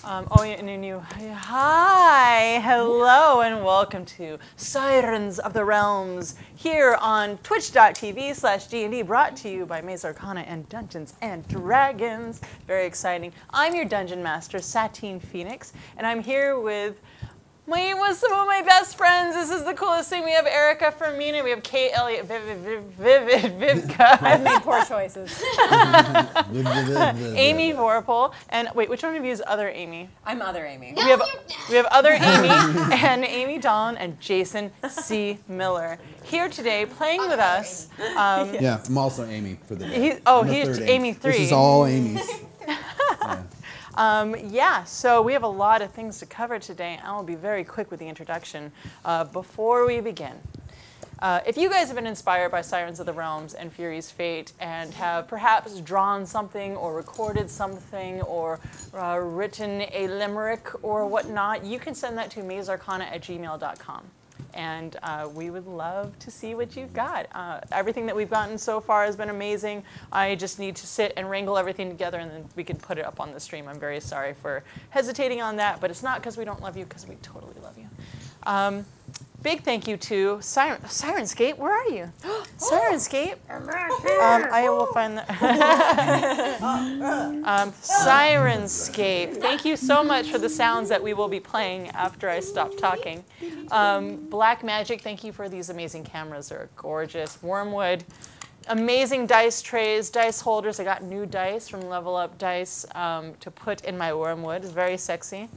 Hi, hello, and welcome to Sirens of the Realms here on twitch.tv/D&D, brought to you by Maze Arcana and Dungeons and Dragons. Very exciting. I'm your dungeon master, Satine Phoenix, and I'm here with some of my best friends. This is the coolest thing. We have Erika Fermina, we have Kate, Elliott, Vivid Vivka. I've made poor choices. Amy Vorpahl, and wait, which one of you is other Amy? I'm other Amy. We have other Amy and Amy Dallen and Jason C. Miller here today playing with us. Yeah, I'm also Amy for the day. He's Amy 3. This is all Amy's. So we have a lot of things to cover today. I will be very quick with the introduction before we begin. If you guys have been inspired by Sirens of the Realms and Fury's Fate and have perhaps drawn something or recorded something or written a limerick or whatnot, you can send that to mazearcana@gmail.com. And we would love to see what you've got. Everything that we've gotten so far has been amazing. I just need to sit and wrangle everything together, and then we can put it up on the stream. I'm very sorry for hesitating on that, but it's not because we don't love you, because we totally love you. Big thank you to Sirenscape. Where are you? Sirenscape. I will find that. Sirenscape. Thank you so much for the sounds that we will be playing after I stop talking. Black Magic, thank you for these amazing cameras. They're gorgeous. Wormwood. Amazing dice trays, dice holders. I got new dice from Level Up Dice to put in my Wormwood. It's very sexy.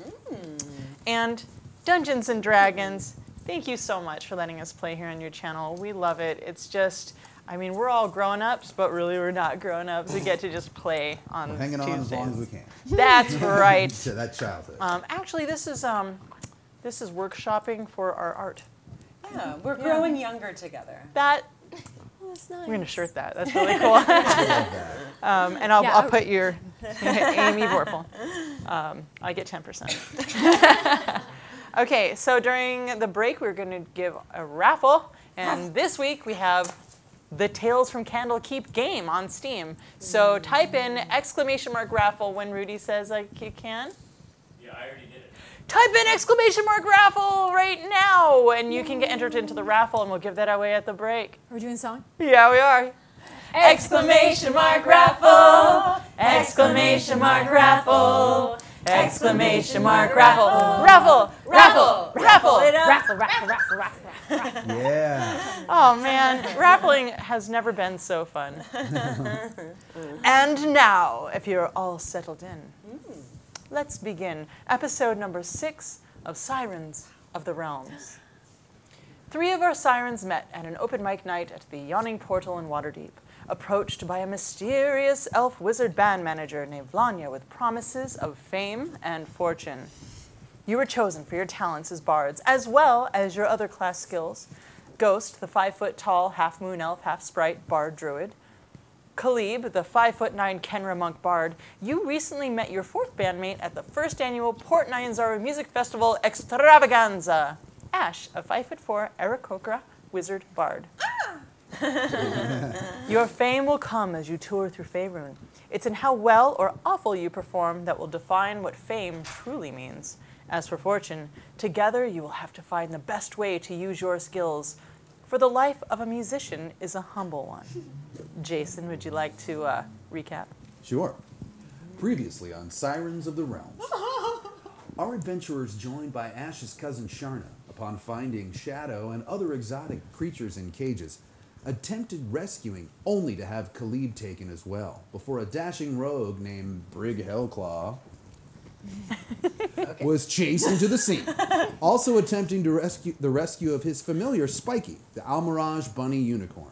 And Dungeons and Dragons. Thank you so much for letting us play here on your channel. We love it. It's just, I mean, we're all grown-ups, but really we're not grown-ups. We get to just play on Tuesdays. Hanging on as long as we can. That's right. To that childhood. Actually, this is workshopping for our art. Yeah, we're growing younger together. That's nice. We're going to shirt that. That's really cool. And I'll put your Amy Vorpahl. I get 10%. Okay, so during the break, we're going to give a raffle, and this week we have the Tales from Candlekeep game on Steam. So type in !raffle when Rudy says you can. Yeah, I already did it. Type in !raffle right now, and you can get entered into the raffle, and we'll give that away at the break. Are we doing a song? Yeah, we are. !raffle! !raffle! !raffle! Raffle! Raffle! Raffle! Raffle! Yeah. Oh man, raffling has never been so fun. And now, if you're all settled in, let's begin episode number 6 of Sirens of the Realms. 3 of our sirens met at an open mic night at the Yawning Portal in Waterdeep, approached by a mysterious elf wizard band manager named Vlanya with promises of fame and fortune. You were chosen for your talents as bards, as well as your other class skills. Ghost, the 5-foot-tall, half-moon elf, half-sprite bard druid. Kalib, the 5'9" Kenra monk bard. You recently met your 4th bandmate at the 1st annual Port Nyanzaru Music Festival Extravaganza. Ash, a 5'4" Aarakocra wizard bard. Your fame will come as you tour through Faerun. It's in how well or awful you perform that will define what fame truly means. As for fortune, together you will have to find the best way to use your skills, for the life of a musician is a humble one. Jason, would you like to recap? Sure. Previously on Sirens of the Realms, our adventurers joined by Ash's cousin Sharna, upon finding Shadow and other exotic creatures in cages, attempted rescuing only to have Kalib taken as well, before a dashing rogue named Brig Hellclaw was chased into the scene, also attempting to rescue the rescue of his familiar Spiky, the Almirage bunny unicorn.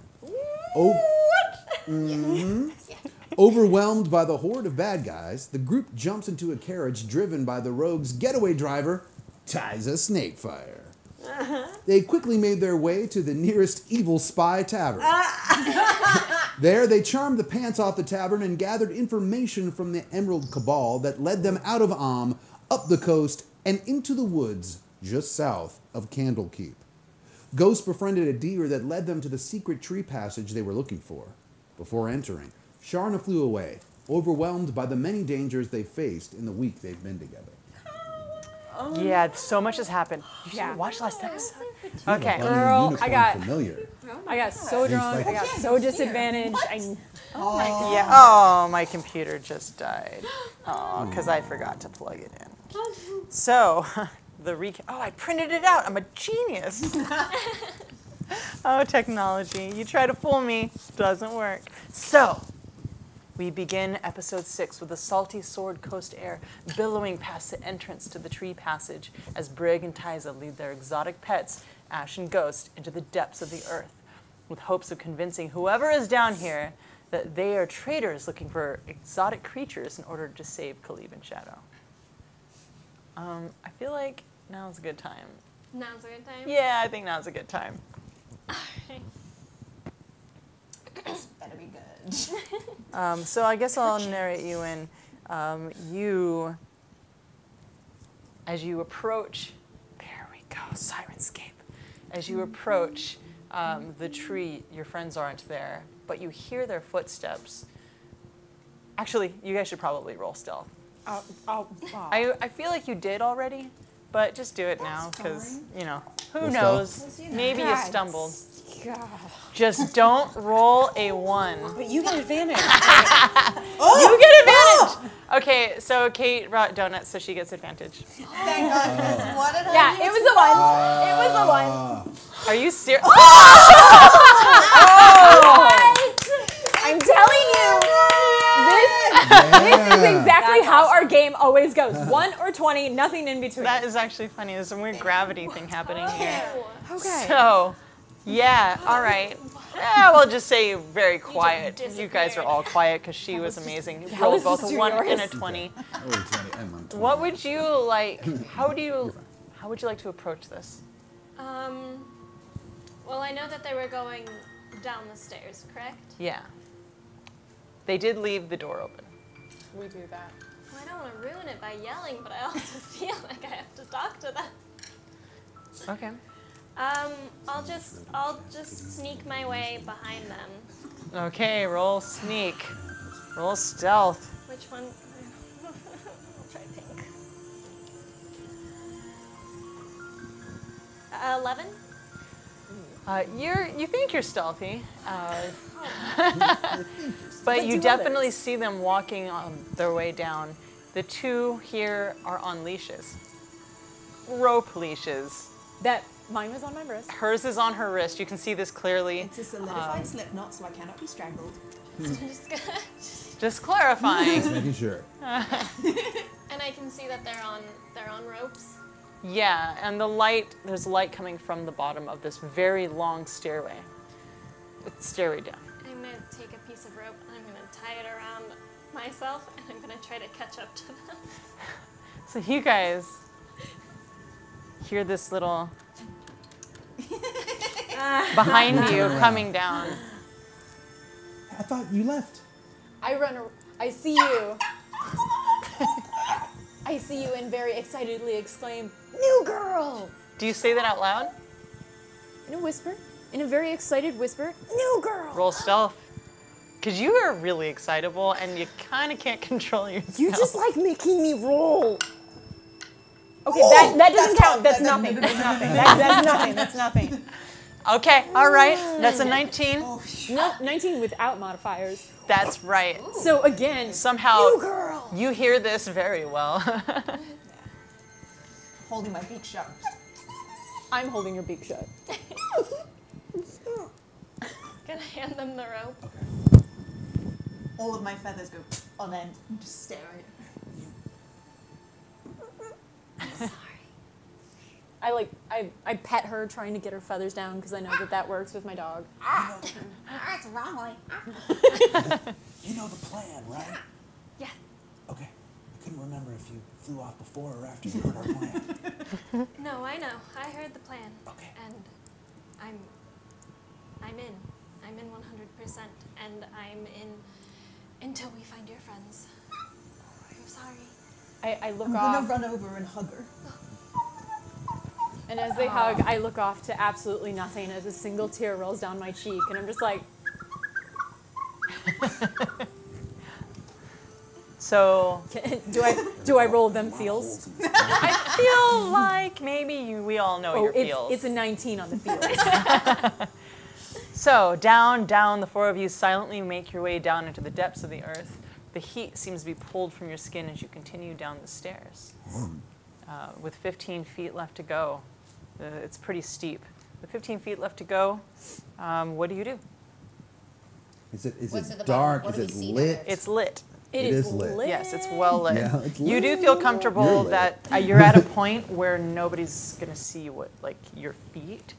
Overwhelmed by the horde of bad guys, the group jumps into a carriage driven by the rogue's getaway driver, Tyza Snakefire. They quickly made their way to the nearest evil spy tavern. There, they charmed the pants off the tavern and gathered information from the Emerald Cabal that led them out of up the coast, and into the woods just south of Candlekeep. Ghost befriended a deer that led them to the secret tree passage they were looking for. Before entering, Sharna flew away, overwhelmed by the many dangers they faced in the week they've been together. Yeah, so much has happened. You should Yeah. watch last episode. You're Okay. a bunny Girl, unicorn I got- familiar. I got so drunk. I got so disadvantaged. Yeah. Oh, my computer just died. Oh, because I forgot to plug it in. So, the recap. Oh, I printed it out. I'm a genius. Oh, technology. You try to fool me. Doesn't work. So, we begin episode 6 with the salty sword coast air billowing past the entrance to the tree passage as Brig and Tyza lead their exotic pets, Ash and Ghost, into the depths of the earth, with hopes of convincing whoever is down here that they are traders looking for exotic creatures in order to save Khalib and Shadow. I feel like now's a good time. Now's a good time? Yeah, I think now's a good time. This better be good. So I guess I'll narrate you in. As you approach, there we go, Sirenscape. As you approach the tree, your friends aren't there, but you hear their footsteps. Actually, you guys should probably roll stealth. I feel like you did already, but just do it now, because, you know, who Roll knows? stealth? Maybe you God. stumbled. God. Just don't roll a 1. But you get advantage. You get advantage! Okay, so Kate brought donuts, so she gets advantage. Thank God, because what did I Yeah, use? it was a 1. It was a 1. Are you serious? I'm telling you, this is exactly how our game always goes. 1 or 20, nothing in between. That is actually funny. There's some weird gravity thing happening here. Okay. So, yeah, all right. Yeah, we'll just say very quiet. You guys are all quiet because she was amazing. You rolled was both just a 1 and a yours. 20. Oh, 20, I'm on 20. What would you like? How would you like to approach this? Well, I know that they were going down the stairs, correct? Yeah. They did leave the door open. We do that. Well, I don't want to ruin it by yelling, but I also feel like I have to talk to them. Okay. I'll just sneak my way behind them. Okay, roll sneak. Roll stealth. Which one? I'll try pink. 11? You think you're stealthy, but you definitely see them walking on their way down. The two here are on leashes, rope leashes. That mine was on my wrist. Hers is on her wrist. You can see this clearly. It's a solidified slip knot, so I cannot be strangled. Just gonna, Just clarifying. Just making sure. and I can see that they're on ropes. Yeah, and there's light coming from the bottom of this very long stairway. It's stairway down. I'm gonna take a piece of rope and I'm gonna tie it around myself and I'm gonna try to catch up to them. So you guys hear this little behind you coming down. I thought you left. I see you. I see you and very excitedly exclaim, "New girl!" Do you say that out loud? In a whisper, in a very excited whisper, "New girl!" Roll stealth. Because you are really excitable and you kind of can't control yourself. You just like making me roll. Okay, that doesn't count. That's nothing. That's nothing. That's nothing. That's nothing. Okay, all right. That's a 19. No, 19 without modifiers. That's right. So again, Somehow new girl. you hear this very well. Holding my beak shut. I'm holding your beak shut. Gonna hand them the rope. Okay. All of my feathers go on end and just stare at it. I pet her, trying to get her feathers down because I know that works with my dog. That's wrong. You know the plan, right? Yeah. Okay. I couldn't remember if you flew off before or after you heard our plan. No, I know. I heard the plan. Okay. And I'm in. I'm in 100%. And I'm in until we find your friends. I'm sorry. I look I'm off, gonna run over and hug her. and as they hug, I look off to absolutely nothing as a single tear rolls down my cheek, and I'm just like, So do I roll them feels? I feel like maybe we all know your feels. It's a 19 on the feels. So down, the four of you silently make your way down into the depths of the earth. The heat seems to be pulled from your skin as you continue down the stairs. With 15 feet left to go, it's pretty steep. With 15 feet left to go, what do you do? Is it What's at the dark? bottom? What Is do we it see lit? It's lit. It is is lit. lit. Yes, it's well lit. Yeah, it's You do lit. feel You're comfortable lit. that you're at a point where nobody's gonna see what, like, your feet.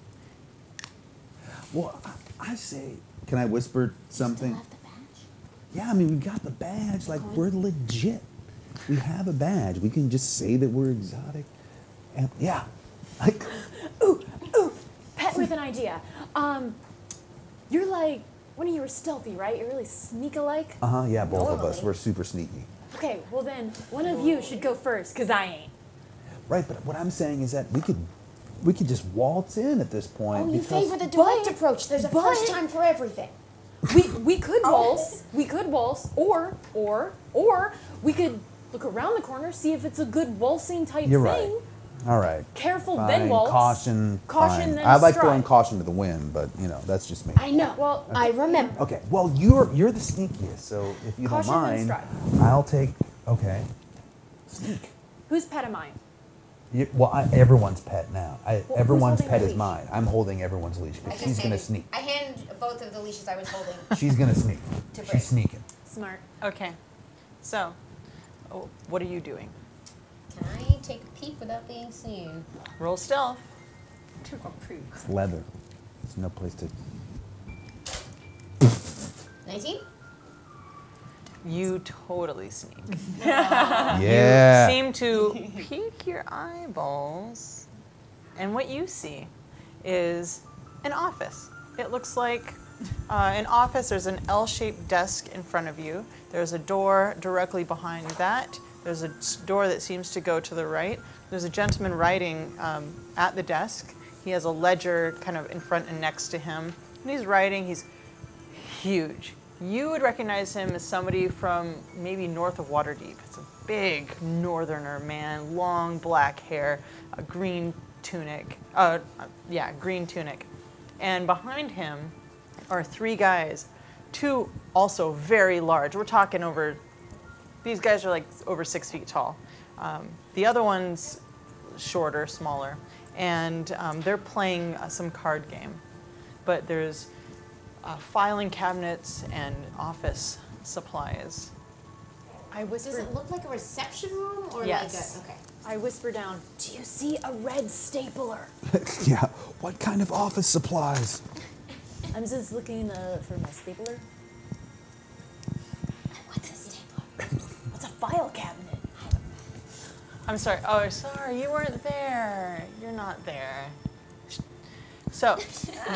Well, I say, can I whisper something? Still have the badge? Yeah, I mean, we got the badge. Like, we're legit. We have a badge. We can just say that we're exotic. And, yeah. Like, Ooh, pet with an idea. You're like, one of you are stealthy, right? You're really sneak-alike. yeah, both of us. Normally. We're super sneaky. Okay, well then, one of you should go first, because I ain't. Right, but what I'm saying is that we could just waltz in at this point. Oh, you because favor the direct But- approach. There's a but- first time for everything. We could waltz. We could waltz, or we could look around the corner, see if it's a good waltzing type You're thing. right. All right. Careful, Fine. then waltz. Caution. Caution, fine. then I like stride. throwing caution to the wind, but you know that's just me. I know. Well, I remember. Okay. Well, you're the sneakiest, so if you Caution, don't then mind, stride. I'll take. Okay. Sneak. Whose pet am I? Everyone's pet now. who's Everyone's holding pet the is leash? mine. I'm holding everyone's leash I because just she's gonna handed- sneak. I hand both of the leashes I was holding. She's gonna sneak. To Brit. She's sneaking. Smart. Okay. So, what are you doing? Can I take a peek without being seen? Roll stealth. It's leather. There's no place to. 19? You totally sneak. Yeah. You seem to peek your eyeballs, and what you see is an office. It looks like an office. There's an L-shaped desk in front of you. There's a door directly behind that. There's a door that seems to go to the right. There's a gentleman writing at the desk. He has a ledger kind of in front and next to him, and he's writing. He's huge. You would recognize him as somebody from maybe north of Waterdeep. It's a big northerner man, long black hair, a green tunic. Green tunic. And behind him are three guys, two also very large. We're talking these guys are like over 6 feet tall. The other one's shorter, smaller, and they're playing some card game. But there's filing cabinets and office supplies. I whisper. Does it look like a reception room or Yes. like a... Okay. I whisper down. Do you see a red stapler? Yeah. What kind of office supplies? I'm just looking for my stapler. What's a stapler? What's a file cabinet? I'm sorry. Oh, sorry, you weren't there. You're not there. So,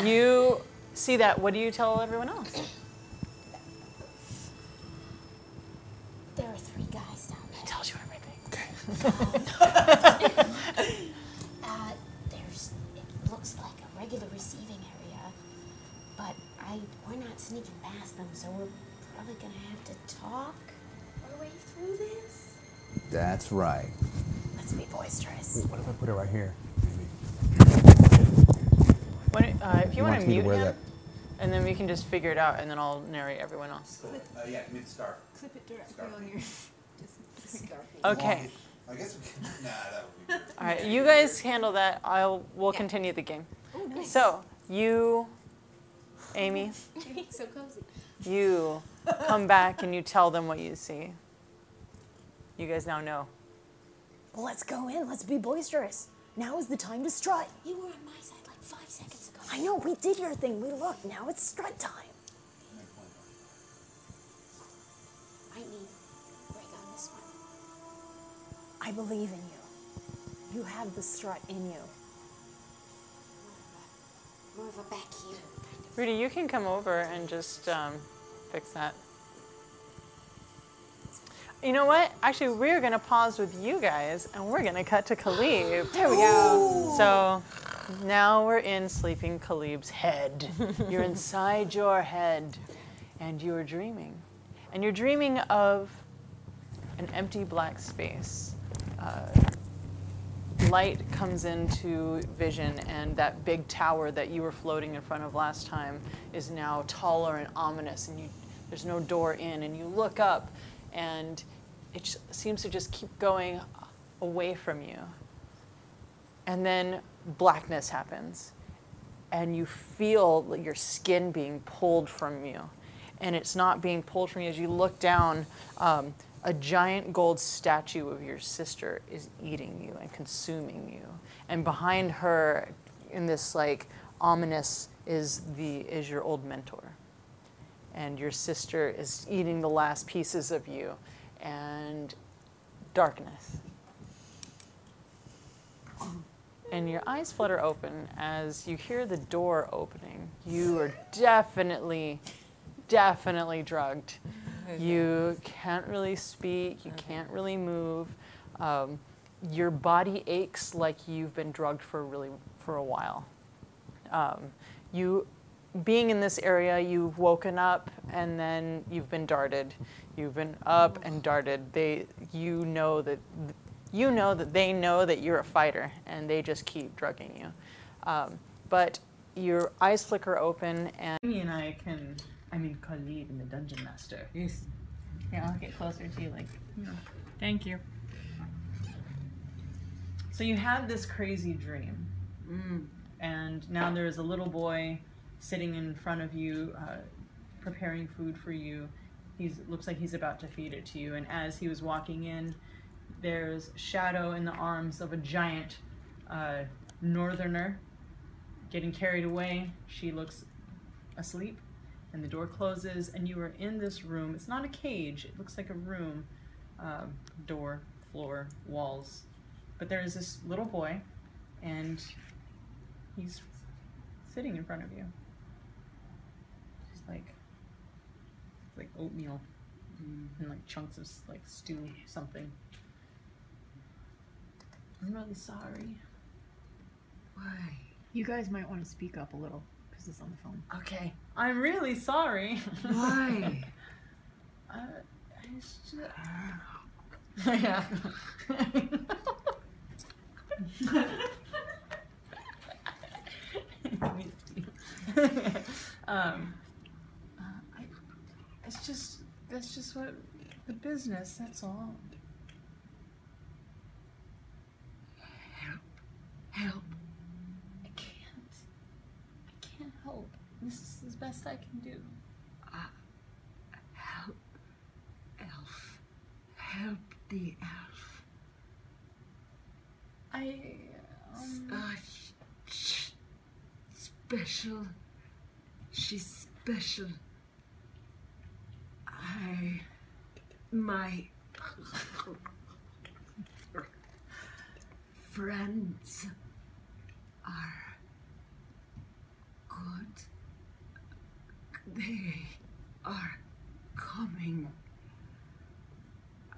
you see that. What do you tell everyone else? There are three guys down there. Tells you everything. Okay. It looks like a regular receiving area, but we're not sneaking past them, so we're probably gonna have to talk our way through this. That's right. Let's be boisterous. What if I put it right here? If you want to me mute wear him, that? and then we can just figure it out, and then I'll narrate everyone else. Yeah, give me the scarf. Clip it directly on your. Okay. I guess we can. Nah, that would be good. All right, you guys handle that. We'll continue the game. Oh, nice. So, you, Amy, So cozy. you come back and you tell them what you see. You guys now know. Well, let's go in. Let's be boisterous. Now is the time to strut. You were on my side like 5 seconds ago. I know, we did your thing. We looked. Now it's strut time. I need break on this one. I believe in you. You have the strut in you. More of a backhand kind of. Rudy, you can come over and just fix that. You know what? Actually, we're going to pause with you guys, and we're going to cut to Khalib. There we go. So now we're in Sleeping Khalib's head. You're inside your head, and you're dreaming. And you're dreaming of an empty black space. Light comes into vision, and that big tower that you were floating in front of last time is now taller and ominous, and there's no door in, and you look up, and it seems to just keep going away from you. And then blackness happens, and you feel your skin being pulled from you. And it's not being pulled from you. As you look down, a giant gold statue of your sister is eating you and consuming you. And behind her, in this like ominous, is your old mentor. And your sister is eating the last pieces of you, and darkness. And your eyes flutter open as you hear the door opening. You are definitely drugged. You can't really speak, you can't really move. Your body aches like you've been drugged for a while. You, being in this area, you've woken up and then you've been darted. You've been up and darted. You know that they know that you're a fighter, and they just keep drugging you. But your eyes flicker open, and Amy and I can, Khalid and the Dungeon Master. Yes. Yeah, I'll get closer to you, thank you. So you had this crazy dream, and now there's a little boy sitting in front of you, preparing food for you. Looks like he's about to feed it to you, and as he was walking in, there's shadow in the arms of a giant northerner getting carried away. She looks asleep, and the door closes, and you are in this room. It's not a cage, it looks like a room. Door, floor, walls. But there is this little boy, and he's sitting in front of you. It's like oatmeal and like chunks of like stew something. I'm really sorry. Why? You guys might want to speak up a little, because it's on the phone. Okay. I'm really sorry. Why? Yeah. That's just what the business, that's all. Help. I can't help. This is the best I can do. Help. Elf. Help the elf. Special. She's special. My friends are good. They are coming.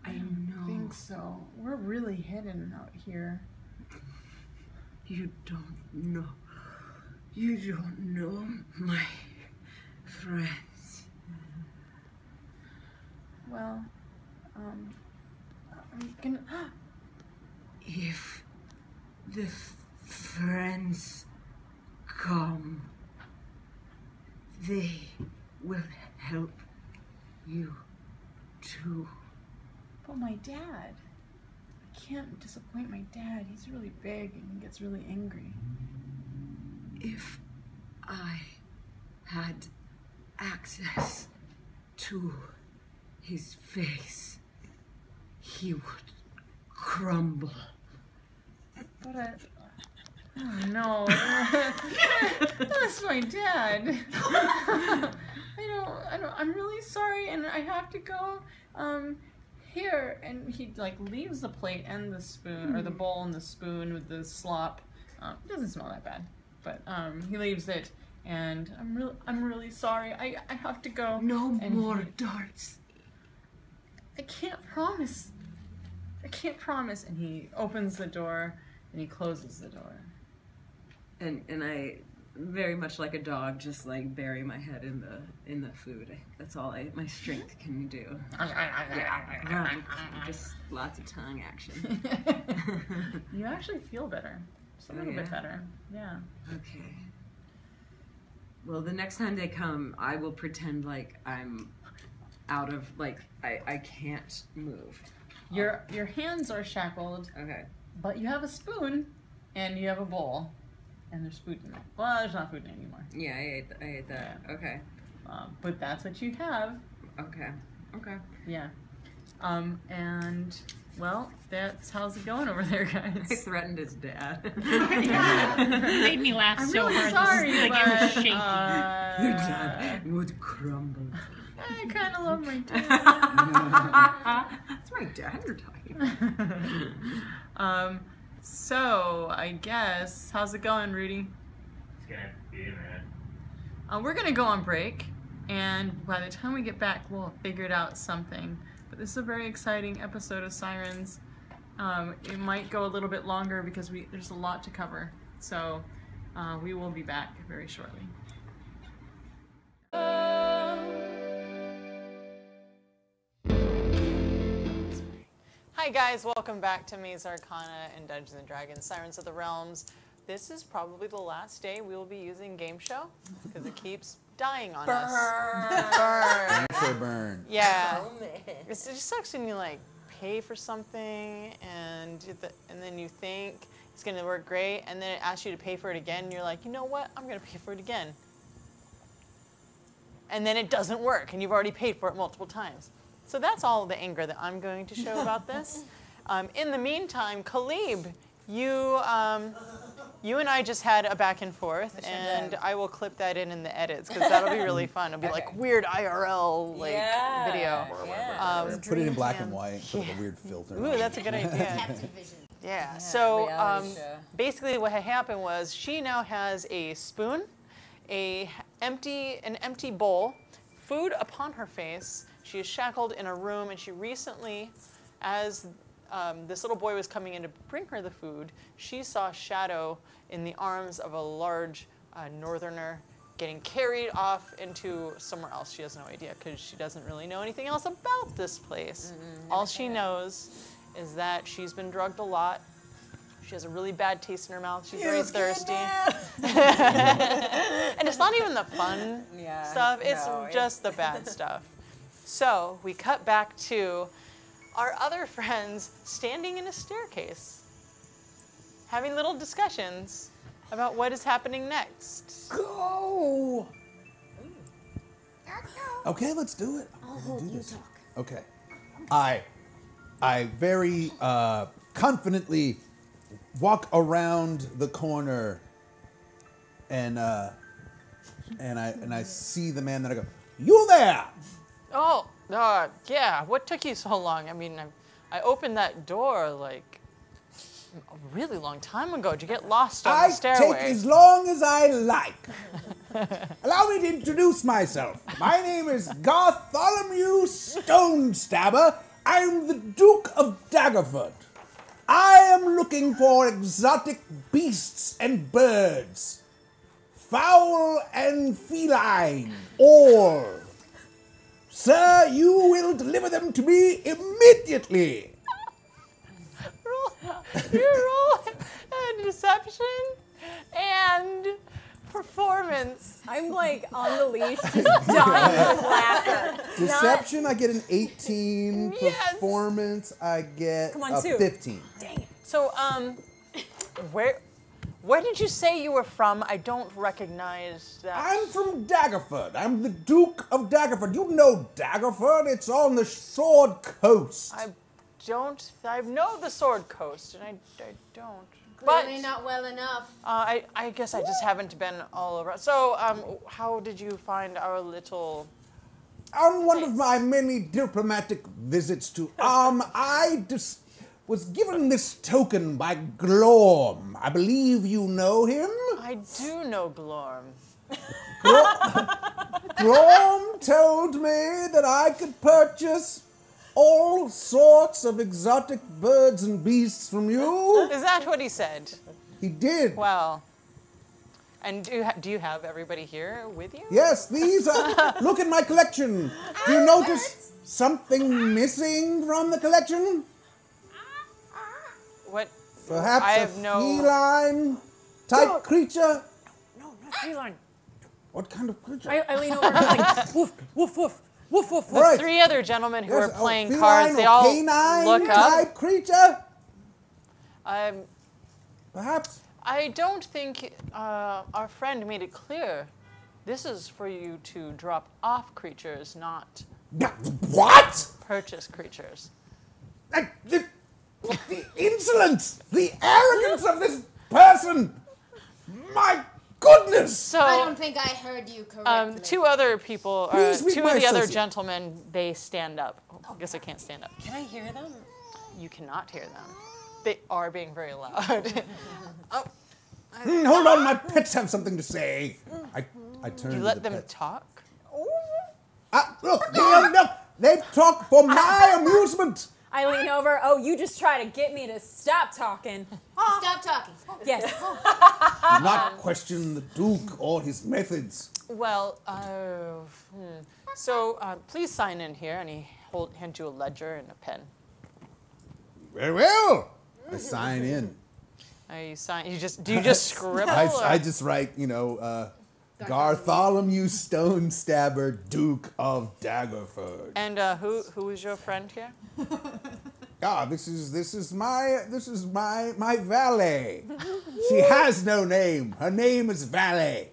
I know. I think so. We're really hidden out here. You don't know. You don't know my friends. Well, I'm gonna... If the friends come, they will help you too. But my dad... I can't disappoint my dad. He's really big and he gets really angry. If I had access to his face, he would crumble. But oh no. That's my dad. I'm really sorry, and I have to go. Here, and he like leaves the plate and the spoon, or the bowl and the spoon with the slop. It doesn't smell that bad, but he leaves it, and I'm really sorry. I have to go. No more darts. I can't promise. And he opens the door and he closes the door. And I very much like a dog, just like bury my head in the food. That's all my strength can do. Yeah, just lots of tongue action. You actually feel better. Just a little bit better. Yeah. Okay. Well, the next time they come, I will pretend like I'm out of, like, I can't move. Your hands are shackled. Okay. But you have a spoon, and you have a bowl, and there's food in it. Well, there's not food in it anymore. Yeah, I ate that. Yeah. Okay. But that's what you have. Okay. Okay. Yeah. And, well, how's it going over there, guys? I threatened his dad. You made me laugh so really hard. Sorry, like but, I was shaking. Your dad would crumble. I kind of love my dad. That's my dad you're talking about. So, I guess, how's it going, Rudy? It's gonna be, man. We're gonna go on break, and by the time we get back, we'll have figured out something. But this is a very exciting episode of Sirens. It might go a little bit longer because there's a lot to cover. So, we will be back very shortly. Hi guys, welcome back to Maze Arcana and Dungeons & Dragons, Sirens of the Realms. This is probably the last day we will be using Game Show, because it keeps dying on us. Burn. Game Show burn. Yeah. It just sucks when you like pay for something and then you think it's going to work great, and then it asks you to pay for it again, and you're like, you know what, I'm going to pay for it again. And then it doesn't work, and you've already paid for it multiple times. So that's all the anger that I'm going to show about this. In the meantime, Khalib, you and I just had a back and forth, and I will clip that in the edits because that'll be really fun. It'll be like weird IRL video. Yeah. Put it in black and white. Put a weird filter. Ooh, that's a good idea. Yeah. So basically, what had happened was she now has a spoon, an empty bowl, food upon her face. She is shackled in a room, and she recently, as this little boy was coming in to bring her the food, she saw a shadow in the arms of a large northerner getting carried off into somewhere else. She has no idea because she doesn't really know anything else about this place. All she knows is that she's been drugged a lot. She has a really bad taste in her mouth. She's very thirsty. And it's not even the fun stuff. It's just the bad stuff. So we cut back to our other friends standing in a staircase, having little discussions about what is happening next. Go! Okay, let's do it. I'll hold you talk. Okay. I very confidently walk around the corner, and I see the man that I go, "You there?" Oh, yeah. What took you so long? I mean, I opened that door like a really long time ago. Did you get lost on the stairway? I take as long as I like. Allow me to introduce myself. My name is Bartholomew Stonestabber. I'm the Duke of Daggerford. I am looking for exotic beasts and birds, fowl and feline, all. Sir, you will deliver them to me immediately. You roll a deception and performance. I'm like on the leash, just dying with laughter. Deception, I get an 18. Yes. Performance, I get Come on, a Sue. 15. Dang it. So, where did you say you were from? I don't recognize that. I'm from Daggerford. I'm the Duke of Daggerford. You know Daggerford. It's on the Sword Coast. I know the Sword Coast, and I don't. Clearly But not well enough. I guess I just haven't been all over. So, how did you find our little? On one of my many diplomatic visits to I was given this token by Glorm. I believe you know him. I do know Glorm. Glorm told me that I could purchase all sorts of exotic birds and beasts from you. Is that what he said? He did. Well, And do you have everybody here with you? Yes, these are... Look at my collection. Do you notice something missing from the collection? What? Perhaps I a have no. feline-type creature? No, not feline. What kind of creature? I lean over and I'm like, woof, woof, woof, woof, woof, woof. Right. Three other gentlemen who Yes, are playing feline cards. They or all canine look up. type creature? Perhaps. I don't think our friend made it clear. This is for you to drop off creatures, not What? purchase creatures. The insolence, the arrogance of this person. My goodness. So I don't think I heard you correctly. two other people, Please meet two my of the other associate. gentlemen, they stand up. I guess I can't stand up. Can I hear them? You cannot hear them. They are being very loud. Hold on, my pets have something to say. I turn You to let the them pet. talk? Look, they talk for my amusement. I lean over. Oh, you just try to get me to stop talking. Stop talking. Yes. Do not question the Duke or his methods. Well, so please sign in here, and he hands you a ledger and a pen. Very well. I sign in. You sign. Do you just scribble? I just write, Bartholomew Stonestabber, Duke of Daggerford. And who is your friend here? This is my valet. She has no name. Her name is Valet.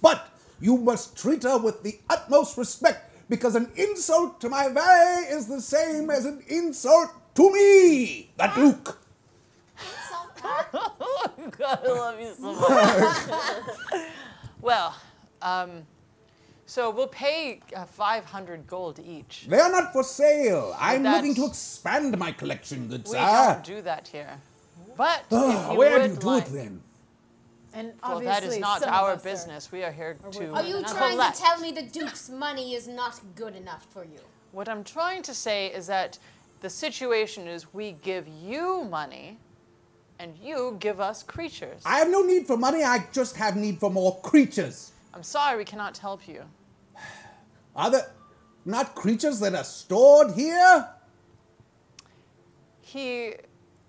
But you must treat her with the utmost respect, because an insult to my valet is the same as an insult to me, the Duke. Oh, God, I love you so much. Well, so we'll pay 500 gold each. They are not for sale. I'm that's- looking to expand my collection, good We sir. don't do that here. But if you Where would do you do like, it then? And well, obviously, that is not some our of us business. We are here to Are you trying collect. to tell me the Duke's money is not good enough for you? What I'm trying to say is that the situation is we give you money, and you give us creatures. I have no need for money. I just have need for more creatures. I'm sorry, we cannot help you. Are there not creatures that are stored here? He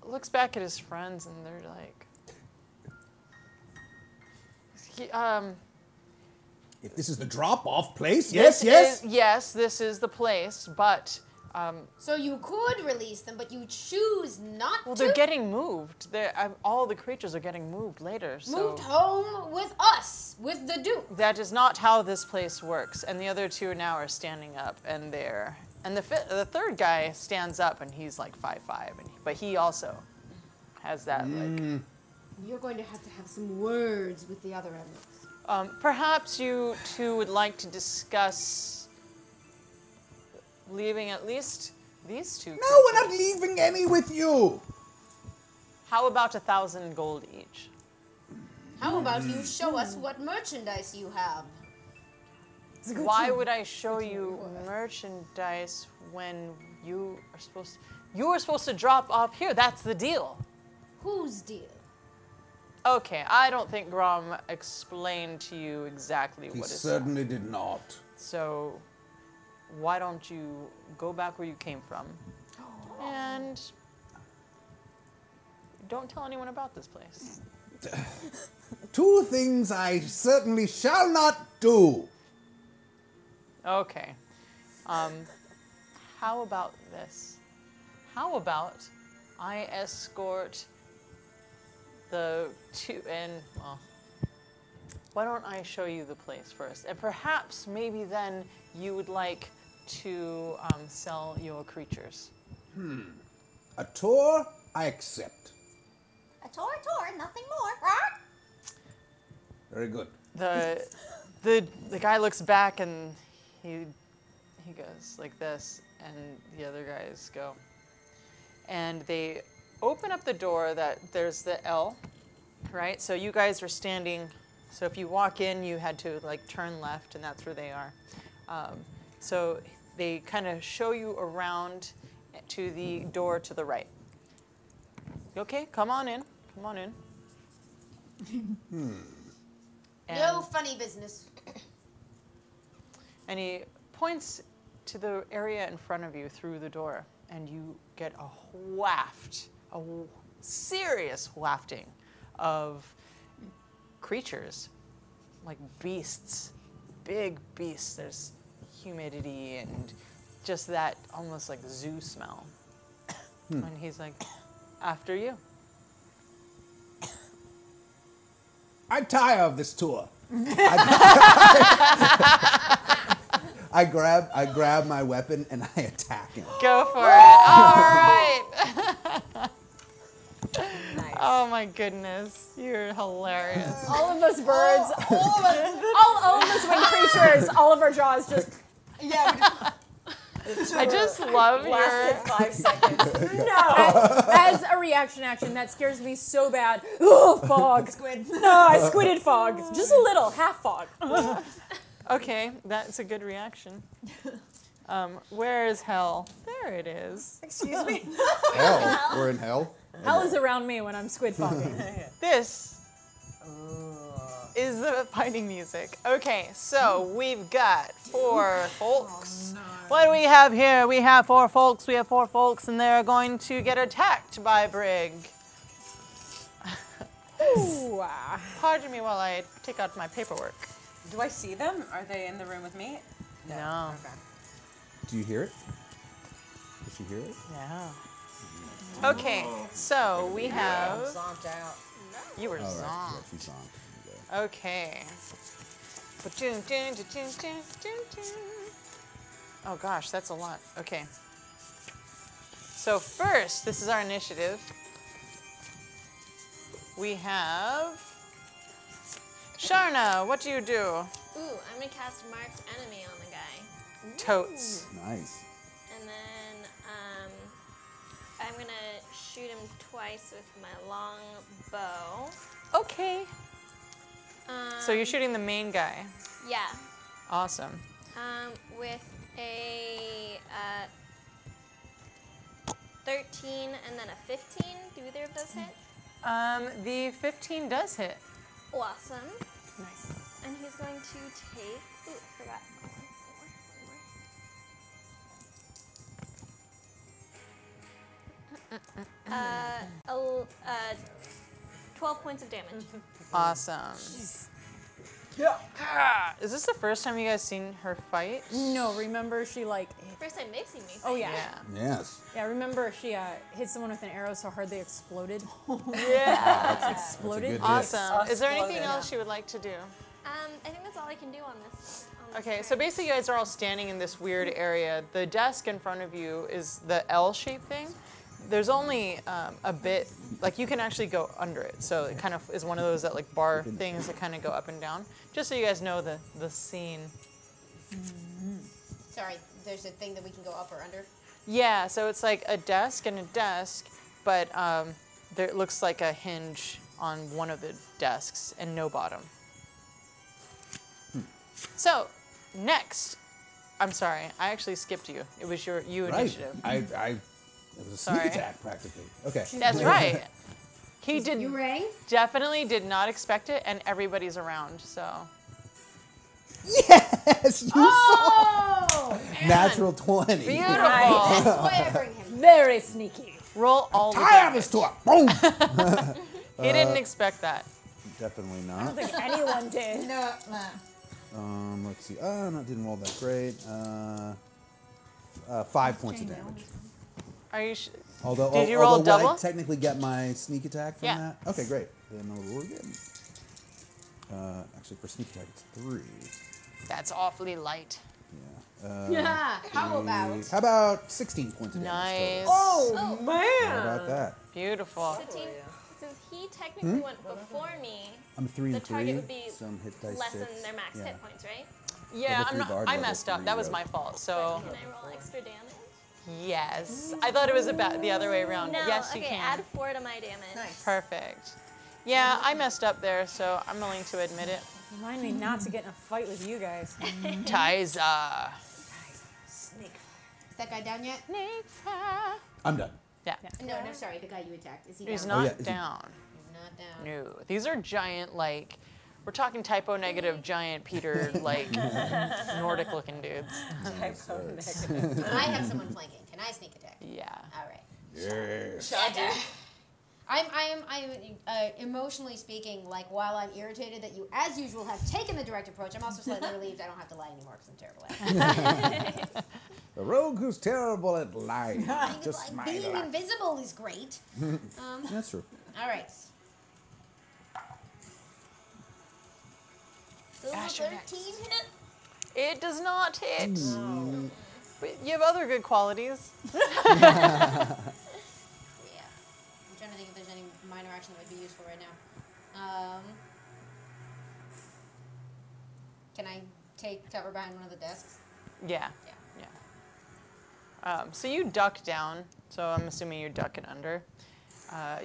looks back at his friends, and they're like, If this is the drop-off place, This yes. yes, this is the place, but So you could release them, but you choose not well, to? they're getting moved. All the creatures are getting moved later. So Moved home with us, with the Duke. that is not how this place works. And the other two now are standing up, and the third guy stands up, and he's like 5'5", but he also has that like. You're going to have some words with the other emeralds. Perhaps you two would like to discuss leaving at least these two. No, we're not leaving any with you. How about 1,000 gold each? How about you show us what merchandise you have? Why would I show you merchandise when you are supposed to drop off here? That's the deal. Whose deal? Okay, I don't think Grom explained to you exactly He what is. certainly did not. So, why don't you go back where you came from, and don't tell anyone about this place. Two things I certainly shall not do. Okay. How about this? How about I escort the two, and well, why don't I show you the place first? And perhaps maybe then you would like to sell your creatures. A tour, I accept. A tour, nothing more. Very good. The guy looks back and he goes like this, and the other guys go. And they open up the door that there's the L, right? So you guys are standing, so if you walk in, you had to like turn left, and that's where they are. So they kind of show you around to the door to the right. Okay, come on in. Come on in. No funny business. And he points to the area in front of you through the door, and you get a waft, a serious wafting of creatures, like beasts, big beasts. There's humidity and just that almost like zoo smell. And he's like, after you. I'm tired of this tour. I grab my weapon and I attack him. Go for it. All right. Nice. Oh my goodness, you're hilarious. All of us birds, all of us winged creatures, all of our jaws just. Yeah. I just love lasted 5 seconds. No, as a reaction action, that scares me so bad. Oh, fog. Squid. No, I squidded fog. Just a little, half fog. Okay, that's a good reaction. Where is hell? There it is. Excuse me? Hell? We're in hell? Hell is around me when I'm squid fogging. This is the fighting music. Okay, so we've got 4 folks. Oh, no. What do we have here? We have 4 folks. We have 4 folks, and they're going to get attacked by Brig. Ooh. Pardon me while I take out my paperwork. Do I see them? Are they in the room with me? No. Okay. Do you hear it? Does she hear it? Yeah. Okay, so we have. Zonked out. You were All right. zonked. Yeah, she's zonked. Okay. Oh gosh, that's a lot. Okay. So first, this is our initiative. We have Sharna. What do you do? Ooh, I'm gonna cast Marked Enemy on the guy. Totes. Nice. And then I'm gonna shoot him twice with my long bow. Okay. So you're shooting the main guy. Yeah. Awesome. With a 13 and then a 15. Do either of those hit? The 15 does hit. Awesome. Nice. And he's going to take. Ooh, I forgot. 12 points of damage. Awesome. Yeah. Is this the first time you guys seen her fight? No, remember she like. First time they've seen me fight. Oh yeah. Yes. Yeah, remember she hit someone with an arrow so hard they exploded. Yeah. Exploded. Awesome. Is there anything else you would like to do? I think that's all I can do on this. Okay, so basically you guys are all standing in this weird area. The desk in front of you is the L-shaped thing. There's only a bit, like you can actually go under it. So it kind of is one of those that like bar things that kind of go up and down. Just so you guys know the scene. Sorry, there's a thing that we can go up or under? Yeah, so it's like a desk and a desk, but there looks like a hinge on one of the desks and no bottom. So, next, I'm sorry, I actually skipped you. It was your initiative. It was a sneak attack practically. Okay. That's right. He did. You rang? Definitely did not expect it, and everybody's around. So. Yes, you saw. Natural 20. Beautiful. That's why I bring him. Very sneaky. Roll all the Tired of damage. this tour. Boom. He didn't expect that. Definitely I don't not. think anyone did. No, nah. Let's see. Didn't roll that great. 5 points of damage. Are you? Did you roll would double? I technically get my sneak attack from Yeah. that? Okay, great. Then I'll roll again. Actually, for sneak attack, it's 3. That's awfully light. Yeah. How about 16 points of damage? Nice. Oh man. How about that? Beautiful. Satine, since he technically went before me, I'm 3 the and 3. target would be Some hit dice less 6. than their max hit points, right? Yeah, Level 3 bard, I level messed up. 3 That was rogue. my fault. So. Can I roll extra damage? Yes. I thought it was about the other way around. No, Yes, okay, you can. add 4 to my damage. Nice. Perfect. Yeah, I messed up there, so I'm willing to admit it. Remind me not to get in a fight with you guys. Tyza. Snake. Is that guy down yet? I'm done. Yeah. No, sorry, the guy you attacked. Is he down? He's not yeah, is he- down. He's not down. No. These are giant, like, We're talking typo negative, giant Peter, like Nordic looking dudes. Typo negative. I have someone flanking. Can I sneak attack? Yeah. All right. Yes. I'm emotionally speaking, like while I'm irritated that you, as usual, have taken the direct approach, I'm also slightly relieved I don't have to lie anymore because I'm terrible at it. The rogue who's terrible at lying. Just Like, being invisible is great. That's true. All right. Does a 13 hit it? It does not hit. But you have other good qualities. Yeah. I'm trying to think if there's any minor action that would be useful right now. Can I take cover behind one of the desks? Yeah. So you duck down. So I'm assuming you're ducking under.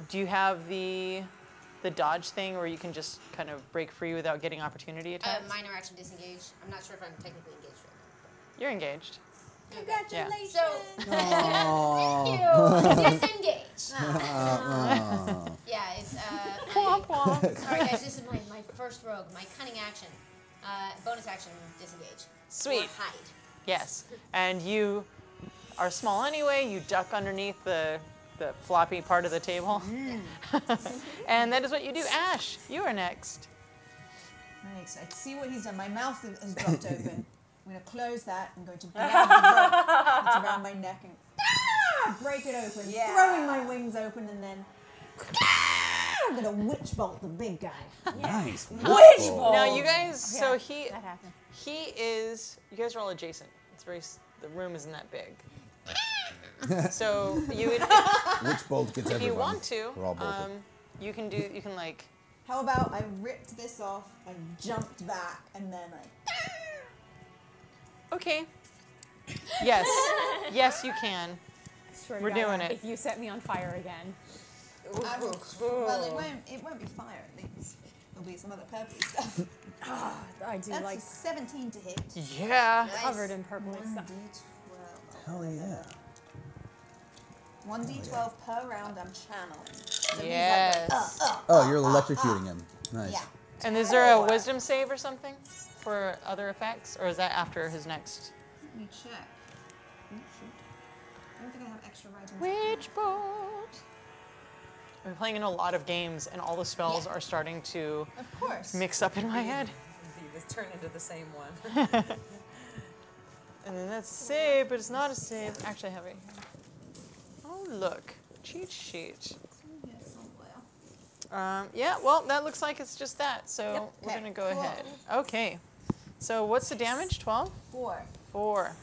Do you have the dodge thing where you can just kind of break free without getting opportunity attacks? Minor action disengage. I'm not sure if I'm technically engaged right now. You're engaged. Congratulations. So, thank you. Disengage. Yeah, it's, sorry guys, this is my first rogue, my cunning action. Bonus action, disengage. Sweet. Or hide. Yes. And you are small anyway. You duck underneath the floppy part of the table. And that is what you do. Ash, you are next. Right, so I see what he's done. My mouth has dropped open. I'm going to close that. I'm going to grab the rope that's around my neck and break it open, throwing my wings open, and then I'm going to witch bolt the big guy. Nice. Witch bolt! Now you guys, so that happened. he is, you guys are all adjacent. It's very, the room isn't that big. So you would, Which bolt gets if everyone? you want to, We're all bolted. you can like. How about I ripped this off, I jumped back, and then I... Okay. Yes. Yes, you can. Swear to We're God, doing it. If you set me on fire again. Well, it won't be fire at least. It'll be some other purpley stuff. I do That's like a 17 to hit. Yeah. covered in purple stuff. 1d12. Hell yeah. 1d12 per round I'm channeling. So it means Yes. Oh, you're electrocuting him. Nice. Yeah. And is there a wisdom save or something for other effects, or is that after his next? Let me check. Oh, shoot. I don't think I have extra writing. Witch bolt. I've been playing in a lot of games, and all the spells are starting to Of course. mix up in my head. They turn into the same one. And then that's a save, but it's not a save. Actually, I have it here. Oh, look. Cheat sheet. Yeah, well, that looks like it's just that. So we're going to go ahead. Okay. So what's the damage? 12? 4. 4.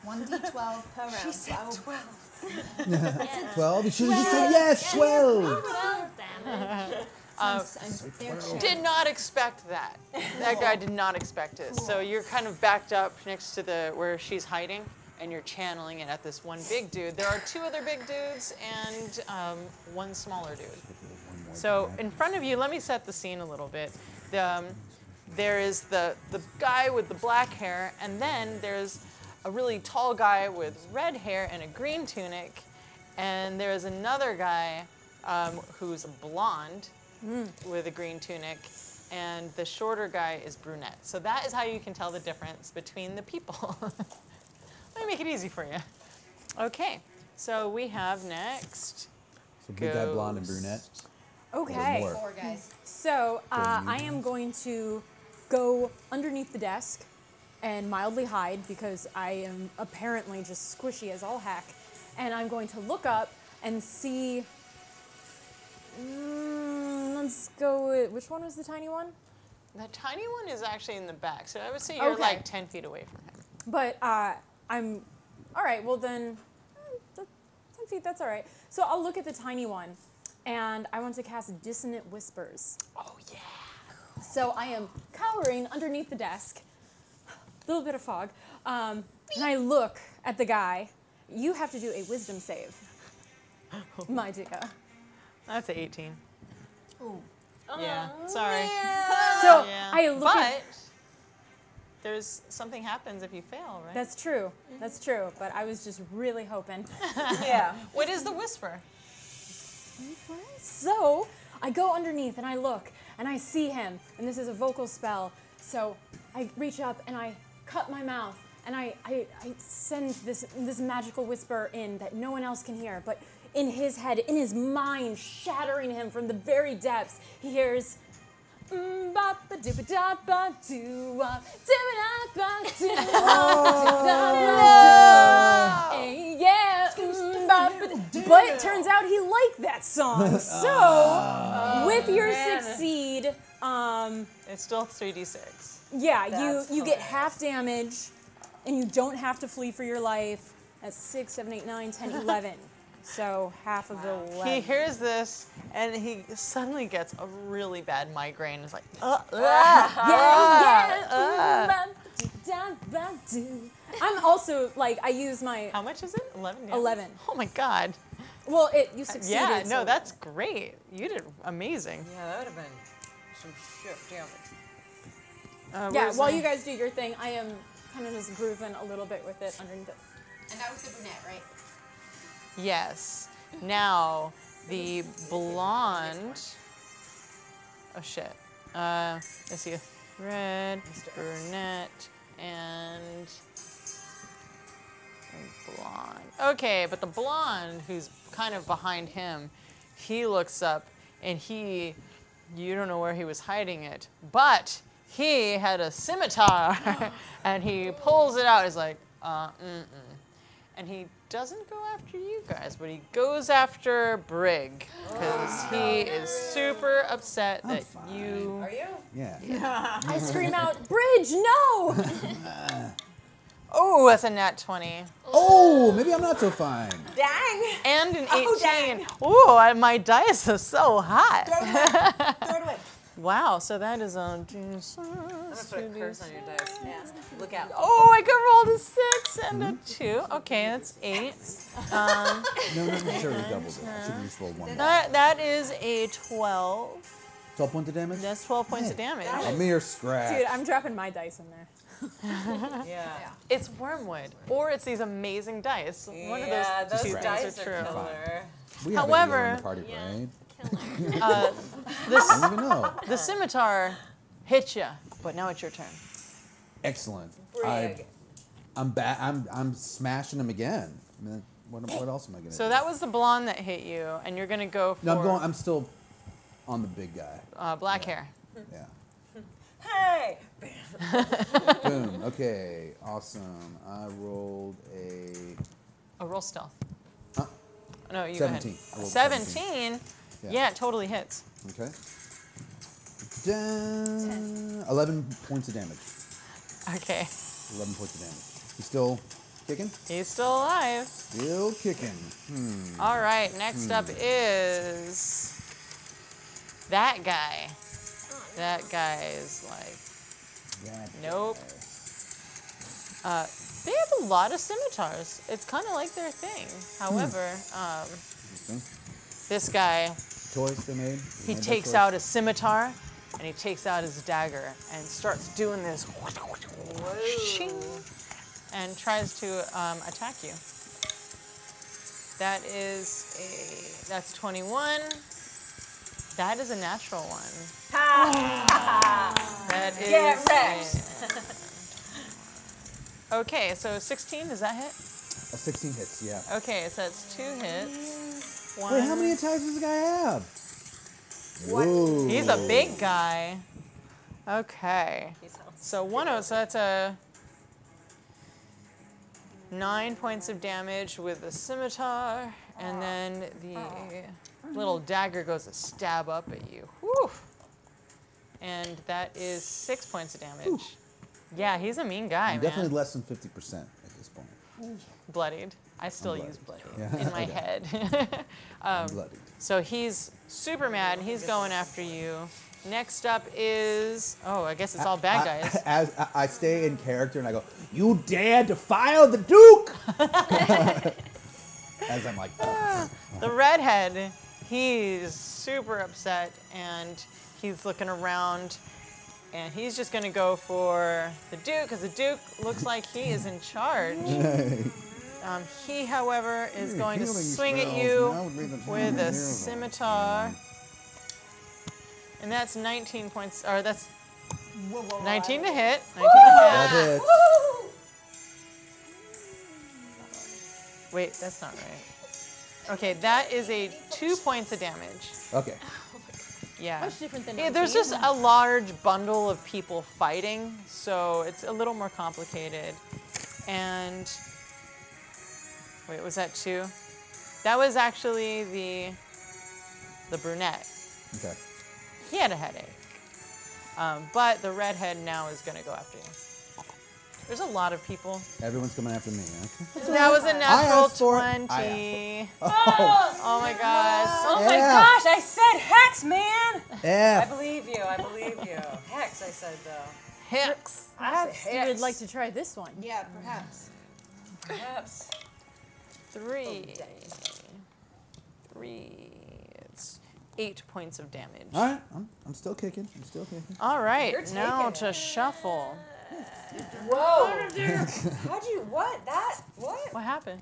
1d12 per round. She said 12. 12? You should have just said yes, 12! 12 damage. Did not expect that. That guy did not expect it. So you're kind of backed up next to where she's hiding, and you're channeling it at this one big dude. There are 2 other big dudes and one smaller dude. So in front of you, let me set the scene a little bit. There is the guy with the black hair, and then there's a really tall guy with red hair and a green tunic, and there's another guy who's blonde with a green tunic, and the shorter guy is brunette. So that is how you can tell the difference between the people. Let me make it easy for you. Okay, so we have next. So big guy, blonde, and brunette. Okay. More. 4 guys. So I am going to go underneath the desk and mildly hide because I am apparently just squishy as all heck. And I'm going to look up and see. Let's go with, which one was the tiny one? The tiny one is actually in the back, so I would say you're like 10 feet away from him. But I'm, all right, well then, 10 feet, that's all right. So I'll look at the tiny one, and I want to cast Dissonant Whispers. Oh, yeah. So I am cowering underneath the desk, a little bit of fog, and I look at the guy. You have to do a wisdom save, my dear. That's an 18. Ooh. Yeah, sorry. So Yeah. I look But there's something happens if you fail, right? That's true. That's true. But I was just really hoping. Yeah. What is the whisper? So I go underneath and I look and I see him, and this is a vocal spell. So I reach up and I cut my mouth and I send this magical whisper in that no one else can hear, but in his head, in his mind, shattering him from the very depths, he hears but it turns out he liked that song. So with your succeed, it's still 3d6. Yeah, you get half damage, and you don't have to flee for your life. That's 6, 7, 8, 9, 10, 11. So half of the 11. He hears this, and he suddenly gets a really bad migraine. It's like, I'm also like, I use my. How much is it? 11. Yeah. 11. Oh my god. Well, you succeeded. Yeah, no, so. that's great. You did amazing. Yeah, that would have been some shit damage. Yeah, while you guys do your thing, I am kind of just grooving a little bit with it underneath it. And that was the brunette, right? Yes. Now, the blonde. Oh shit. Let's see. Red, brunette, and blonde. Okay, but the blonde, who's kind of behind him, he looks up and you don't know where he was hiding it, but he had a scimitar and he pulls it out. He's like, and he doesn't go after you guys, but he goes after Brig because he is super upset that you. Are you? Yeah. I scream out, "Bridge, no!" Oh, that's a nat 20. Oh, maybe I'm not so fine. Dang! And an 18. Oh, dang. Ooh, my dice are so hot. Throw it away. Wow, so that is on. I'm gonna put a curse on your dice. Yeah. Look out. Oh, I could roll a 6 and a 2. Okay, that's 8. No, not necessarily double it. I should have just rolled one. That is a 12. 12 points of damage? That's 12 points of damage. A mere scratch. Dude, I'm dropping my dice in there. Yeah. It's wormwood, or it's these amazing dice. One of those two dice things are true. killer. We have However, in the party, right? I don't even know. The scimitar hits you, but now it's your turn. Excellent. Brig. I'm smashing him again. I mean, what else am I gonna So do? that was the blonde that hit you, and you're gonna go for. No, I'm still on the big guy. Black hair. Yeah. Hey! Boom. Okay. Awesome. I rolled a. Oh, roll stealth. Huh? No, you 17. go I rolled ahead. 17. Yeah, it totally hits. Okay. 11 points of damage. Okay. 11 points of damage. He's still kicking? He's still alive. Still kicking. All right, next up is that guy. That guy is like, nope. They have a lot of scimitars. It's kind of like their thing. However, this guy, Toys they made? he takes out a scimitar and he takes out his dagger and starts doing this shing, and tries to attack you. That's 21. That is a natural one. That is. Get wrecked. Okay, so 16, does that hit? 16 hits, yeah. Okay, so that's 2 hits. One. Wait, how many attacks does this guy have? Whoa. He's a big guy. Okay. So so that's a 9 points of damage with the scimitar, and then the little dagger goes to stab up at you. Whew. And that is 6 points of damage. Whew. Yeah, he's a mean guy, man. Definitely less than 50% at this point. Bloodied. I still use bloodied Yeah. in my head. Bloodied. So he's super mad, and he's going after you. Next up is, I guess it's all bad guys. As I stay in character and I go, "You dare defile the Duke!" As I'm like, The redhead, he's super upset, and he's looking around, and he's just going to go for the Duke, because the Duke looks like he is in charge. He, however, is going to swing at you with a scimitar. And that's 19 points, or that's Whoa, 19 to hit. 19 to hit. That hits. Wait, that's not right. Okay, that is a 2 points of damage. Okay. Yeah. Much different than Yeah, there's just a large bundle of people fighting, so it's a little more complicated. And wait, was that 2? That was actually the brunette. Okay. He had a headache. But the redhead now is going to go after you. There's a lot of people. Everyone's coming after me. Okay. That was a natural asked for it. 20. Oh. Oh my gosh. Oh my Yeah. gosh, I said hex, man! I F. believe you, Hex, I said though. Hex. Perhaps you would like to try this one. Yeah, perhaps. Perhaps. 3. It's 8 poinds of damage. All right. I'm still kicking. I'm still kicking. All right, You're now taking to shuffle. Whoa! How'd you, what? What happened?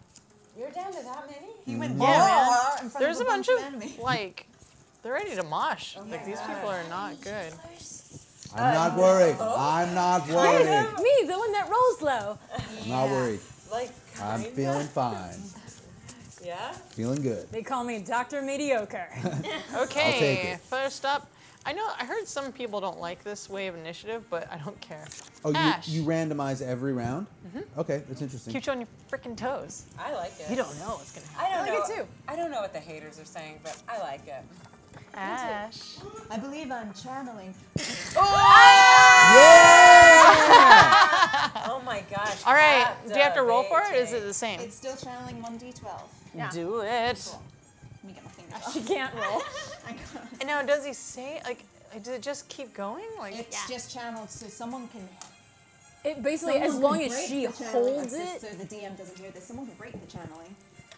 You're down to that many? He went Yeah, man. in front There's of a bunch of of, enemy. like, they're ready to mosh. Like, these people are not good. I'm not worried. I'm not worried. Me, the one that rolls low. I'm not worried. Like, I'm feeling fine. yeah? Feeling good. They call me Dr. Mediocre. Okay, I'll take it. first up, I heard some people don't like this way of initiative, but I don't care. Oh, Ash. you randomize every round? Okay, that's interesting. Keep you on your freaking toes. I like it. You don't know what's going to happen. I don't know. like it too. I don't know what the haters are saying, but I like it. Ash. I believe I'm channeling. Oh my gosh. All right, do you have to roll for it, or is it the same? It's still channeling 1d12. Do it. Let me get my finger off. She can't roll. And now, does he say, like, does it just keep going? Like, It's just channeled so someone can. It basically, someone as can long as break she the channeling, holds like it. this, so the DM doesn't hear this. Someone can break the channeling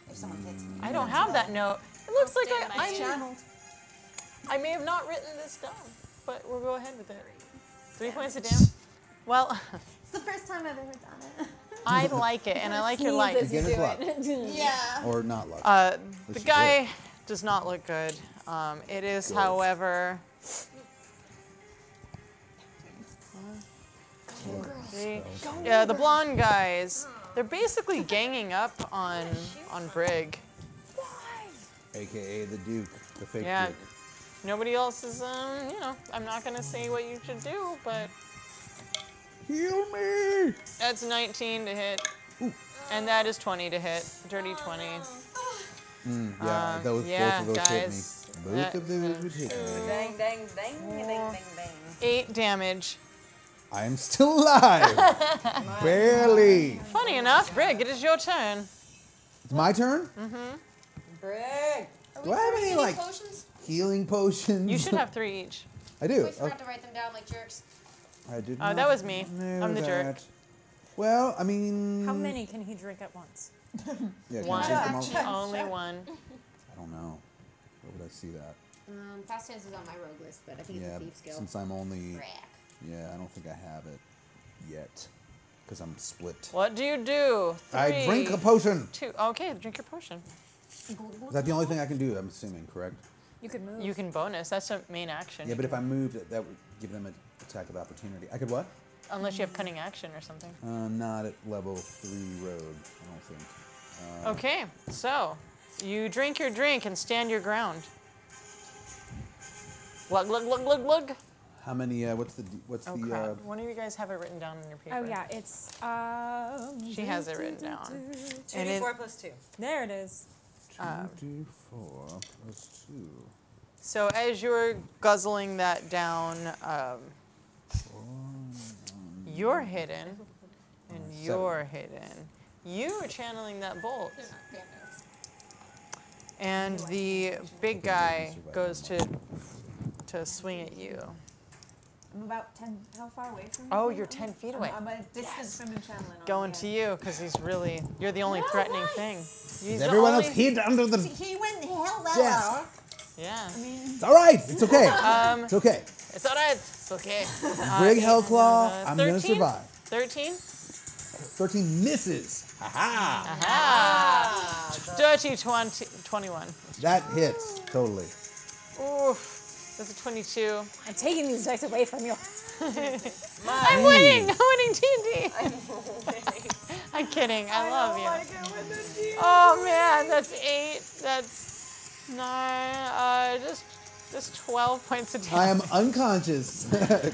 if someone hits me. I don't have that note. It looks like It's channeled. I may have not written this down, but we'll go ahead with it. 3 points of damage. Well, It's the first time I've ever done it. I like it, and I like your light. Beginner's luck. Yeah. Or not luck. The Which is guy does not look good. It is, Good. however, yeah, the blonde guys. They're basically ganging up on Brig. AKA the Duke, the fake Yeah. Duke. Nobody else is, I'm not gonna say what you should do, but Heal me! that's 19 to hit, and that is 20 to hit. Dirty 20. Yeah, both of those guys, hit me. Both of those would hit me. Dang, dang, dang, dang, dang, dang. 8 damage. I am still alive! Barely! Funny enough, Brig, it is your turn. It's my turn? Brig! Do I have any, like, potions? healing potions? You should have 3 each. I do. We forgot to write them down like jerks. I did That not was me. know I'm the jerk. that. Well, I mean... How many can he drink at once? Yeah, can One. I take them all? Only one. I don't know. Where would I see that? Fast hands is on my rogue list, but I think Yeah, it's a thief skill. since I'm only... Crack. Yeah, I don't think I have it yet. Because I'm split. What do you do? 3, I drink a potion! 2. Okay, drink your potion. Is that the only thing I can do, I'm assuming, correct? You could move. You can bonus. That's a main action. Yeah, but if I moved, that would give them an attack of opportunity. I could what? Unless you have cunning action or something. Not at level 3 rogue, I don't think. Okay, so you drink your drink and stand your ground. Glug, glug, glug, glug, glug. How many, what's the, Oh, crap. One of you guys have it written down on your paper. Oh yeah, it's She has it written down. And 2d4 plus 2. There it is. 2d4 plus 2. So as you're guzzling that down, you're hidden, and you're hidden. You are channeling that bolt. And the big guy goes to swing at you. I'm about 10. How far away from you? Oh, you're 10 feet away. I'm a distance from him channeling. Going to you, because you're the only threatening thing. He's the Everyone only- else hid under the He went hell desk. Yeah. It's all right. It's okay. It's okay. It's all right. It's okay. Brig Hellclaw, I'm going to 13? survive. 13? 13 misses. Ha-ha. Aha! Dirty 21. That hits, totally. Oof. That's a 22. I'm taking these dice away from you. I'm winning. I'm winning D&D. I'm kidding. I love you. Oh man, that's 8. That's 9. Just 12 points of damage. I am unconscious.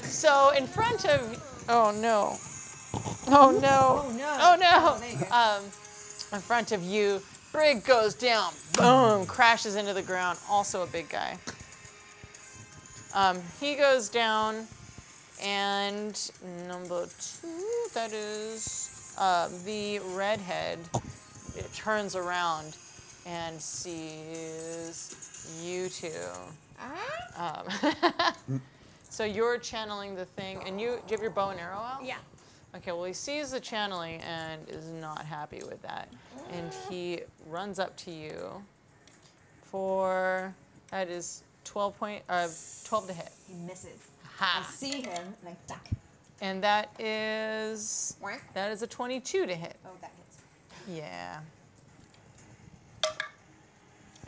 So in front of. Oh no. Oh no. Oh no. Oh no. Oh, there you go. In front of you, Brig goes down. Boom. Crashes into the ground. Also a big guy. He goes down. And number 2, that is the redhead. It turns around and sees you two. So you're channeling the thing, and do you have your bow and arrow out? Yeah. Okay, well he sees the channeling and is not happy with that. And he runs up to you for, that is 12 to hit. He misses. Ha. I see him and I duck. And that is a 22 to hit. Oh, that hits. Yeah.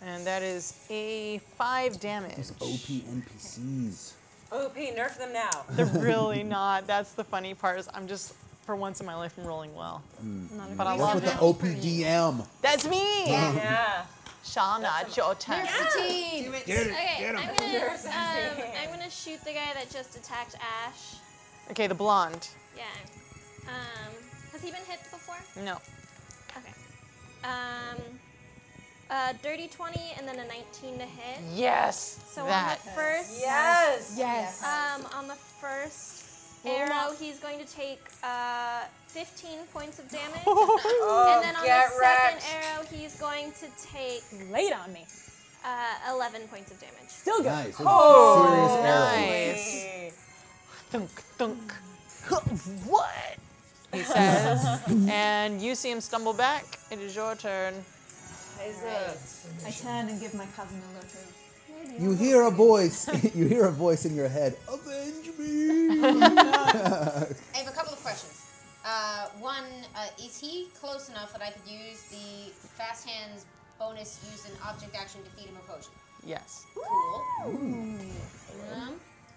And that is a 5 damage. Those OP NPCs. OP, nerf them now. They're really not. That's the funny part. Is I'm just, for once in my life, I'm rolling well. But I That's love what the it. OPDM. That's me. Yeah. Shauna, it's your turn. Okay, Get him. I'm gonna shoot the guy that just attacked Ash. Okay, the blonde. Yeah. Has he been hit before? No. Okay. Dirty 20 and then a 19 to hit. Yes. So that. on the first. Yes. Yes. On the first arrow, he's going to take 15 points of damage. And then on the second arrow, he's going to take Lay it on me. 11 points of damage. Still good. Nice. Oh, Serious arrow. nice. Thunk, thunk. What? He says. And you see him stumble back. It is your turn. I turn and give my cousin a look of. You hear a voice. You hear a voice in your head. Avenge me. I have a couple of questions. One, is he close enough that I could use the fast hands bonus, use an object action, defeat him or potion? Yes. Cool.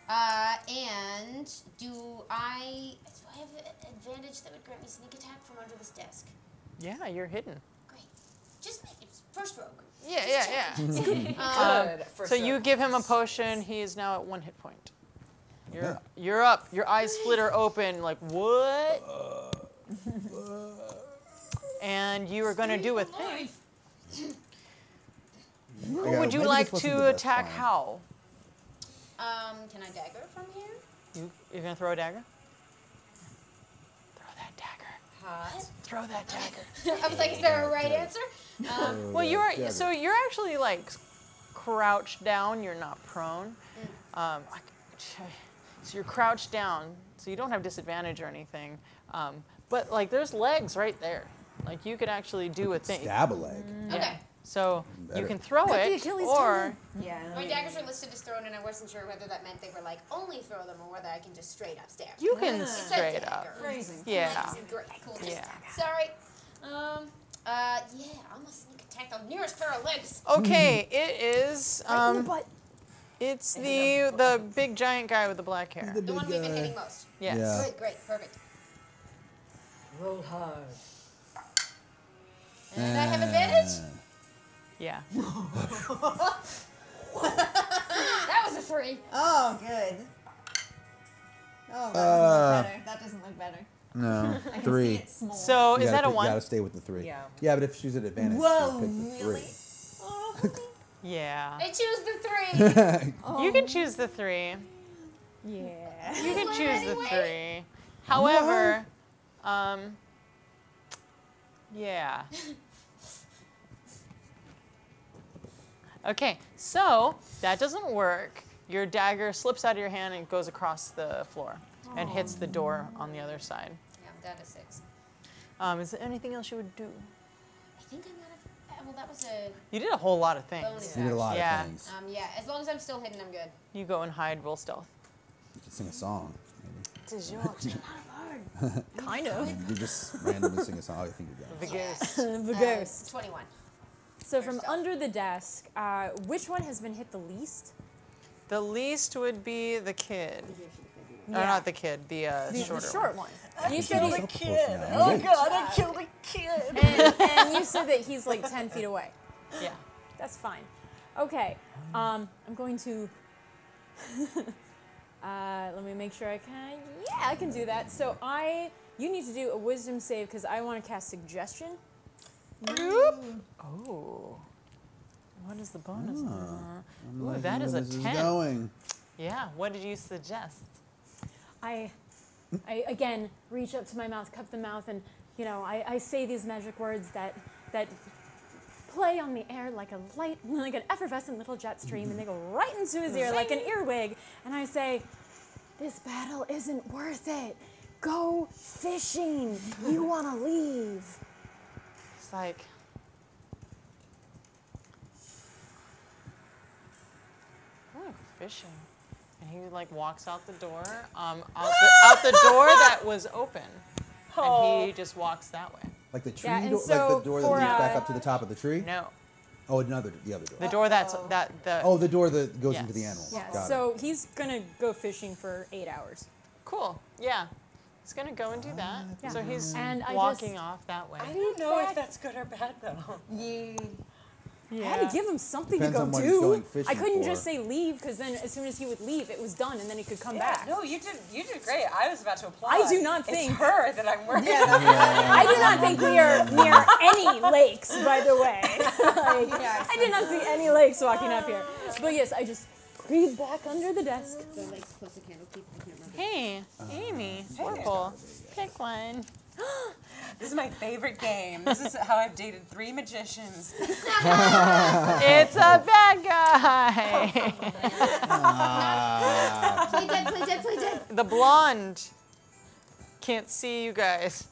And do I have an advantage that would grant me sneak attack from under this desk? Yeah, you're hidden. Great. Just make it first rogue. Yeah. Good. So you give him a potion. He is now at 1 hit point. You're up. Your eyes flitter open like, what? And you are going to do a thing. Who would you like to attack how? Can I dagger from here? You're going to throw a dagger? Throw that dagger. Hot. Throw that dagger. I was like, is there a right answer? Well, you're actually like crouched down. You're not prone. So you're crouched down, so you don't have disadvantage or anything. But like, there's legs right there. Like you could actually do a thing. Stab a leg. Yeah. Okay. So Better. you can throw Cut the it, Achilles or tendon. My daggers are listed as thrown, and I wasn't sure whether that meant they were like only throw them or whether I can just straight up stab. you can It said straight up. dagger. Phrasing. Yeah. Great. Cool. Yeah. Sorry. Yeah, I'm a sneak attack the nearest pair of legs. Okay, it is. Right in the butt. It's the big giant guy with the black hair. The one we've been hitting most. Yes. Yeah. Good, great, perfect. Roll hard. And I have advantage? Yeah. That was a 3. Oh, good. Oh, that doesn't look better. That doesn't look better. No. I can 3. see it small. So is that a You 1? gotta stay with the 3. Yeah. Yeah, but if she's at advantage, Whoa, she'll pick the 3. really? Oh, Yeah. I choose the 3. You can choose the 3. Yeah. You can One choose the anyway. 3. However, yeah. Okay, so that doesn't work. Your dagger slips out of your hand and goes across the floor and hits the door on the other side. Yeah, I'm down to 6. Is there anything else you would do? I think I'm out of. Well, that was a You did a whole lot of things. bonus. You did a lot Yeah. of things. Yeah, as long as I'm still hidden, I'm good. You go and hide, roll stealth. You could sing a song, maybe. It is your turn. Kind of. You just randomly sing a song. Oh, I think you got The it. ghost. The ghost. 21. So from under the desk, which one has been hit the least? The least would be the kid. Or not the kid, the shorter short one. You You said said the kid. Oh God, I killed a kid. And you said that he's like 10 feet away. Yeah. That's fine. Okay. I'm going to. Let me make sure I can. Yeah, I can do that. So you need to do a wisdom save because I want to cast suggestion. Oh. What is the bonus? Ooh, that is a 10. Yeah. What did you suggest? I again reach up to my mouth, cup the mouth, and I say these magic words that play on the air like an effervescent little jet stream, and they go right into his ear like an earwig. And I say, "This battle isn't worth it. Go fishing. You want to leave." It's like. Fishing. And he walks out the door, out the door that was open, and he just walks that way. Like the tree, Yeah, and door, so like the door that for, leads back up to the top of the tree. No. Oh, the other door. The door the. Oh, the door that goes into the animals. Yeah. Got So he's gonna go fishing for 8 hours. Cool. Yeah. He's gonna go and do that. Yeah. So he's And walking off that way. I don't know if that's good or bad, though. I had to give him something Depends to on go what he's do. going fishing I couldn't for. just say leave because then as soon as he would leave, it was done, and then he could come back. No, you did great. I was about to applaud. I do not think it's her that I'm worried I do not think we are near any lakes, by the way. I did not see any lakes walking up here. But yes, I just breathe back under the desk. The lake's close to Candlekeep. I can't remember. Hey, Amy, Vorpahl, pick one. This is my favorite game. This is how I've dated 3 magicians. It's a bad guy. Play dead. The blonde can't see you guys.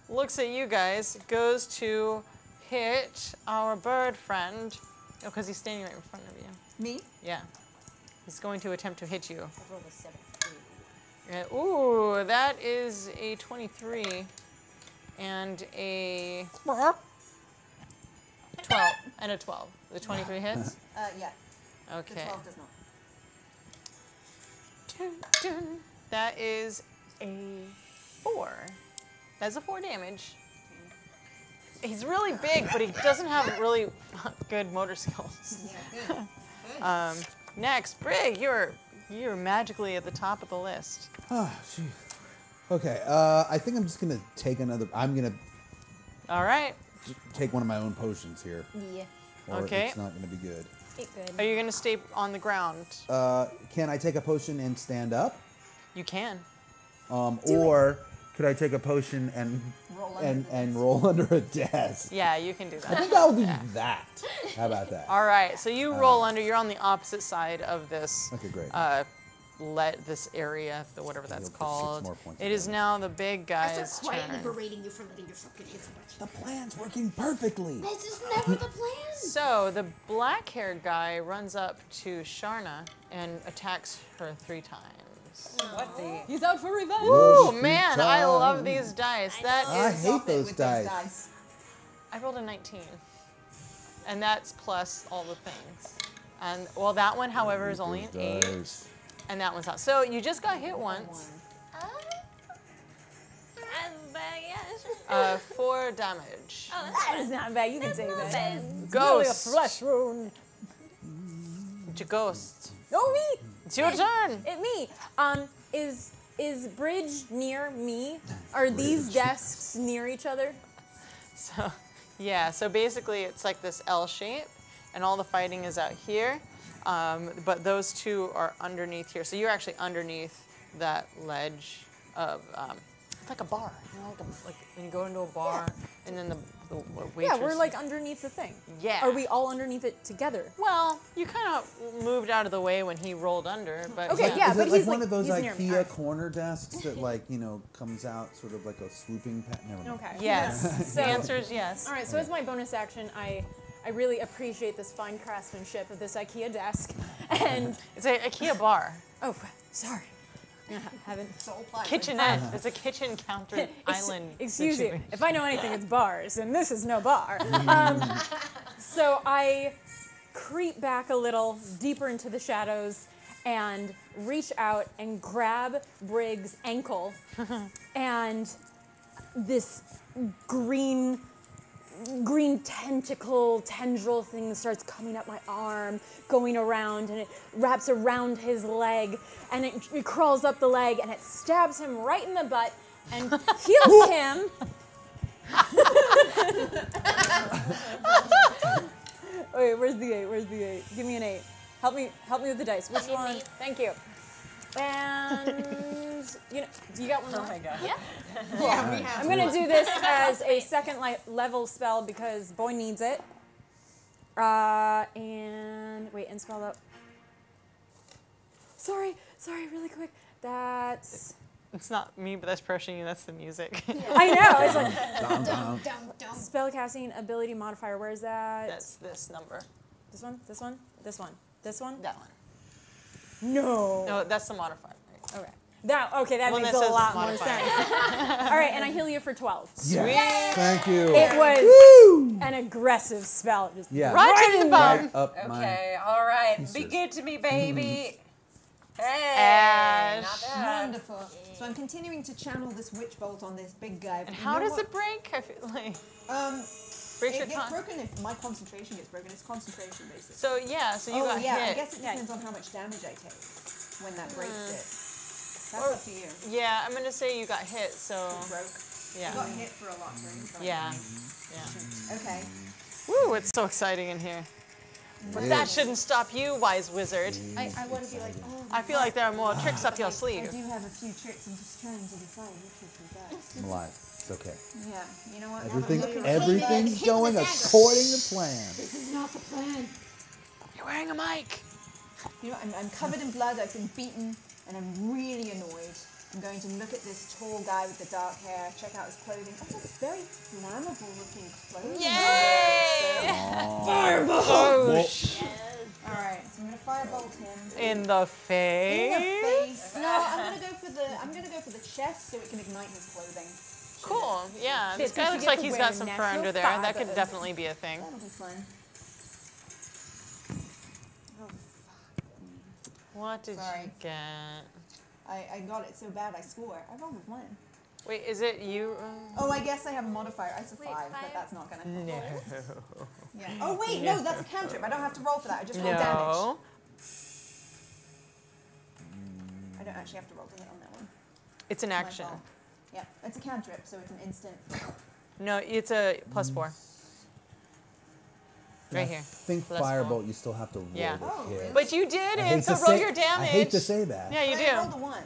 Looks at you guys. Goes to hit our bird friend. Oh, because he's standing right in front of you. Me? Yeah. He's going to attempt to hit you. I rolled a 7. Ooh, that is a 23 and a 12 and a 12. The 23 hits. Yeah. Okay. The 12 does not. Dun, dun. That is a 4. That's a 4 damage. He's really big, but he doesn't have really good motor skills. Yeah, Next, Brig, you're magically at the top of the list. Oh, jeez. Okay, I think I'm just gonna take another. I'm gonna. All right. Take one of my own potions here. Yeah. Or Okay. It's not gonna be good. Are you gonna stay on the ground? Can I take a potion and stand up? You can. Or could I take a potion and roll under a desk? Yeah, you can do that. I think I'll do that. How about that? All right, so you roll under. You're on the opposite side of this. Okay, great. This area, whatever that's You'll put 6 called. more points It is now the big I guy's start quietly turn. berating you for letting yourself get hit so much. The plan's working perfectly. This is never the plan. So the black-haired guy runs up to Sharna and attacks her 3 times. What the? He's out for revenge. Ooh, man, I love these dice. That I is. hate those dice. I rolled a 19, and that's plus all the things. And well, that one, however, is only an 8, and that one's not. So you just got hit once. 4 damage. That is not bad. You can say that. It's Ghost. really a flesh wound. Ghost. Oh, me. It's your turn. It me. Is Bridge near me? Are these desks near each other? So, yeah. So basically, it's like this L shape, and all the fighting is out here. But those 2 are underneath here. So you're actually underneath that ledge of. It's like a bar. You know, like when you go into a bar, and then the waitress. Yeah, we're like underneath the thing. Yeah. Are we all underneath it together? Well, you kind of moved out of the way when he rolled under, but Okay, yeah, Is but it like he's one like, of those he's near me. IKEA corner desks that comes out sort of like a swooping pat? Never mind. Okay. Yes. So, The answer is yes. All right. So as my bonus action, I really appreciate this fine craftsmanship of this IKEA desk, and It's an IKEA bar. oh, sorry. Haven't Kitchenette. It's a kitchen counter island. Excuse you. situation. If I know anything, it's bars, and this is no bar. So I creep back a little deeper into the shadows, and reach out and grab Briggs' ankle, and this green tendril thing starts coming up my arm, going around, and it wraps around his leg, and it crawls up the leg, and it stabs him right in the butt and heals him. Wait, where's the 8? Where's the 8? Give me an 8. Help me with the dice. Which one? Thank you. And you got one more? Oh my god. Yeah. Cool. Yeah, I'm gonna do this as a second level spell because boy needs it. And wait, and spell up. Sorry, really quick. That's. It's not me, but that's pressuring you. That's the music. I know. It's like Dum. spellcasting ability modifier. Where's that? That's this number. This one. This one. This one. This one. That one. No. No, that's the modifier. Okay. That One makes that a says lot more modifier. sense. All right, and I heal you for 12. Yes. Thank you. It was an aggressive spell. Just right in the bum. Right up Okay, all right. Be good to me, baby. Hey, not bad. Wonderful. So I'm continuing to channel this witch bolt on this big guy. And how does it break? I feel like. It gets broken if my concentration gets broken. It's concentration basically. So yeah, so you got hit. I guess it depends on how much damage I take when that breaks it. That's up to you. Yeah, I'm gonna say you got hit. So. It broke. Yeah. You got hit for a lot during the Yeah. Okay. Woo! It's so exciting in here. But that shouldn't stop you, wise wizard. I want to be like, oh. I feel like there are more tricks up your sleeve. I do have a few tricks. I'm just trying to decide which is the best. I'm alive. It's okay. Yeah. You know what? Everything's going according to plan. This is not the plan. You're wearing a mic. You know, I'm covered in blood. I've been beaten, and I'm really annoyed. I'm going to look at this tall guy with the dark hair, check out his clothing. Oh, that's very flammable looking clothing. Yay! Fireball! Oh, Yes. All right, so I'm going to firebolt him. In the face? In the face. No, I'm going to go for the chest so it can ignite his clothing. Cool. Yeah, this guy looks like he's got some fur under there. That could definitely be a thing. That'll be fun. Oh, fuck. What did you get? I got it so bad I swore. I rolled a 1. Wait, is it you? Oh, I guess I have a modifier. I said 5, but that's not gonna help. No. Yeah. Oh wait, no, that's a cantrip. I don't have to roll for that. I just roll damage. I don't actually have to roll to hit on that one. It's an action. Yeah, it's a cantrip, so it's an instant. No, it's a +4. Right here. I think So that's firebolt, you still have to roll to hit. But you did I hate it, so to roll say- your damage. I hate to say that. Yeah, you I do. rolled a 1.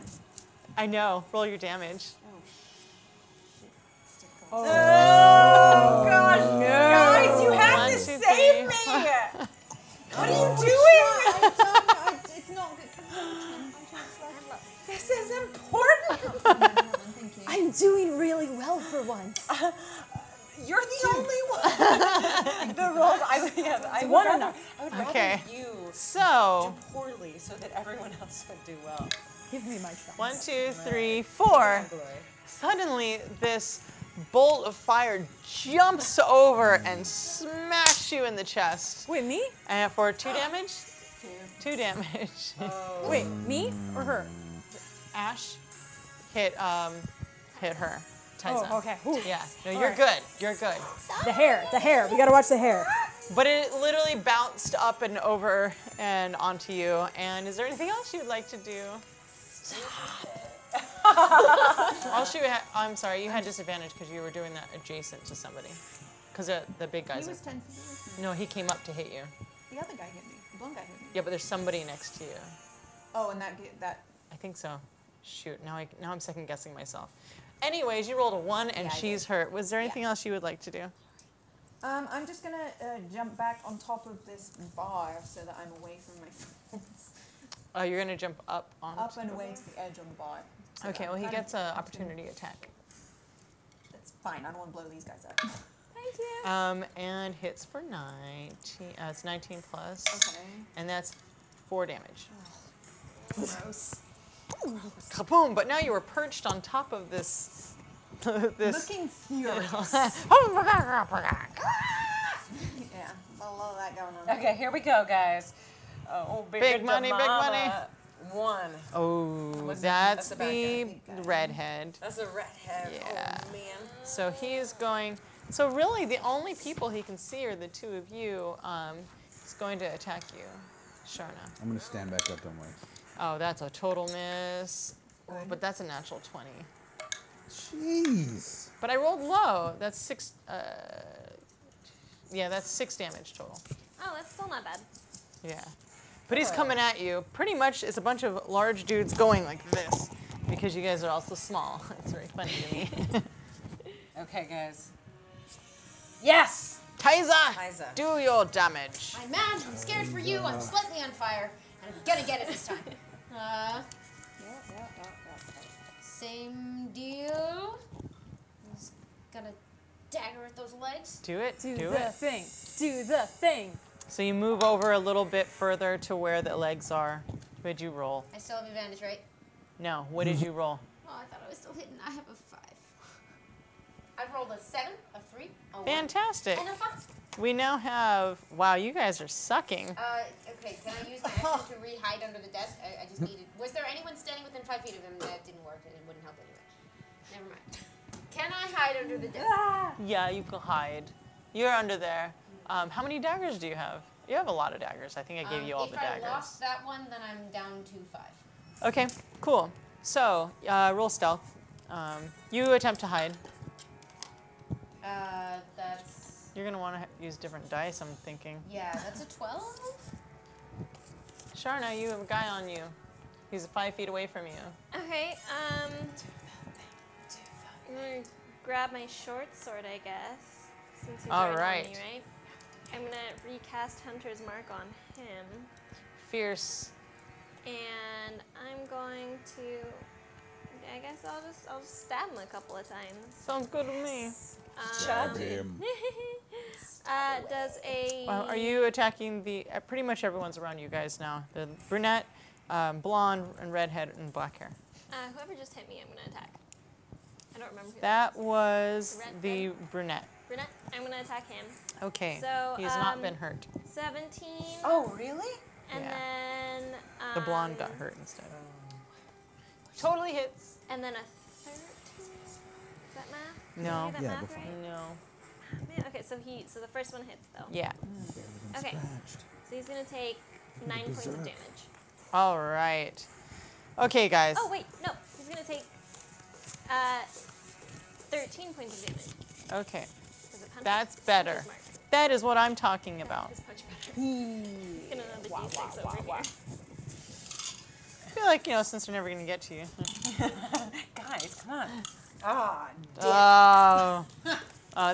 I know. Roll your damage. Oh gosh, no. Guys, you have 1, to 2, save 3. me! What are you It's not good. This is important! I'm doing really well for once. You're the only one! The rolls, I would rather you So, do poorly so that everyone else would do well. Give me my chance. 1, 2, 3, 4. Suddenly, this bolt of fire jumps over and smacks you in the chest. Wait, me? And for 2 damage? 2 damage. Wait, me or her? Ash hit her. Tyza. Oh, okay. Ooh. Yeah. No, All you're right. good. You're good. The hair. We gotta watch the hair. But it literally bounced up and over and onto you. And is there anything else you'd like to do? I'm sorry, you had disadvantage because you were doing that adjacent to somebody. Because the big guy's. He was 10 feet away from me. No, he came up to hit you. The other guy hit me. The blonde guy hit me. Yeah, but there's somebody next to you. Oh, and that. I think so. Shoot, now I'm second guessing myself. Anyways, you rolled a 1 and she's hurt. Was there anything else you would like to do? I'm just gonna jump back on top of this bar so that I'm away from my friends. Oh, you're gonna jump up on. Up and away to the edge on the bar. So Okay, well he gets an opportunity attack. That's fine. I don't want to blow these guys up. Thank you. And hits for 19. It's 19 plus. Okay. And that's 4 damage. Gross. Kaboom! But now you were perched on top of this. Looking furious. Yeah, Yeah, a lot of that going on. Okay, here we go, guys. Oh, Big money, big money. 1. Oh, That's that's the bad the redhead. That's a redhead. Yeah. Oh, man. So he's going. So really, the only people he can see are the two of you. He's going to attack you, Sharna. I'm going to stand back up, don't worry. Oh, that's a total miss. But that's a natural 20. Jeez. But I rolled low. That's 6. Yeah, that's 6 damage total. Oh, that's still not bad. Yeah. But he's coming at you. Pretty much, it's a bunch of large dudes going like this because you guys are also small. It's very funny to me. Okay, guys. Yes! Tyza, do your damage. I'm mad. I'm scared for you. I'm slightly on fire. And I'm gonna get it this time. Same deal. Just gonna dagger at those legs. Do it. Do the thing. Do the thing. So you move over a little bit further to where the legs are. What did you roll? I still have advantage, right? No. What did you roll? Oh, I thought I was still hidden. I have a 5. I've rolled a 7, a 3, a 1. Fantastic. And a 5. We now have. Wow, you guys are sucking. Okay, can I use my action to re-hide under the desk? I just needed. Was there anyone standing within 5 feet of him? That didn't work, and it wouldn't help anyway. Never mind. Can I hide under the desk? Yeah, you can hide. You're under there. How many daggers do you have? You have a lot of daggers. I think I gave you all the daggers. If I lost that one, then I'm down to 5. Okay, cool. So, roll stealth. You attempt to hide. That's... You're going to want to use different dice, I'm thinking. Yeah, that's a 12. Sharna, you have a guy on you. He's 5 feet away from you. Okay, I'm gonna grab my short sword, I guess. Since he's All right right. on me, right? I'm gonna recast Hunter's Mark on him. Fierce. And I'm going to, I guess I'll just stab him a couple of times. Sounds good to me. Stab him. Does a... Are you attacking the... pretty much everyone's around you guys now. The brunette, blonde, and redhead, and black hair. Whoever just hit me, I'm going to attack. I don't remember who that was the brunette. Brunette? I'm going to attack him. Okay. So, he has not been hurt. 17. Oh, really? And then... the blonde got hurt instead. Totally hits. And then a 13. Is that math? No. Did I do that math right? No. Man, okay, so the first one hits though. Yeah. Okay. So he's gonna take 9 points of damage. All right. Okay, guys. Oh wait, no, he's gonna take 13 points of damage. Okay. That's better. That is what I'm talking about. He's much better. He's gonna another D6 over here. I feel like, since we're never going to get to you. Guys, come on.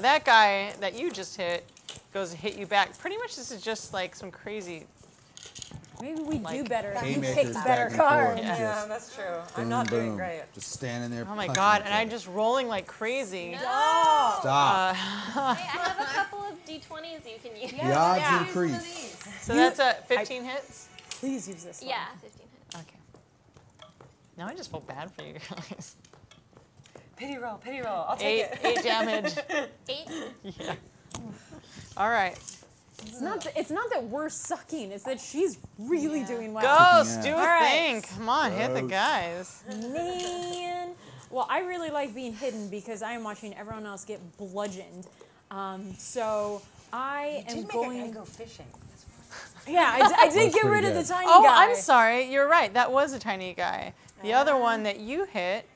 That guy that you just hit goes to hit you back. Pretty much this is just like some crazy... Maybe we do better. You picked better cards. Yeah, that's true. I'm not doing great. Just standing there. Oh my god, and I'm just rolling like crazy. No! Stop. Hey, I have a couple of D20s you can use. The odds increase. So that's a 15 hits? Please use this one. Yeah, 15 hits. Okay. Now I just feel bad for you guys. Pity roll, pity roll. I'll take it. 8 damage. 8? Yeah. All right. It's not that we're sucking. It's that she's really doing well. Ghost, do a thing. Come on, hit the guys. Man. Well, I really like being hidden because I am watching everyone else get bludgeoned. So I am going. I go fishing. Yeah, I did get rid of the tiny guy. Oh, I'm sorry. You're right. That was a tiny guy. The other one that you hit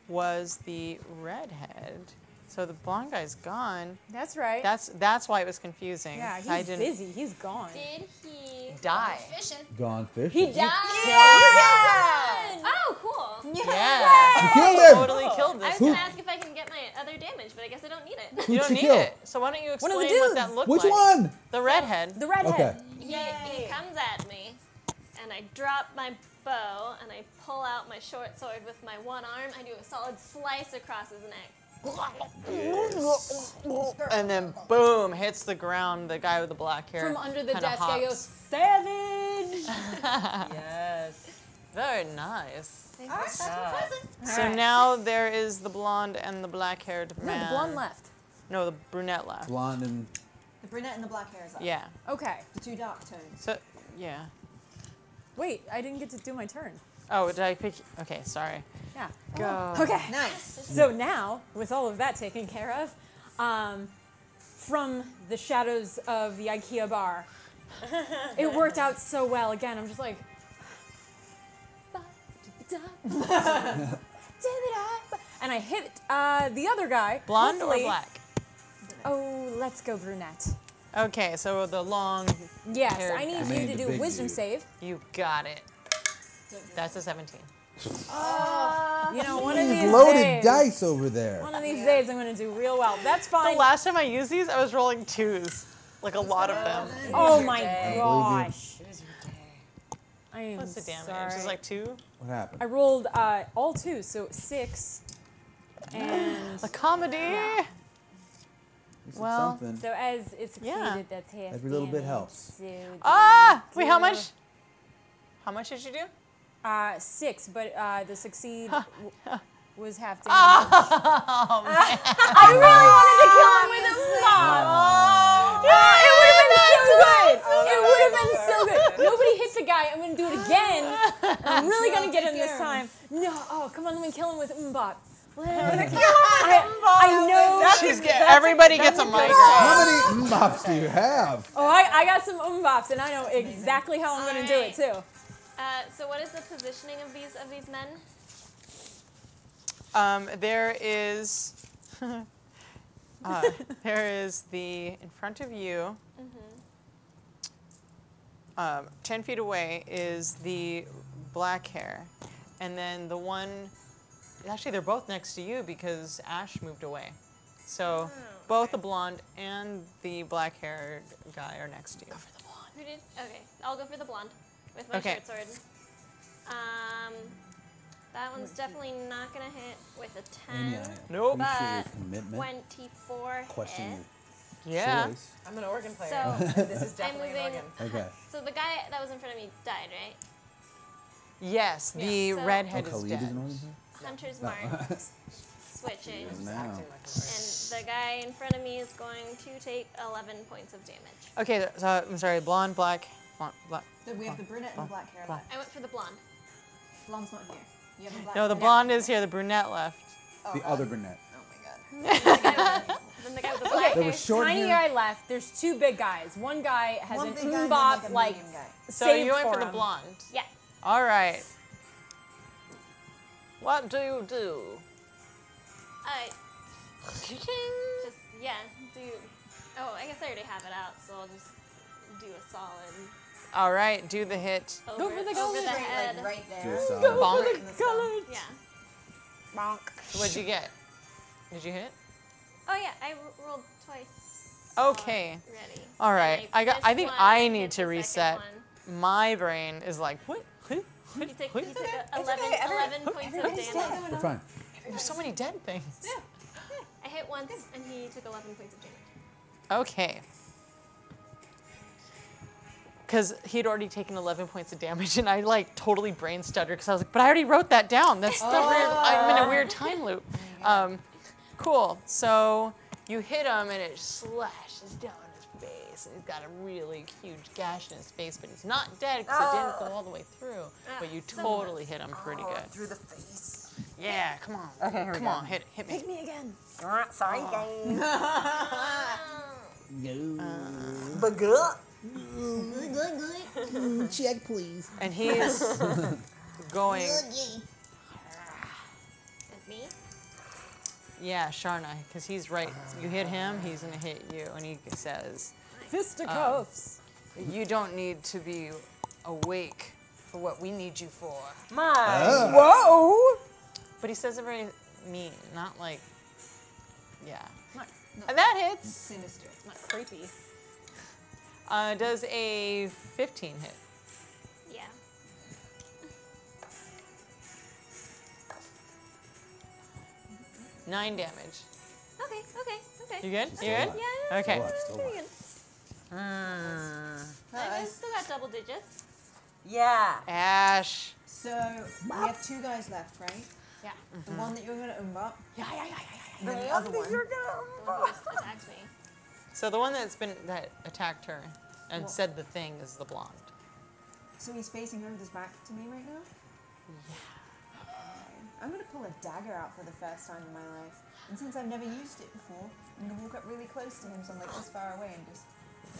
was the redhead. So the blonde guy's gone. That's right. That's why it was confusing. Yeah, he's busy. He's gone. Did he die? Fishing. Gone fishing. He died. Oh, cool. Yeah. You killed him. Totally killed I this was going guy. to ask if I can get my other damage, but I guess I don't need it. You don't Who'd need you kill? it. So why don't you One of explain the what that dudes. looked Which like? one? The redhead. The redhead. Okay. He comes at me, and I drop my bow, and I pull out my short sword with my one arm. I do a solid slice across his neck. And then boom, hits the ground. The guy with the black hair. From under the kinda desk, I go, hops. savage. Yes. Very nice. Pleasant. So now there is the blonde and the black-haired man. No, the blonde left. No, the brunette left. Blonde and... The brunette and the black hair is up. Yeah. Okay. The 2 dark tones. So, yeah. Wait, I didn't get to do my turn. Oh, did I pick? Okay, sorry. Yeah. Go. Okay. Nice. So now, with all of that taken care of, from the shadows of the IKEA bar, it worked out so well. Again, I'm just like. And I hit the other guy. Blonde or hopefully. black? Oh, let's go brunette. Okay, so the long. Yes, haired I need guy. you to do a wisdom save. You got it. That's a 17. You know, one of these Loaded days. dice over there. One of these days, I'm going to do real well. That's fine. The last time I used these, I was rolling 2s. Like a lot of them. Oh my gosh. I am What's the damage? sorry. It's like 2? What happened? I rolled all 2, so 6. And a comedy. Yeah. Well, something. So as it succeeded, that's half. Every little bit damage. helps. So wait, how much? How much did you do? 6, but the succeed was half damage. Oh, man. I really wanted to kill him with a bomb. It would have been so good. It would have been so good. Nobody hit the guy. I'm going to do it again. I'm really going to get him this time. No. Oh, come on. Let me kill him with Mbop. I know. Everybody gets a migraine. How many mbops do you have? Oh, I got some umbops, and I know exactly how I'm going to do it, too. So what is the positioning of these men? There is there is the in front of you. 10 feet away is the black hair, and then the one. Actually, they're both next to you because Ash moved away. So both the blonde and the black-haired guy are next to you. Go for the blonde. Who did? Okay, I'll go for the blonde with my short sword. That one's definitely not gonna hit with a 10. Nope. But commitment. 24 Question hit. Yeah. Choice. I'm an organ player. So This is definitely an organ. Okay. So the guy that was in front of me died, right? Yes, the So- redhead is Khalid dead. is an organ player? Hunter's mark. Switching. Now. And the guy in front of me is going to take 11 points of damage. Okay, so I'm sorry, blonde, black, black. So we have the brunette and black hair left. I went for the blonde. Blonde's not here. You have a black No, the brunette. blonde is here. The brunette left. The other brunette. Oh my god. Then the guy with the black There hair. was short Tiny hair. guy left. There's 2 big guys. One guy has One an big guy and then Mbop, a like, medium guy. So saved you went for the him. blonde. Yeah. All right. What do you do? Just, yeah, do. Oh, I guess I already have it out, so I'll just do a solid. All right, do the hit. Go for the over color. the head. Like right Do there. a solid. Go Bonk. for the color. Yeah. So what'd you get? Did you hit? Oh yeah, I rolled twice. Okay. Ready. All right. And I think missed I one, need hit to the reset. second My brain is like, what? You took 11 Everybody's points of damage. We're fine. There's so many dead things. I hit once, and he took 11 points of damage. Okay. Because he'd already taken 11 points of damage, and I like totally brain stuttered because I was like, but I already wrote that down. That's the weird. I'm in a weird time loop. Cool. So you hit him, and it slashes down his face, and he's got a really huge gash in his face, but he's not dead because it didn't go all the way through. But you totally hit him pretty good. Through the face. Yeah, come on. Okay, here we Come go. on, hit me. Pick me again. Sorry, Check, please. And he's going. It's me. Yeah, Sharna, because he's right. You hit him, he's gonna hit you, and he says, Fisticuffs. "You don't need to be awake for what we need you for." Whoa. But he says it very mean, not like, yeah. No, And that hits. sinister. Not creepy. Does a 15 hit? Yeah. Nine damage. Okay. You good? You good? Yeah. Okay. Still alive. Pretty good. I still got double digits. Yeah. Ash. So we have 2 guys left, right? Yeah. The one that you're gonna umbop. Yeah. And then the other one. The one who just attacked me. So the one that attacked her and said the thing is the blonde. So he's facing her with his back to me right now? Yeah. I'm going to pull a dagger out for the first time in my life. And since I've never used it before, I'm going to walk up really close to him so I'm like this far away and just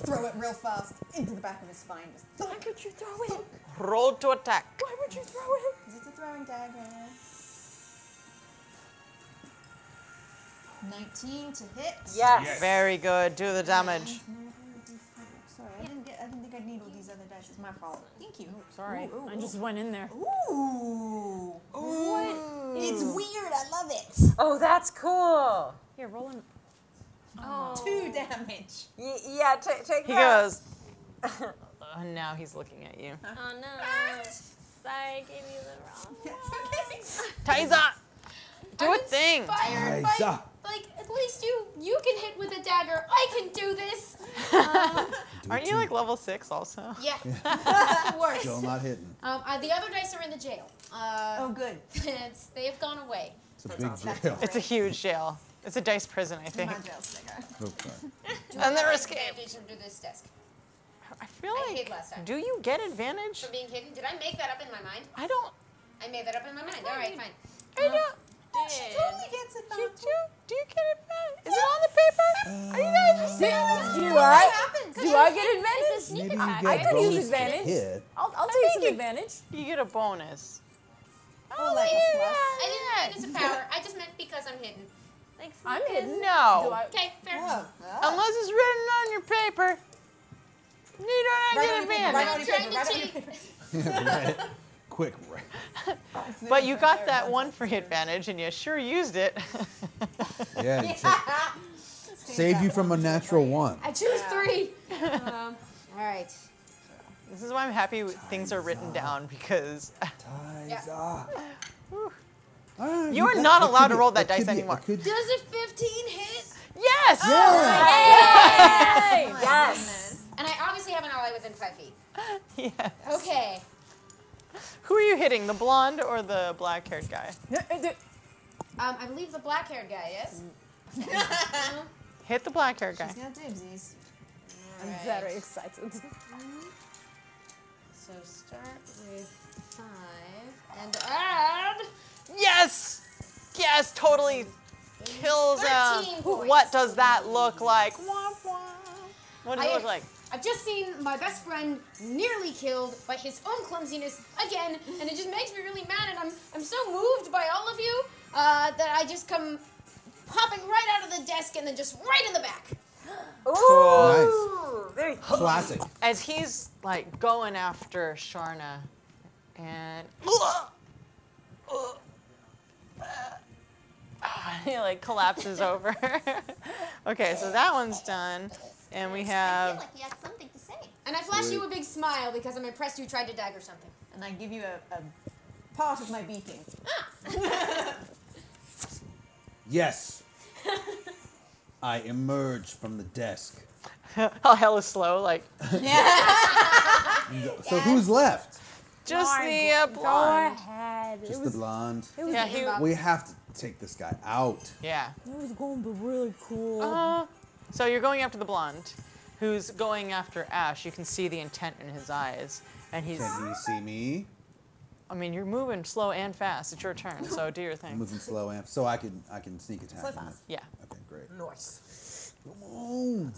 throw it real fast into the back of his spine. Just why could you throw it? Roll to attack. Why would you throw it? Because it's a throwing dagger. 19 to hit. Yes. Very good. Do the damage. Sorry, I didn't think I'd need all these other dice. It's my fault. Thank you. Sorry, I just went in there. Ooh. What? It's weird. I love it. Oh, that's cool. Here, roll in. Oh. 2 damage. Yeah, take He that. goes. Now he's looking at you. Oh no. Sorry, I gave you the wrong. It's okay. Taisa! Do I'm a thing! inspired by, Taisa. like, at least you can hit with a dagger. I can do this. Aren't you like level 6 also? Yeah. That's the worst. Still not hitting. The other dice are in the jail. Oh, good. They have gone away. It's a big jail. It's a huge jail. It's a dice prison, I think. My jail's bigger. Okay. And they're I escaped. advantage under this desk. I feel I like. hid last time. Do you get advantage? For being hidden? Did I make that up in my mind? I don't. I made that up in my mind. All right, fine. I don't. She totally gets it, though. Do you get advantage? Is it on the paper? Are you guys Do I get advantage? It's a sneak Maybe you attack. get I could use bonus to advantage. hit. I'll take some advantage. You get a bonus. Oh, like a plus. I didn't mean it as a power. I just meant because I'm hidden. Like I'm sneak hidden. is- No. Okay, fair. Oh. Unless it's written on your paper. You don't get advantage. Right on I'm your trying paper. to Right on your cheat. paper. Right. Quick. Right. But you got that one free advantage, and you sure used it. Yeah. Save you from a natural 1. I choose 3. All right. This is why I'm happy things are written down, because Taisa. All right, You are that- not that allowed could to be- roll that could dice be- anymore. could- Does a 15 hit? yes! Yay! Yes. And I obviously have an ally within 5 feet. Yes. Okay. Who are you hitting, the blonde or the black-haired guy? I believe the black-haired guy, yes? Hit the black-haired guy. She's got dibsies. I'm Right. very excited. So start with 5 and add. Yes! Yes, totally kills 13 points. What does that look like? Womp womp. What does it I- look like? I've just seen my best friend nearly killed by his own clumsiness again, and it just makes me really mad. And I'm so moved by all of you that I just come popping right out of the desk and then just right in the back. Ooh. Nice. Very Classic. As he's like going after Sharna, and he like collapses over. Okay, so that one's done, and we I have. feel like he had something to say. And I flash you a big smile because I'm impressed you tried to dagger something. And I give you a part of my beating. Yes. I emerge from the desk. Oh, hella slow, like So who's left? just the Go blonde. ahead. Just the blonde. Yeah, he. We have to take this guy out. Yeah. It was going to be really cool. So you're going after the blonde, who's going after Ash. You can see the intent in his eyes, and he's. Can he see me? I mean, you're moving slow and fast. It's your turn, so do your I'm thing. moving slow, and so I can sneak attack. Slow him. fast. Yeah. Okay, great. nice. Come on.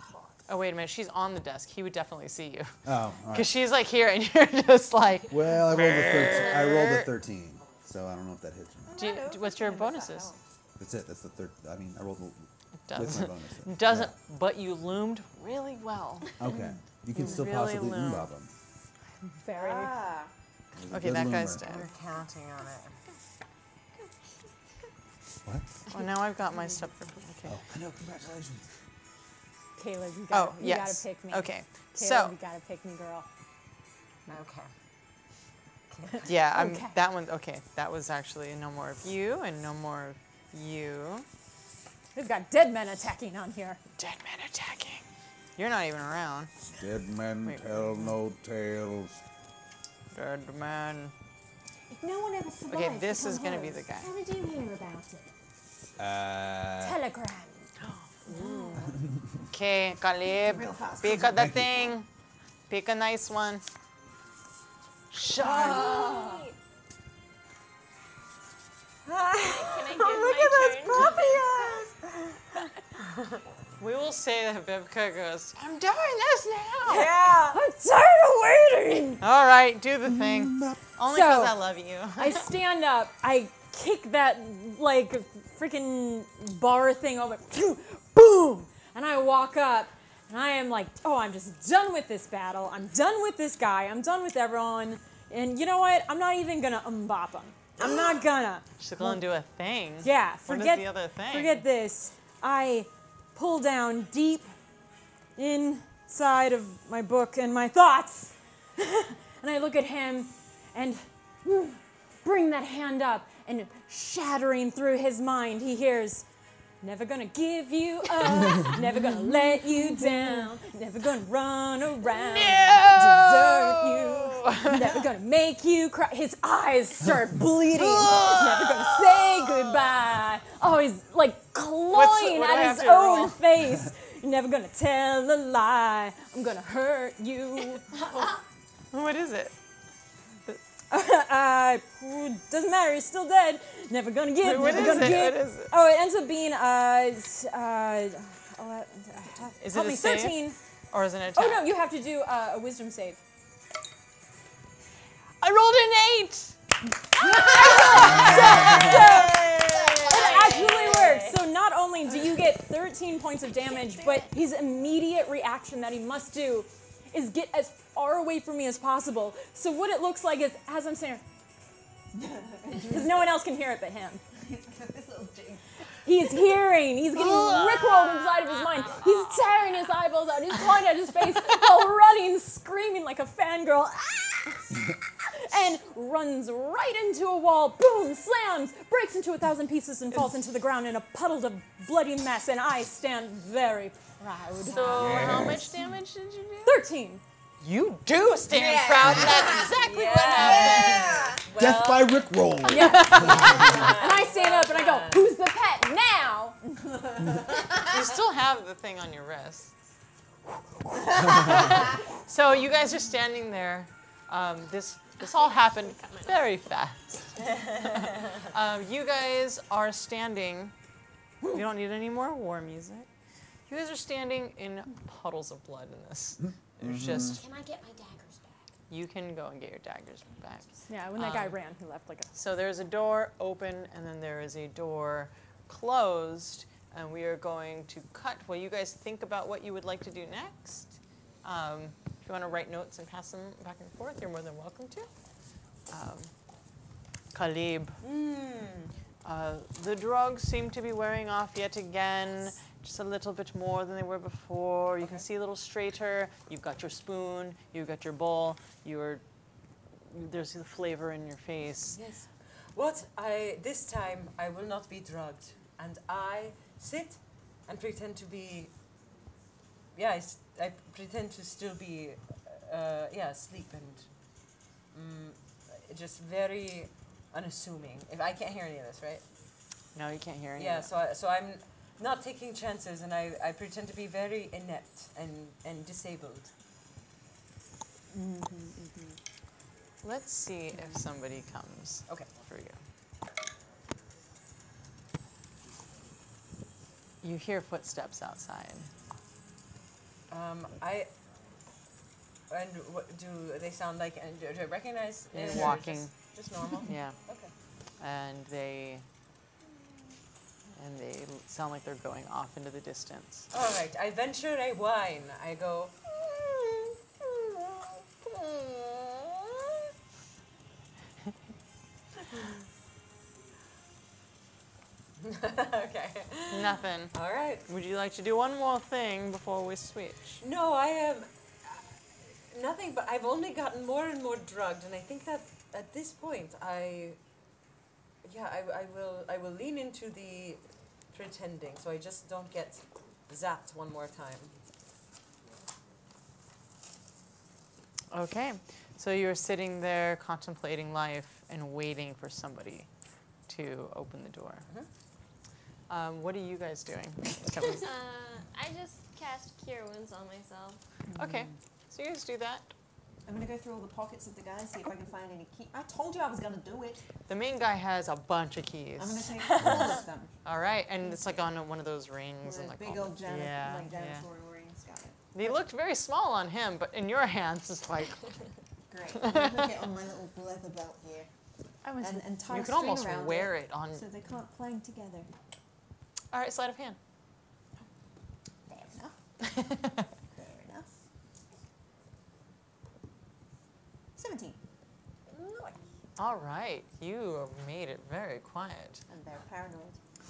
Oh wait a minute, she's on the desk. He would definitely see you, Oh, all because right. she's like here, and you're just like. Well, I rolled a 13, so I don't know if that hits me. What's your bonuses? That's it. That's the third. I mean, I rolled with my Doesn't. bonus. Doesn't. But you loomed really well. Yeah. Okay. You can still really possibly loom. bob him. Very. Okay, that guy's dead. We're counting on it. What? Oh, now I've got my stuff. Okay. Oh, I know. Congratulations. Caleb, you Oh, gotta, yes. you gotta pick me. Okay. Caleb, So, you gotta pick me, girl. Okay. yeah, Okay. that one. Okay, that was actually no more of you and no more of you. We've got dead men attacking on here. Dead men attacking. You're not even around. Dead men Wait. tell no tales. Dead man. If no one ever survives Okay, this to is come gonna home, be the guy. how did you hear about it? Telegram. Okay, Caleb. Pick the thing. Pick a nice one. Shut. Look at those puppy eyes. We will say that Vivka goes, I'm doing this now. Yeah. I'm tired of waiting. All right, do the thing. Only because I love you. I stand up. I kick that like freaking bar thing over. Boom! And I walk up, and I am like, oh, I'm just done with this battle. I'm done with this guy. I'm done with everyone. And you know what? I'm not even gonna bop him. I'm not gonna. She's gonna do a thing. Yeah, What is the other thing? Forget this. I pull down deep inside of my book and my thoughts. And I look at him and bring that hand up, and shattering through his mind, he hears, never gonna give you up, never gonna let you down, never gonna run around, desert you, never gonna make you cry. His eyes start bleeding, never gonna say goodbye. Oh, he's like clawing at his own face. You're never gonna tell a lie, I'm gonna hurt you. What is it? Doesn't matter, he's still dead. Never gonna give, What never is gonna it? give. What is it? Oh, it ends up being, Is help it me, a save? 13. Or is it an attack? Oh no, you have to do a wisdom save. I rolled an 8! It actually works. So not only do you get 13 points of damage, but his immediate reaction that he must do is get as far away from me as possible. So what it looks like is, as I'm saying, because no one else can hear it but him. He's hearing, he's getting rickrolled inside of his mind. He's tearing his eyeballs out, he's clawing at his face while running, screaming like a fangirl. And runs right into a wall, boom, slams, breaks into 1,000 pieces and falls into the ground in a puddle of bloody mess, and I stand very proud. So how much damage did you do? 13. You do stand proud. That's exactly what happened. Well, death by Rickroll. Yes. And I stand up and I go, who's the pet now? You still have the thing on your wrist. So you guys are standing there. This all happened very fast. You guys are standing. You don't need any more war music. You guys are standing in puddles of blood in this. There's just. Can I get my daggers back? You can go and get your daggers back. Yeah, when that guy ran, he left like a. So there's a door open, and then there is a door closed, and we are going to cut while you guys think about what you would like to do next. If you want to write notes and pass them back and forth, you're more than welcome to. Khalib. The drugs seem to be wearing off yet again, just a little bit more than they were before. You can see a little straighter. You've got your spoon, you've got your bowl, there's the flavor in your face. Yes. This time I will not be drugged, and I sit and pretend to be, I pretend to still be, asleep and just very unassuming. If I can't hear any of this, right? No, you can't hear any Yeah, of it. so I'm not taking chances, and I pretend to be very inept and disabled. Let's see if somebody comes for you. You hear footsteps outside. And what do they sound like? And do I recognize? They're walking. Just normal. Yeah. Okay. And they sound like they're going off into the distance. All right. I venture a whine. I go. Okay. Nothing. All right. Would you like to do one more thing before we switch? No, I am nothing. But I've only gotten more and more drugged, and I think that at this point, I will lean into the pretending, so I just don't get zapped one more time. Okay. So you're sitting there contemplating life and waiting for somebody to open the door. What are you guys doing? I just cast Cure Wounds on myself. Okay, so you guys do that. I'm gonna go through all the pockets of the guy, see if I can find any key. I told you I was gonna do it. The main guy has a bunch of keys. I'm gonna take all of them. All right, and it's like on one of those rings. And like big old janitorial rings. Got it. They looked very small on him, but in your hands, it's like. Great. I'm gonna put it on my little leather belt here. And tie you a could string almost around wear it on. so they can't clang together. All right, sleight of hand. Fair enough. Fair enough. 17. All right, you have made it very quiet. And they're paranoid.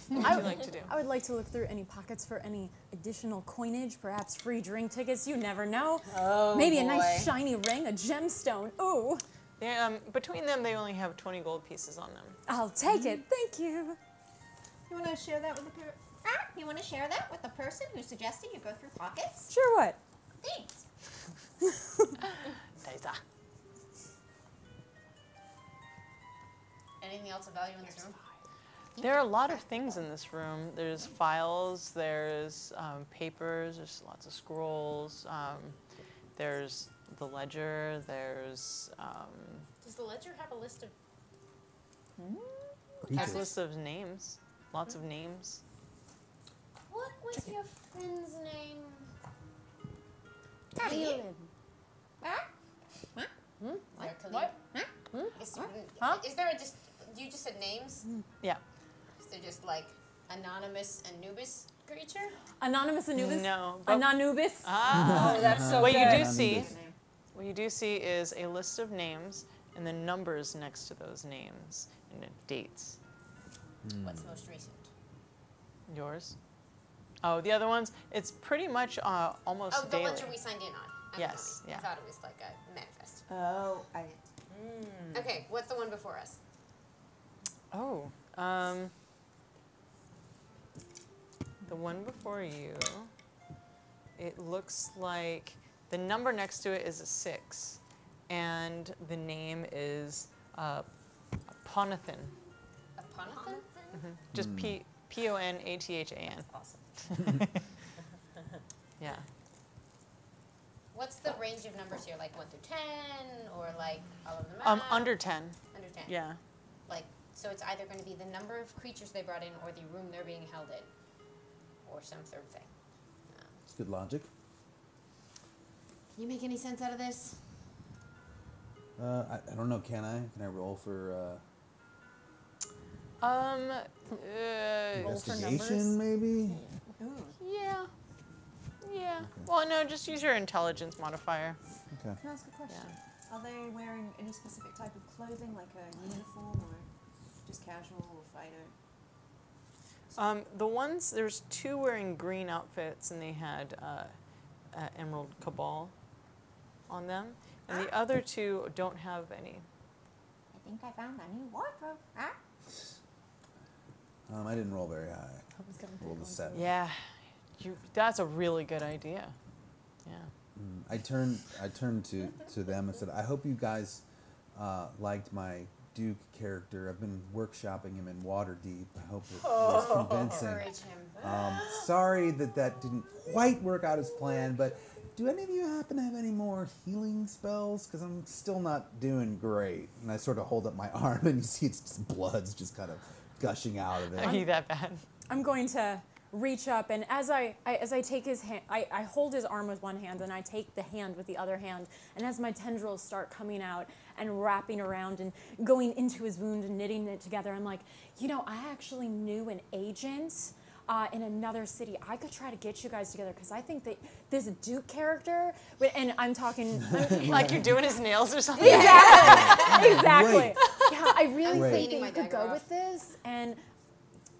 What would you like to do? I would like to look through any pockets for any additional coinage, perhaps free drink tickets. You never know. Oh, maybe boy. a nice shiny ring, a gemstone. Ooh. Between them, they only have 20 gold pieces on them. I'll take it. Thank you. You want to share that with the person? You want to share that with the person who suggested you go through pockets? Sure, what? Thanks. Anything else of value in this room? There are a lot of things in this room. There's files, there's papers, there's lots of scrolls, there's the ledger, there's... Does the ledger have a list of... Has a list of names, lots of names. What was your friend's name? Elliott. What? Is there a just... You just said names? Yeah. Is there just like Anonymous Anubis creature? Anonymous Anubis? No. Anubis? Ah. Oh, that's so what good. you do see is a list of names and then numbers next to those names and then dates. What's the most recent? Yours? Oh, the other ones? It's pretty much almost the daily. ledger we signed in on. Yes, yeah. I thought it was like a manifest. Oh, Okay, what's the one before us? Oh, the one before you, it looks like the number next to it is a 6, and the name is Ponathan. A Ponathan? Just P-O-N-A-T-H-A-N. Awesome. Yeah. What's the range of numbers here? Like 1 through 10, or like all of them? Under 10. Under 10. Yeah. Like, so it's either going to be the number of creatures they brought in, or the room they're being held in, or some third thing. It's good logic. Can you make any sense out of this? I don't know. Can I? Can I roll for investigation, maybe? Yeah. Yeah. Well, no, just use your intelligence modifier. Okay. Can I ask a question? Yeah. Are they wearing any specific type of clothing, like a uniform, or just casual or fighter? The ones, there's 2 wearing green outfits, and they had Emerald Cabal on them, and the other 2 don't have any. I think I found a new wardrobe. I didn't roll very high. I rolled a 7. Yeah, that's a really good idea. Yeah. I turned to them and said, I hope you guys liked my Duke character. I've been workshopping him in Waterdeep. I hope it was convincing. Encourage him. Sorry that didn't quite work out as planned, but do any of you happen to have any more healing spells? Because I'm still not doing great. And I sort of hold up my arm, and you see it's just blood's just kind of gushing out of it. Are you that bad? I'm going to reach up, and as I take his hand, I hold his arm with one hand, and I take the hand with the other hand, and as my tendrils start coming out and wrapping around and going into his wound and knitting it together, I'm like, you know, I actually knew an agent in another city. I could try to get you guys together, because I think that this Duke character, and I'm talking like you're doing his nails or something. Exactly. Exactly. Wait. Yeah, I really Wait. think that you could go with this, and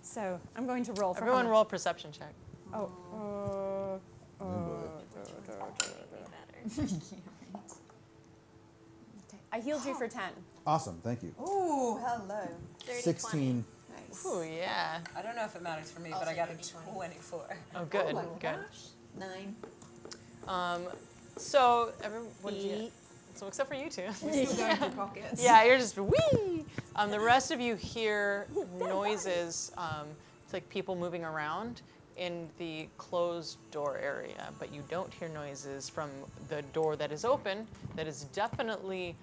so I'm going to roll for Everyone how roll a perception check. Oh. Okay. I healed you for 10. Awesome, thank you. Ooh, hello. 16. Nice. Ooh, yeah. I don't know if it matters for me, but I got a 24. Oh, good, Oh my good. gosh. 9. So everyone, what did you get? So except for you 2. We're still going through pockets. Yeah, you're just wee. The rest of you hear noises. It's like people moving around, in the closed door area, but you don't hear noises from the door that is open. That is definitely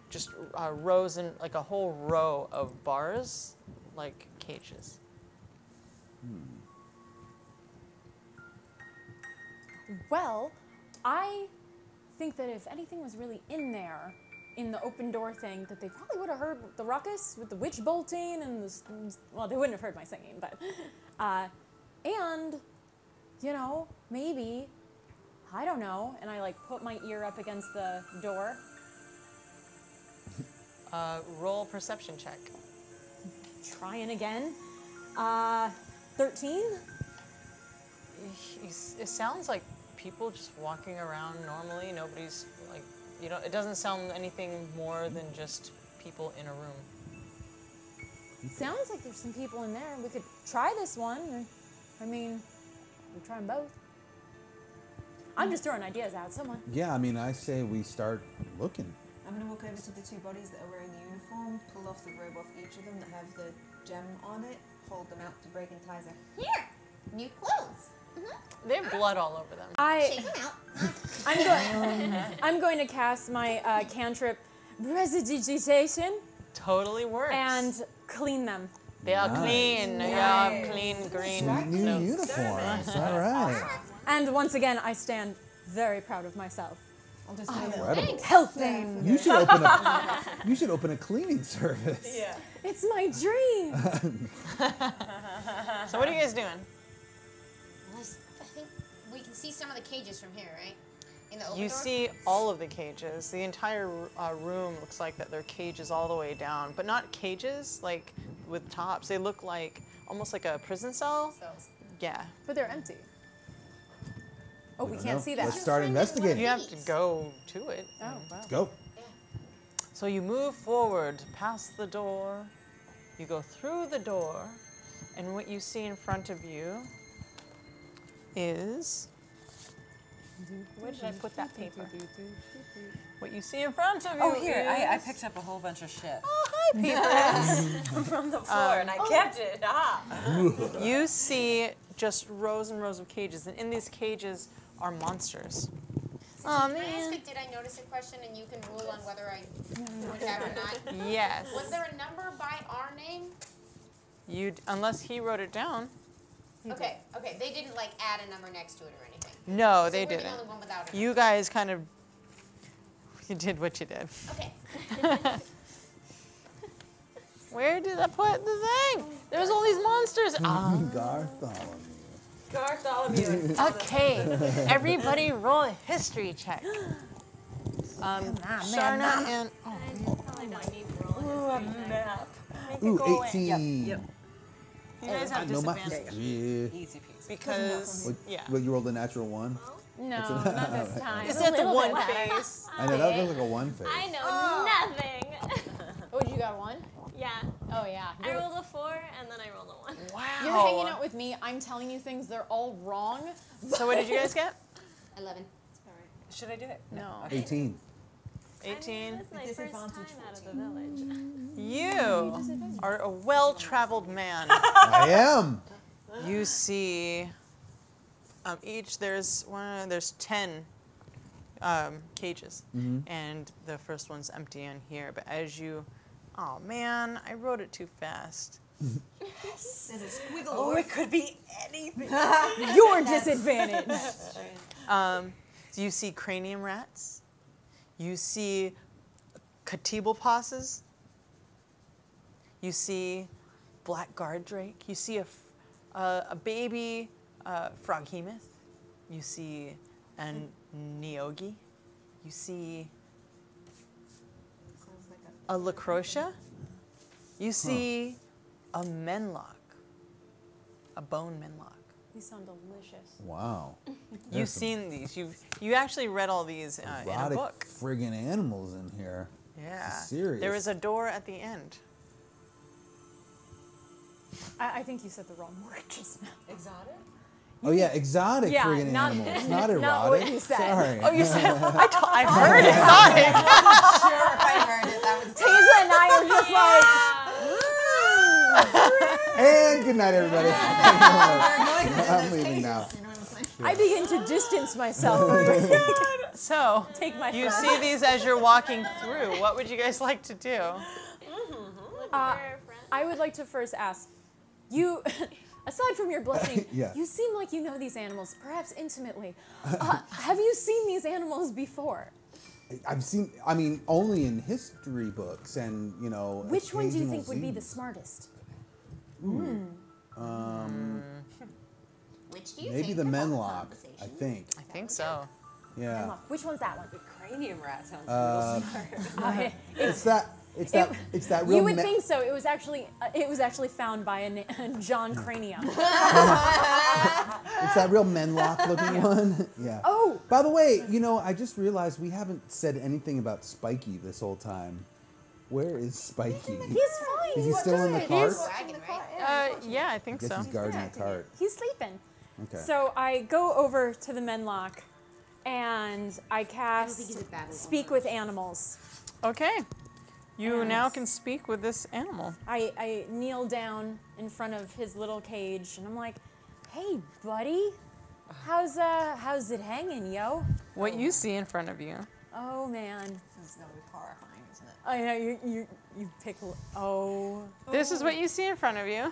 just rows and like a whole row of bars, like cages. Well, I think that if anything was really in there, in the open door thing, that they probably would have heard the ruckus with the witch bolting and well, they wouldn't have heard my singing, but, and, you know, maybe, I don't know, and I like put my ear up against the door. Roll perception check. Trying again. 13? It sounds like people just walking around normally. Nobody's like, you know, it doesn't sound anything more than just people in a room. Sounds like there's some people in there. We could try this one. I mean, we're trying both. I'm just throwing ideas out. Someone. Yeah, I mean, I say we start looking. I'm going to walk over to the two bodies that are wearing the uniform, pull off the robe off each of them that have the gem on it, hold them out to break and tie them. Here, new clothes. They have blood all over them. Shake them out. I'm going to cast my cantrip Prestidigitation. Totally works. And clean them. They are clean. Yeah, clean green. Sweet new uniforms. All right. And once again, I stand very proud of myself. I'll just Incredible. Helping. You should open a. You should open a cleaning service. Yeah. It's my dream. So what are you guys doing? I think we can see some of the cages from here, right? In the open You door? see all of the cages. The entire room looks like that there are cages all the way down, but not cages like with tops. They look like almost like a prison cell. Cells. Yeah. But they're empty. Oh, we don't can't know. see that. Let's start investigating. You have to go to it. Oh, wow. Let's go. So you move forward past the door. You go through the door, and what you see in front of you is. Where did I put that paper? What you see in front of you. Oh, here, I is- picked up a whole bunch of shit. Oh, hi, Peter. From the floor, and I kept it. You see just rows and rows of cages, and in these cages are monsters. Oh, Can I ask man. a did I notice a question and you can rule on whether I point out or not? Yes. Was there a number by our name? Unless he wrote it down. Okay, they didn't like add a number next to it or anything. No, So they we're the didn't. only one without a You guys kind of, you did what you did. Okay. Where did I put the thing? There's all these monsters. Bartholomew. Okay, everybody roll a history check. Sharna and Ooh, a map. Ooh, 18. Yep. you guys have No, disadvantage yeah. Easy peasy. because What, you rolled a natural one? No, not this time. it's at the one face. I know, that looks like a one face. I know nothing. Oh, you got one? Yeah. Oh, yeah. I rolled a 4 and then I rolled a 1. Wow. You're hanging out with me. I'm telling you things. They're all wrong. So what did you guys get? 11. Should I do it? No. 18. 18. It's my first time out of the village. You are a well-traveled man. I am. You see, there's 10 cages, and the first one's empty in here. But as you, oh man, I wrote it too fast. There's a squiggle. Oh, it could be anything. Your disadvantage. So you see cranium rats. You see Catibal posses. You see black guard drake. You see a baby froghemoth. You see an neogi. You see a lacrocia. You see a menlock, a bone menlock. These sound delicious. Wow. You've seen these. You actually read all these in a Erotic book. friggin' animals in here. Yeah. This is serious. There is a door at the end. I think you said the wrong word just now. Exotic? Oh yeah, exotic Yeah, friggin' not- animals, not erotic. not what you said. Sorry. Oh, you said I heard exotic. Sure, if I heard it, that was Taza and I are just like. And good night, everybody. I'm leaving now. I begin to distance myself. So, Take my you friend. see these as you're walking through. What would you guys like to do? I would like to first ask, you, aside from your blushing, Yeah. you seem like you know these animals, perhaps intimately. Have you seen these animals before? I've seen, I mean, only in history books and, you know. Which one do you occasional think would be the zoos. smartest? Which do you Maybe think the could have a Menlock, conversation? I think. I think so. Yeah. Which one's that one? The cranium rat sounds real smart. It's that real. You would think so. It was actually found by a John Cranium. It's that real Menlock looking one. Yeah. Oh. By the way, you know, I just realized we haven't said anything about Spiky this whole time. Where is Spiky? He's fine. Is he still in the cart? Yeah, I think I guess so. he's guarding the cart. He's sleeping. Okay. So I go over to the Menlock, and I cast Speak with Animals. Okay. You now can speak with this animal. I kneel down in front of his little cage, and I'm like, "Hey, buddy, how's it hanging, yo?" What you see in front of you. Oh man, This is gonna be horrifying, isn't it? I know you pick. Oh. This is what you see in front of you.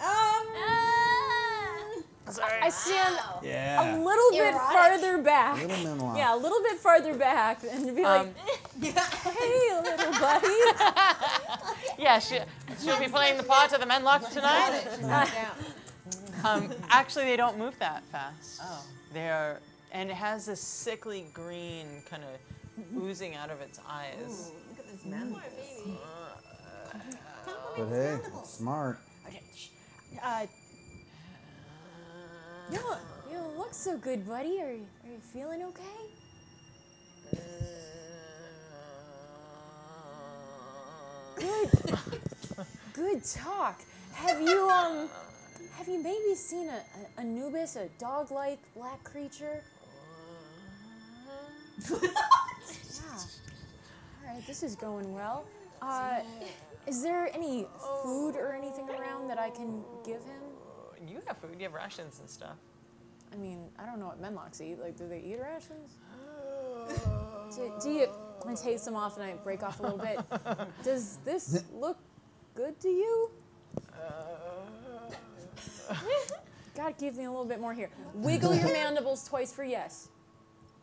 Sorry. I stand Yeah. a little bit farther back. Little Menlock. Yeah, a little bit farther back, and be like, "Hey, little buddy." Yeah, she'll be playing the part of the Menlock tonight. Actually, they don't move that fast. Oh. They're, and it has this sickly green kind of oozing out of its eyes. Look at this man. But hey, smart. You don't look so good, buddy. Are you feeling okay? Good. Good talk. Have you maybe seen a Anubis, a dog-like black creature? Yeah. All right, this is going well. Is there any food or anything around that I can give him? You have food. You have rations and stuff. I mean, I don't know what Menlocks eat. Like, do they eat rations? Do you? I taste them off and I break off a little bit. Does this look good to you? God, give me a little bit more here. Wiggle your mandibles twice for yes.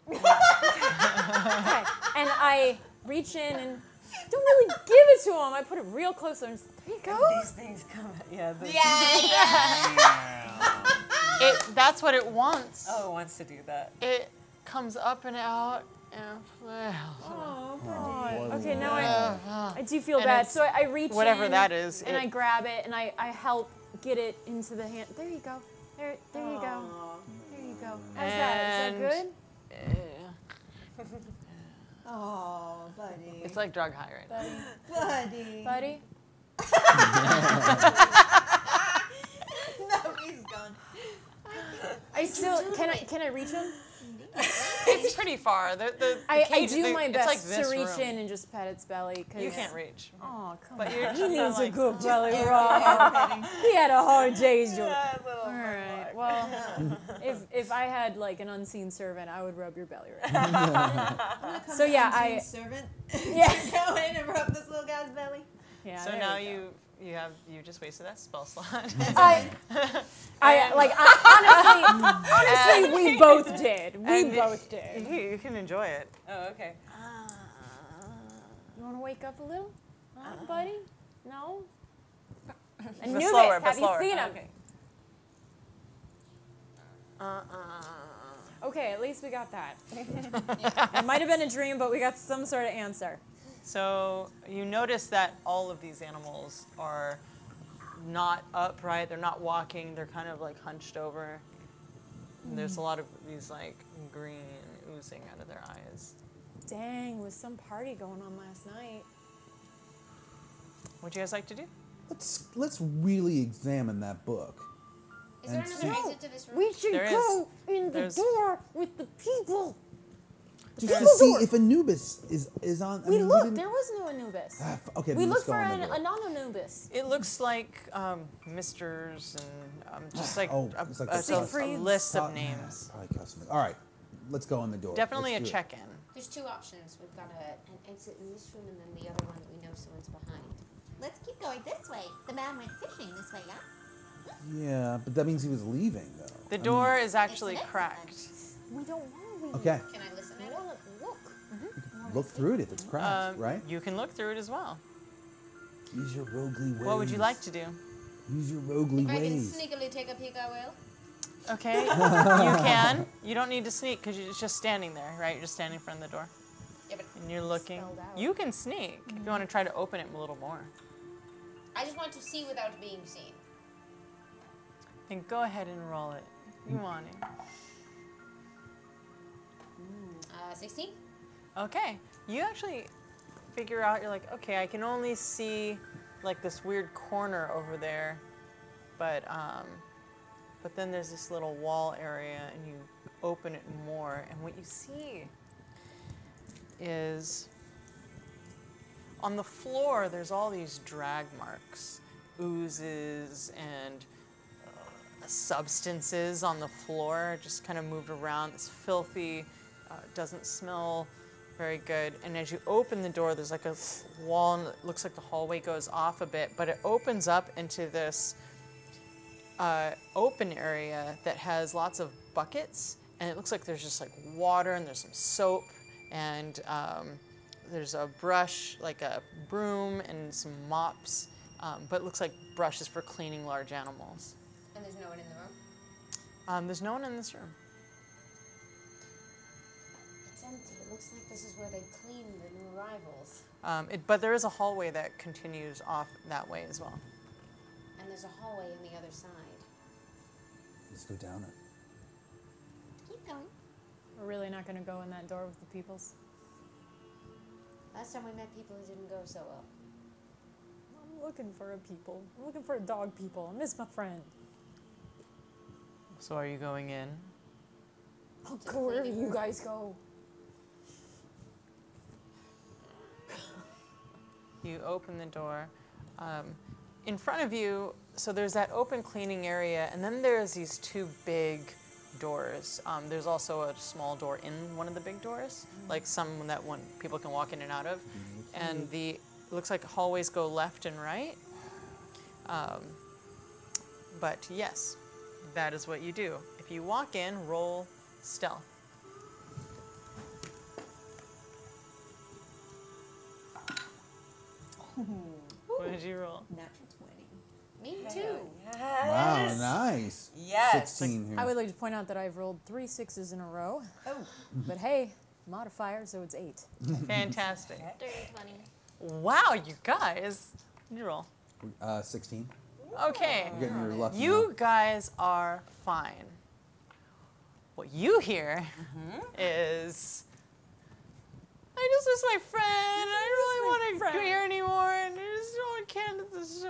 Okay. And I reach in and don't really give it to him. I put it real close and there you go. These things come out. Yeah. That's what it wants. Oh, it wants to do that. It comes up and out and Okay, now I do feel And bad. it's So I reach whatever in that is, and it- I grab it and I help get it into the hand. There you go. There you go. There you go. How's that? Is that good? Oh, buddy. It's like drug high right now. Buddy. Buddy? No, he's gone. I still can I reach him? It's pretty far. I cage- do my it's best like to this reach room. in and just pet its belly. Cause You can't reach. Oh, come But on. you're He just needs a like- good belly rub. He had a hard day's job. All right. Well, if I had like an unseen servant, I would rub your belly right now. So yeah, servant. Yeah. Go in and rub this little guy's belly. Yeah. So there now you go. you just wasted that spell slot. Honestly, we both did. We and both did. You can enjoy it. Oh, okay. You want to wake up a little, buddy? No. But Anubis, slower, but have you slower. seen him? Okay. Okay, at least we got that. It might have been a dream, but we got some sort of answer. So you notice that all of these animals are not upright. They're not walking. They're kind of like hunched over. And there's a lot of these like green oozing out of their eyes. Dang, was some party going on last night. What'd you guys like to do? Let's really examine that book. Is there and another see- exit to this room? We should There go is. in the There's- door with the people. Just to see if Anubis is on. We looked. There was no Anubis. Okay, we then looked let's for go on the a non-Anubis. It looks like misters and just like a list of names. Probably customers. All right, let's go on the door. Definitely Let's a do it. check-in. There's two options. We've got an exit in this room and then the other one that we know someone's behind. Let's keep going this way. The man went fishing this way, yeah? Yeah, but that means he was leaving, though. The door is actually cracked. We don't want to leave. Okay. Can I listen at it? Look. Look through it if it's cracked, right? You can look through it as well. Use your roguely ways. What would you like to do? Use your roguely If I can ways. sneakily take a peek, I will. Okay, you can. You don't need to sneak because you're just standing there, right? You're just standing in front of the door. Yeah, but and you're looking. You can sneak if you want to try to open it a little more. I just want to see without being seen. Then go ahead and roll it. You want it. 16? Okay. You actually figure out, you're like, okay, I can only see like this weird corner over there, but then there's this little wall area and you open it more and what you see is on the floor there's all these drag marks, oozes and substances on the floor, just kind of moved around. It's filthy, doesn't smell very good. And as you open the door, there's like a wall, and it looks like the hallway goes off a bit, but it opens up into this open area that has lots of buckets, and it looks like there's just like water, and there's some soap, and there's a brush, like a broom, and some mops, but it looks like brushes for cleaning large animals. And there's no one in the room? There's no one in this room. It's empty. It looks like this is where they clean the new arrivals. But there is a hallway that continues off that way as well. And there's a hallway on the other side. Let's go down it. Keep going. We're really not going to go in that door with the peoples. Last time we met people, it didn't go so well. I'm looking for a people. I'm looking for a dog people. I miss my friend. So are you going in? I'll go wherever you guys go. You open the door. In front of you, so there's that open cleaning area, and then there's these two big doors. There's also a small door in one of the big doors, like some that people can walk in and out of. And it looks like hallways go left and right. But yes, that is what you do. If you walk in, roll stealth. What did you roll? Natural 20. Me too. Yes. Wow, nice. Yes. 16 here. I would like to point out that I've rolled 3 6s in a row. Oh. But hey, modifier, so it's 8. Fantastic. Dirty 20. Wow, you guys. You roll. 16. Okay. You're getting your lucky You guys are fine. What you hear is, I just miss my friend. I don't really want to go here anymore. And I just don't care.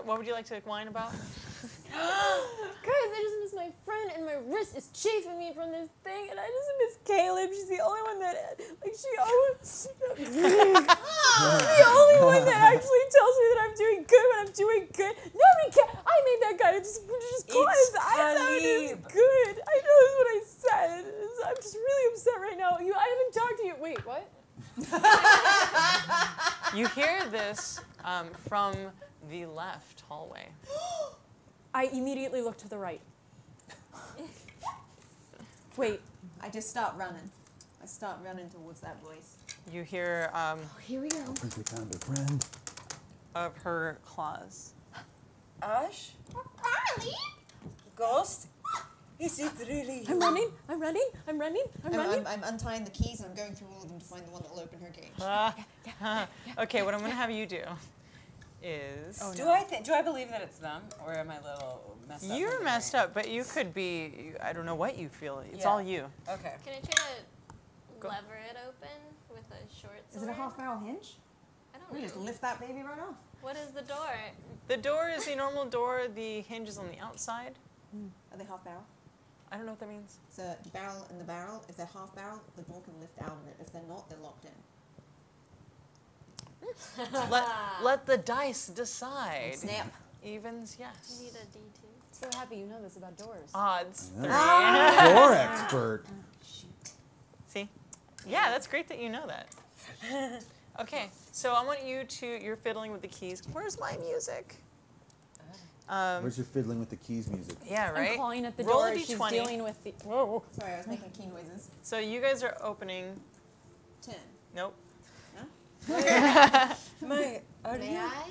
What would you like to whine about? Guys, I just miss my friend, and my wrist is chafing me from this thing, and I just miss Caleb. She's the only one that, like, she always, she's the only one that actually tells me that I'm doing good when I'm doing good. Nobody cares. I made that guy just call his eyes out. It's good. I know that's what I said. I'm just really upset right now. I haven't talked to you. Wait, what? You hear this from the left hallway. I immediately look to the right. Wait. I just start running. I start running towards that voice. You hear here we go. I think we found a friend. Of her claws. Ash? Carly? Ghost? Is it really? I'm running. I'm running. I'm running. I'm running. I'm untying the keys and I'm going through all of them to find the one that will open her cage. Okay, what I'm going to have you do is... Do I believe that it's them, or am I a little messed up? You're messed up, but you could be... I don't know what you feel. It's all you. Okay. Can I try to lever it open with a short sword? Is it a half barrel hinge? I don't We know. just lift that baby right off. What is the door? The door is the normal door. The hinge is on the outside. Are they half barrel? I don't know what that means. So the barrel and the barrel, if they're half barrel, the door can lift out of it. If they're not, they're locked in. let the dice decide. Snap. Evens, yes. You need a D2. So happy you know this about doors. Odds. 3. Door expert. See? Yeah, that's great that you know that. Okay, so I want you to, you're fiddling with the keys. Where's my music? Where's your fiddling with the keys music? Yeah, right? I'm clawing at the Roll door. a She's D20. dealing with the. Whoa. Sorry, I was making key noises. So you guys are opening. 10. Nope. May I?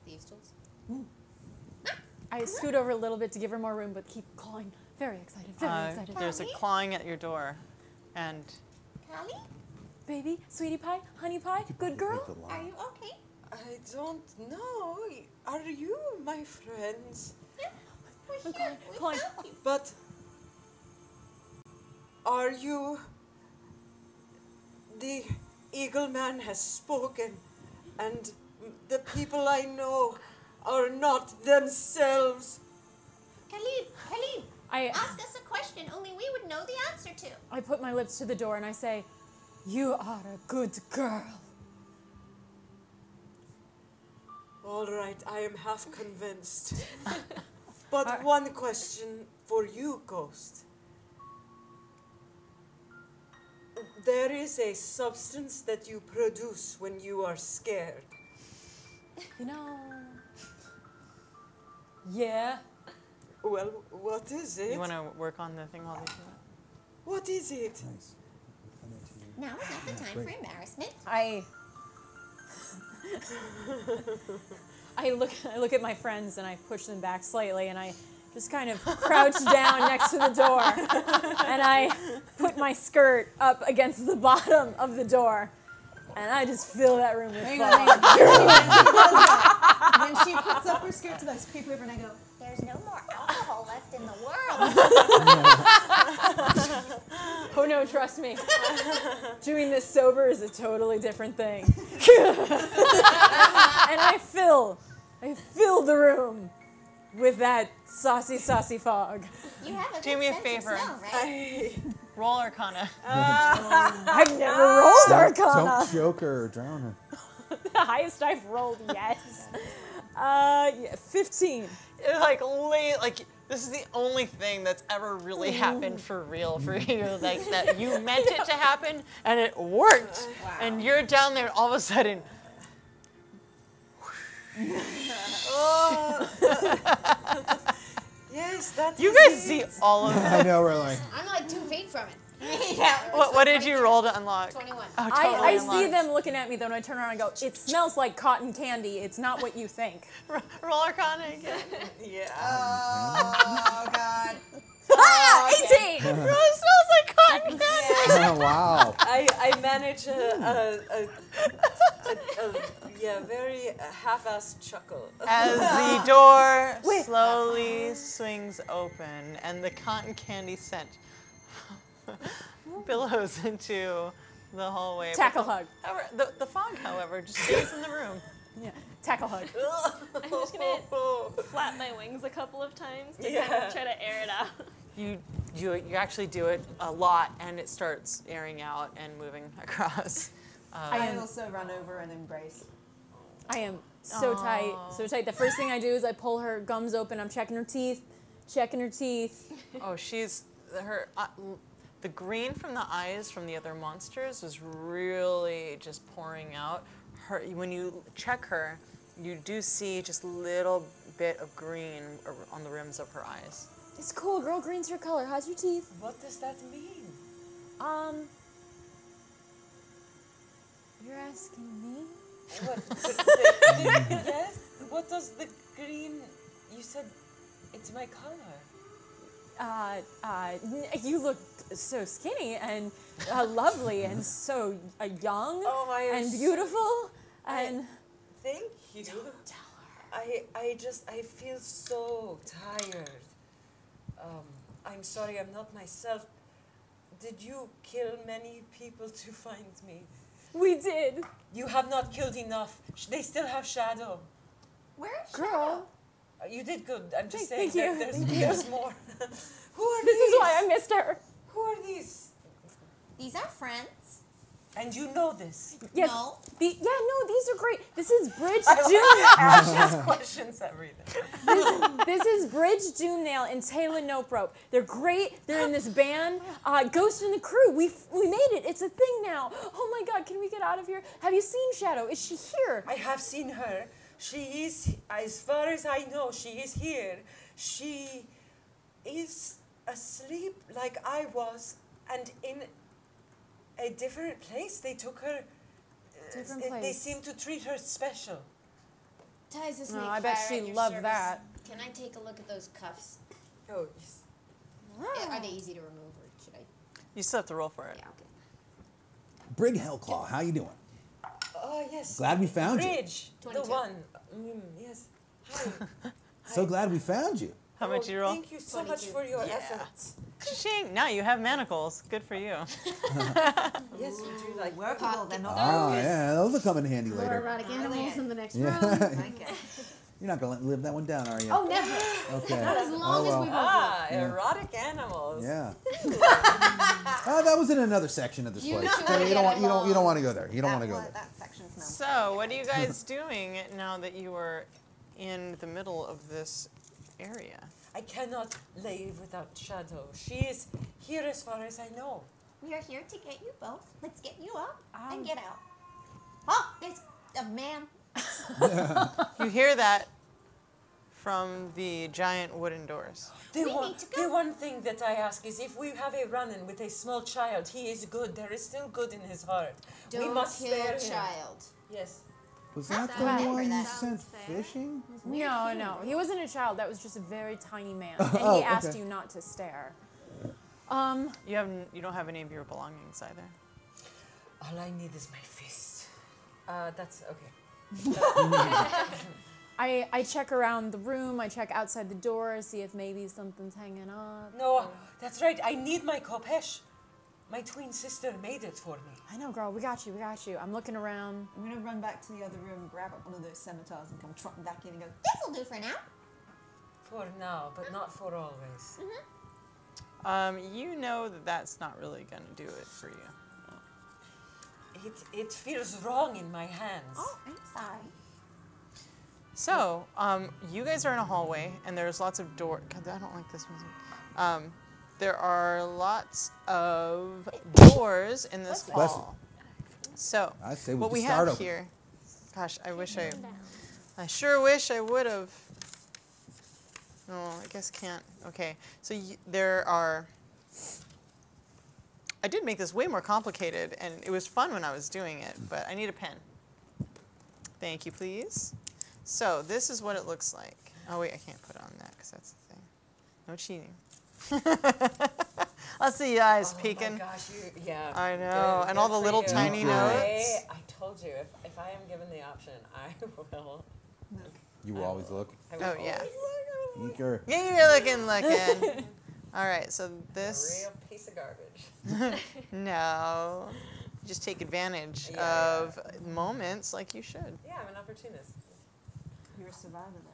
Thieves' tools. I scoot over a little bit to give her more room, but keep clawing. Very excited. Very excited. There's a clawing at your door, and Callie? Baby, sweetie pie, honey pie, good girl. Are you okay? I don't know. Are you my friends? We're here. We found you. But are you... The Eagle Man has spoken, and the people I know are not themselves. Khalid, ask us a question only we would know the answer to. I put my lips to the door and I say, "You are a good girl." All right, I am half convinced. But one question for you, Ghost. There is a substance that you produce when you are scared. You know. Yeah. Well, what is it? you want to work on the thing while they do that? What is it? Nice. Now is not the time for embarrassment. I look at my friends and I push them back slightly and I just kind of crouch down next to the door and I put my skirt up against the bottom of the door and I just fill that room with fog. When she puts up her skirt to those creep over and I go, There's no more alcohol left in the world. Oh no, trust me. Doing this sober is a totally different thing. And I fill the room with that saucy fog. You have a Do good me a sense favor. of smell, right? Roll Arcana. I've never rolled Arcana. Don't choke her or drown her. The highest I've rolled, yes. Yeah, 15. Like this is the only thing that's ever really happened for real for you. Like that you meant it to happen and it worked. Wow. And you're down there and all of a sudden. Yes, that's You guys see all of I that. know, we're like. I'm like 2 feet from it. What did you roll to unlock? 21. Oh, totally I unlocked. see them looking at me though, and I turn around and go, "It smells like cotton candy. It's not what you think." Roll Arcana again. Yeah. oh God. 18! It really smells like cotton candy. Oh, wow. I manage a very half-assed chuckle. As the door slowly swings open and the cotton candy scent billows into the hallway. Tackle hug. However, the fog, however, just stays in the room. Yeah, tackle hug. I'm just gonna flap my wings a couple of times to kind of try to air it out. You actually do it a lot, and it starts airing out and moving across. I also run over and embrace. I am so tight, so tight. The first thing I do is I pull her gums open. I'm checking her teeth. Oh, the green from the eyes from the other monsters was really just pouring out. When you check her, you do see just a little bit of green on the rims of her eyes. It's cool, girl. Green's your color. How's your teeth? What does that mean? You're asking me? What? Yes? What does the green... You said it's my color. You look so skinny and lovely and so young and beautiful and... Thank you. Don't tell her. I feel so tired. I'm sorry, I'm not myself. Did you kill many people to find me? We did. You have not killed enough. They still have Shadow. Where's Girl. You did good. I'm just Thank saying you. there's more. Who are This these? is why I missed her. Who are these? These are friends. And you know this? Yes. No. These are great. This is Bridge Ask June. just questions everything. This is Bridge, June Nail, and Taylor Nope Rope. They're great. They're in this band. Ghost and the Crew. We made it. It's a thing now. Oh my God, can we get out of here? Have you seen Shadow? Is she here? I have seen her. She is, as far as I know, she is here. She is asleep like I was, and in a different place. They took her. Different They place. seem to treat her special. Ties the snake. No, I bet fire she at your loved service. that. Can I take a look at those cuffs? Oh, yes. Are they easy to remove, or should I? You still have to roll for it. Yeah, okay. Brig Hellclaw, how you doing? Oh, yes. Glad we found you. Bridge, the 22. one. Yes. Hi. So glad we found you. How much did you roll? Thank you so much for your efforts. Ching! Now you have manacles. Good for you. Yes, we do like Workable, they're not Ah, yeah, those will come in handy More later. erotic animals in the next Yeah. room. You're not going to live that one down, are you? Oh, never. Okay. Not as long as we both Ah, Yeah. erotic animals. Yeah. Oh, that was in another section of this You place. two Okay, you get don't want to go there. You don't want to go there. That section's no. So, what are you guys doing now that you are in the middle of this area? I cannot leave without Shadow. She is here as far as I know. We are here to get you both. Let's get you up and get out. Oh, there's a man. You hear that from the giant wooden doors. The one thing that I ask is if we have a run-in with a small child, he is good. There is still good in his heart. We Don't must kill spare a him. child. Yes. Was that the Sounds one you fair. sent fishing? No, he wasn't a child. That was just a very tiny man, and Oh, he asked okay. you not to stare. You don't have any of your belongings either. All I need is my fist. That's okay. I check around the room. I check outside the door, see if maybe something's hanging up. No, that's right. I need my kopesh. My twin sister made it for me. I know, girl. We got you. I'm looking around. I'm gonna run back to the other room, grab up one of those scimitars, and come trotting back in and go. This'll do for now. For now, but not for always. You know that that's not really going to do it for you. It feels wrong in my hands. Oh, I'm sorry. So, you guys are in a hallway, and there's lots of doors. God, I don't like this music. There are lots of doors in this Bless hall. So, I say we what we just start have over. here, gosh, I sure wish I would have. No, I guess can't. Okay, so there are. I did make this way more complicated, and it was fun when I was doing it, but I need a pen. Thank you, please. So this is what it looks like. Oh wait, I can't put it on that because that's the thing. No cheating. I see your eyes peeking. Oh my gosh, yeah. I know, and all the for little you. tiny notes. I told you, if I am given the option, I will. You will always look. I will Oh yeah. Eager. Yeah, you're looking. All right, so this. A real piece of garbage. No. Just take advantage of moments like you should. Yeah, I'm an opportunist. You're a survivor then.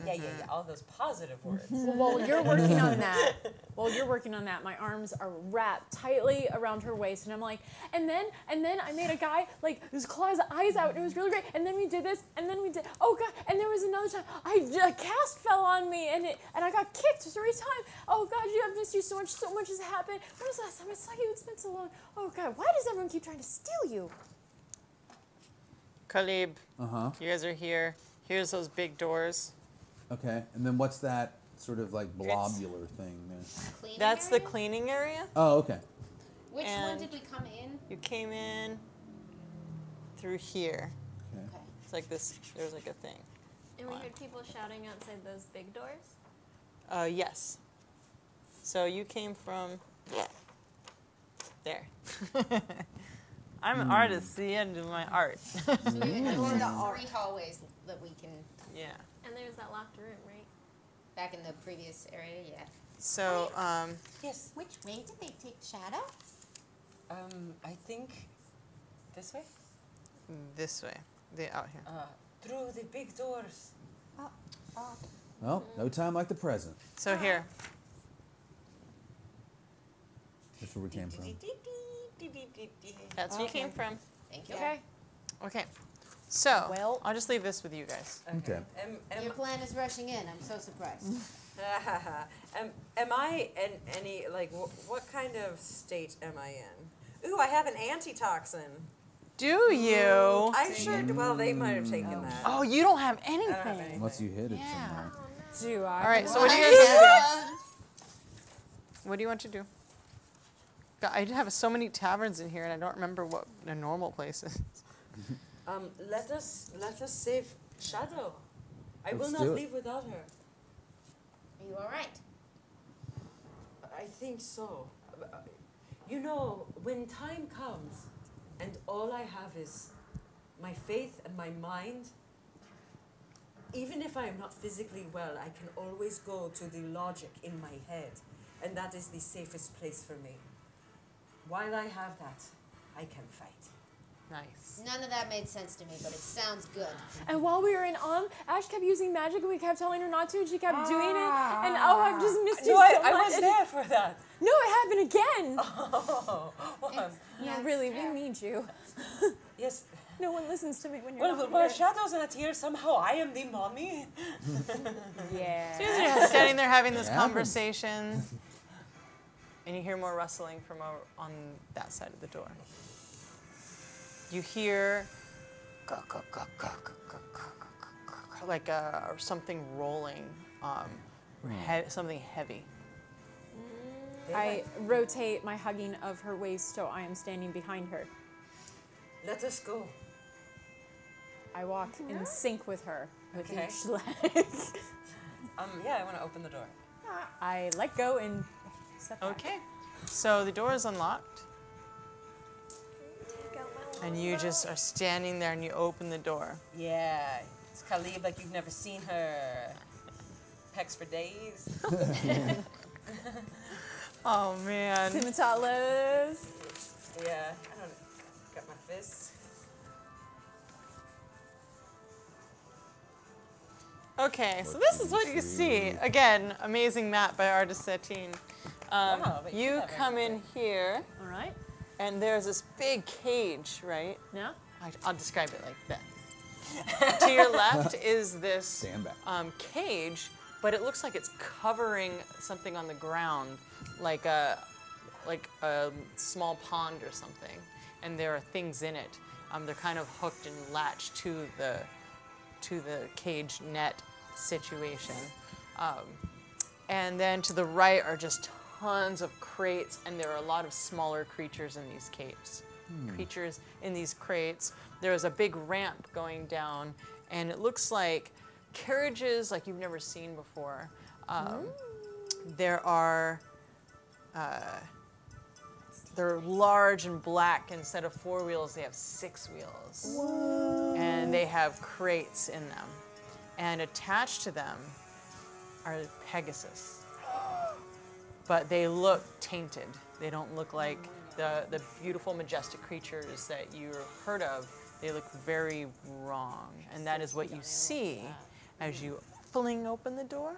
Yeah. All those positive words. While you're working on that, my arms are wrapped tightly around her waist, and I'm like, and then I made a guy like just claw his eyes out, and it was really great. And then we did this, and then we did. Oh God! And there was another time a cast fell on me, and I got kicked 3 times. Oh God! I've missed you so much. So much has happened. When was the last time I saw you? It's been so long. Oh God! Why does everyone keep trying to steal you? Khalib, Uh-huh. you guys are here. Here's those big doors. Okay, and then what's that sort of like blobular thing there? That's the cleaning area. Oh, okay. Which one And did we come in? You came in through here. Okay. It's like this. There's like a thing. And we heard people shouting outside those big doors. Yes. So you came from there. I'm an artist. See, I do my art. So we have 3 hallways that we can. Yeah. And there's that locked room, right? Back in the previous area, yeah. So, Yes. Which way did they take Shadow? I think this way? this way. Out here. Through the big doors. Well, no time like the present. So here. That's where we came from. That's where you came from. Thank you. Okay. Okay. So, I'll just leave this with you guys. Okay. Your plan is rushing in. I'm so surprised. Am I in any, like, what kind of state am I in? Ooh, I have an antitoxin. Do you? I'm sure, well, they might have taken that. Oh, you don't have anything. I don't have anything. Unless you hid it somewhere. Do I? All right, so what do you guys want to do? What do you want to do? God, I have so many taverns in here, and I don't remember what a normal place is. Let us save Shadow. I will Let's not do it. leave without her. Are you all right? I think so. You know, when time comes and all I have is my faith and my mind, even if I am not physically well, I can always go to the logic in my head, and that is the safest place for me. While I have that, I can fight. Nice. None of that made sense to me, but it sounds good. And while we were in Ash kept using magic and we kept telling her not to, and she kept doing it. And oh, I've just missed you so much. I was there for that. No, it happened again. Oh, well, No, really, we need you. yes. No one listens to me when you're not Well, here. Shadow's not here. Somehow I am the mommy. Yeah. So you guys are standing there having this It happens. conversation, and you hear more rustling from on that side of the door. You hear like something rolling, something heavy. I rotate my hugging of her waist so I am standing behind her. Let us go. I walk in sync with her with Okay. each leg. Yeah, I want to open the door. I let go and step back. Okay, so the door is unlocked, and you just are standing there and you open the door. Yeah, it's Khalib like you've never seen her. Pecs for days. Oh man. Timatalas. Yeah, I don't got my fists. Okay, so this is what you see. Again, amazing map by artist Satine. Wow, but you you have come in here, All right. and there's this big cage, right? Yeah. I'll describe it like that. To your left is this Stand back. cage, but it looks like it's covering something on the ground, like a small pond or something, and there are things in it. They're kind of hooked and latched to the cage net situation. And then to the right are just tons of crates, and there are a lot of smaller creatures in these caves. Creatures in these crates. There's a big ramp going down, and it looks like carriages like you've never seen before. There are they're large and black. Instead of 4 wheels, they have 6 wheels. What? And they have crates in them. And attached to them are Pegasus. But they look tainted. They don't look like the beautiful, majestic creatures that you've heard of. They look very wrong. And that is what you see as you fling open the door.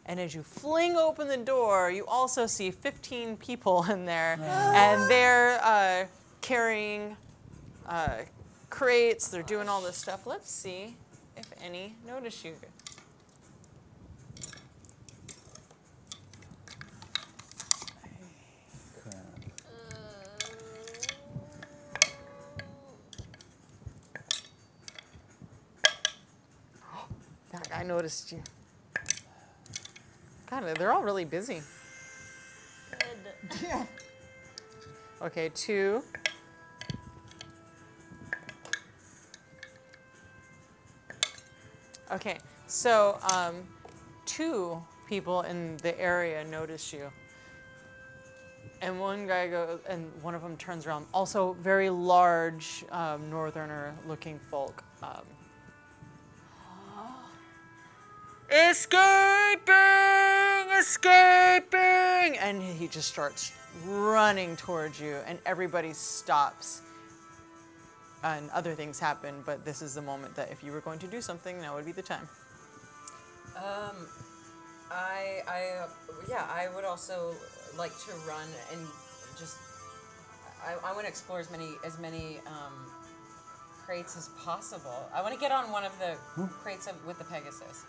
And as you fling open the door, you also see 15 people in there, and they're carrying crates. They're doing all this stuff. Let's see if any notice you. God, I noticed you. God, they're all really busy. Good. Okay, 2. Okay, so 2 people in the area notice you. And one guy goes, and one of them turns around. Also, very large, northerner-looking folk. Escaping! Escaping! And he just starts running towards you, and everybody stops. And other things happen, but this is the moment that if you were going to do something, now would be the time. I would also like to run and just. I want to explore as many crates as possible. I want to get on one of the crates with the Pegasus.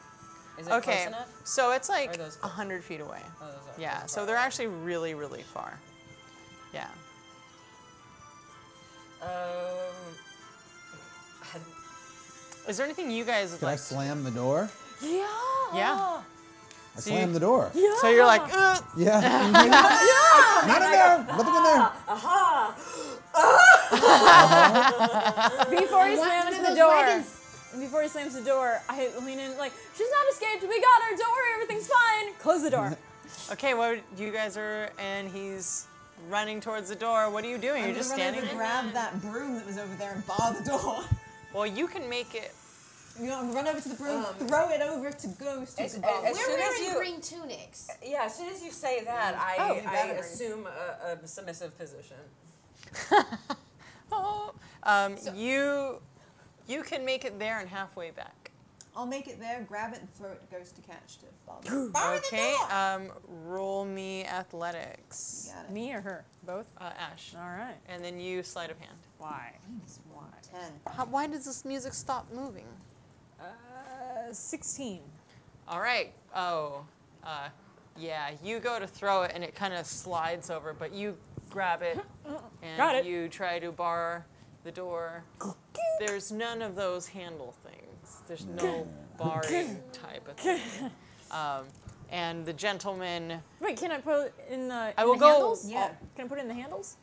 Is it close enough? So it's like 100 feet away. Oh, those are yeah, so they're actually really, really far. Yeah. Is there anything you guys would Can like? I slam the door? Yeah. Yeah. I slam the door. Yeah. So you're like, ugh. Yeah. Not in there. Nothing in there. Before he slams the door, I lean in like, she's not escaped. We got her. Don't worry, everything's fine. Close the door. Okay, well, you guys are, and he's running towards the door. What are you doing? You're just standing there? Grab that broom that was over there and bar the door. Well, you can make it. You know, run over to the broom, throw it over to Ghost. We're wearing green tunics. Yeah, as soon as you say that, I assume a submissive position. You can make it there and halfway back. I'll make it there, grab it, and throw it to Ghost to catch to Okay, roll me athletics. You got it. Me or her? Both? Ash. All right. And then you sleight of hand. Why? 10. Why does this music stop moving? 16. All right. Yeah, you go to throw it and it kind of slides over, but you grab it and Got it. you try to bar the door. There's none of those handle things. There's no barring type of thing. And the gentleman. Wait, can I put it in the handles? Yeah. Can I put it in the handles?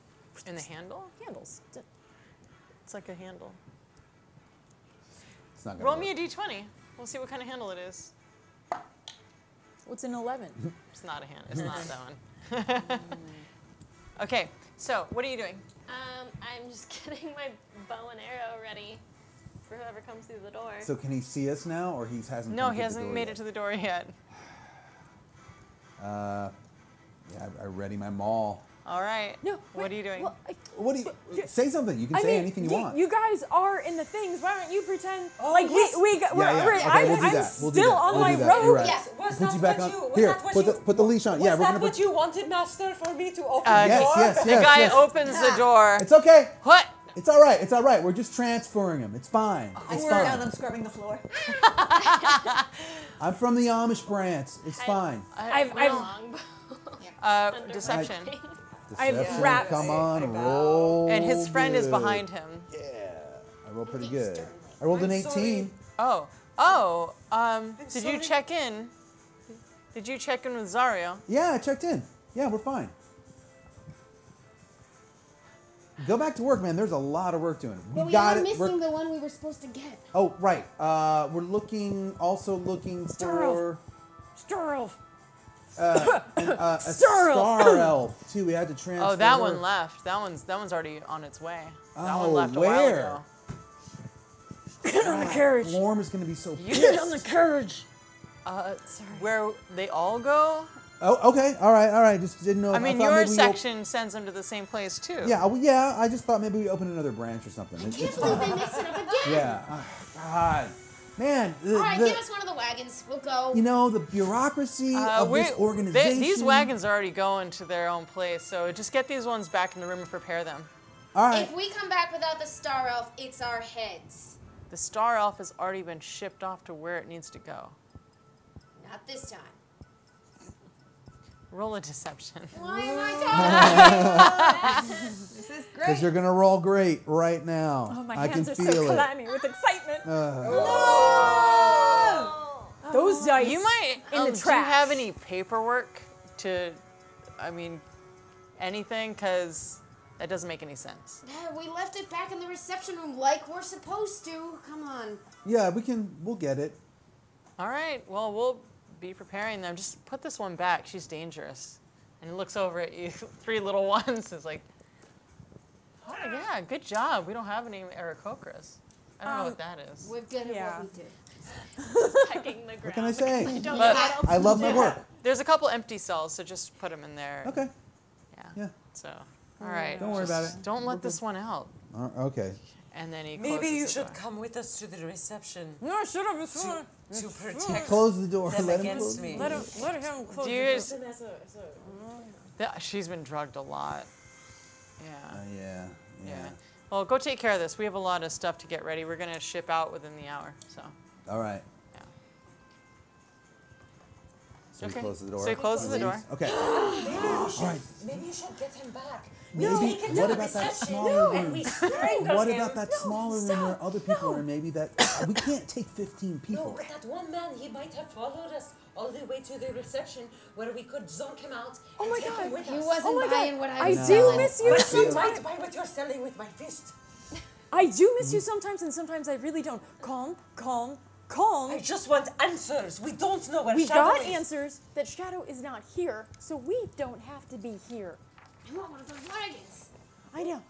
In the handle? Handles. It's like a handle. It's not gonna Roll work. me a d20. We'll see what kind of handle it is. What's an 11? It's not a hand. It's not that one. Okay, so what are you doing? I'm just getting my bow and arrow ready for whoever comes through the door. So can he see us now, or he hasn't? No, he hasn't made it to the door yet. Yeah, I ready my maul. All right. No. What are you doing? What do you say? Something. You can say anything you want. You guys are in the things. Why don't you pretend Oh, like yes. we're Okay, we'll do I'm that. We'll do still that. on We'll my do that. rope. You're right. Yes. Was Put that you back what on. you? Was Here, that what put you? the leash on. Was Yeah, we're that gonna what put. you wanted, Master, for me to open Yes, the door? yes, The yes. guy yes. opens the door. It's okay. What? It's all right. It's all right. We're just transferring him. It's fine. It's I sit down, fine. I'm scrubbing the floor. I'm from the Amish branch. It's fine. Deception. Deception. wrapped- Come on, roll. And his friend is good. behind him. Yeah, I rolled pretty good. I rolled an 18. Did you check in? Did you check in with Zario? Yeah, I checked in. Yeah, we're fine. Go back to work, man. There's a lot of work doing. But we got are it. missing the one we were supposed to get. Oh, right. We're also looking for Star Elf. a star elf too. We had to transfer. Oh, that her. one left. That one's already on its way. That one Oh, left a where? while Get on the carriage. Lorm is going to be so ago. pissed. Get on the carriage. Where they all go? Oh, okay. All right. Just didn't know. I mean, thought your maybe we section sends them to the same place too. Yeah. Well, yeah. I just thought maybe we opened another branch or something. It's fine. They mixed it up again. Yeah. Oh, God. Man. All right, give us one of the wagons. We'll go. You know, the bureaucracy of this organization. These wagons are already going to their own place, so just get these ones back in the room and prepare them. All right. If we come back without the Star Elf, it's our heads. The Star Elf has already been shipped off to where it needs to go. Not this time. Roll a deception. Why am I talking? This is Because great. you're going to roll great right now. Oh, my I can hands are feel so it. clammy with excitement. No! Those dice You might. in the Do you trash. have any paperwork to? I mean, anything? Because that doesn't make any sense. We left it back in the reception room like we're supposed to. Come on. Yeah, we'll get it. All right. Well, we'll be preparing them. Just put this one back. She's dangerous. And he looks over at you, three little ones. Is like, oh yeah, good job. We don't have any Aarakocras. I don't know what that is. We're good Yeah. at what we do. Pecking the ground. What can I say? I don't But know what else I love to my do. work. There's a couple empty cells, so just put them in there. Okay. Yeah. So, all right. Don't worry about it. Don't let this one out. Okay. And then he Maybe closes you the should door. come with us to the reception No, I should have. to protect Close the door. them Let him against close. me. Let him close Do the you door. guys, She's been drugged a lot. Yeah. Yeah. Well, go take care of this. We have a lot of stuff to get ready. We're going to ship out within the hour, so. All right. Yeah. So we close the door. So he closes the door. Okay. Maybe you should get him back. Maybe. What about that smaller room? And we strangle What him. about that smaller room where other people are? Maybe that we can't take 15 No, people. but that one man, he might have followed us all the way to the reception where we could zonk him out and take him with us. He wasn't buying what I was I selling. do miss you But I sometimes. might buy what you're selling with my fist. I do miss you sometimes, and sometimes I really don't. Calm. I just want answers. We don't know where We Shadow got is. answers that Shadow is not here, so we don't have to be here. I want one of those wagons. I know.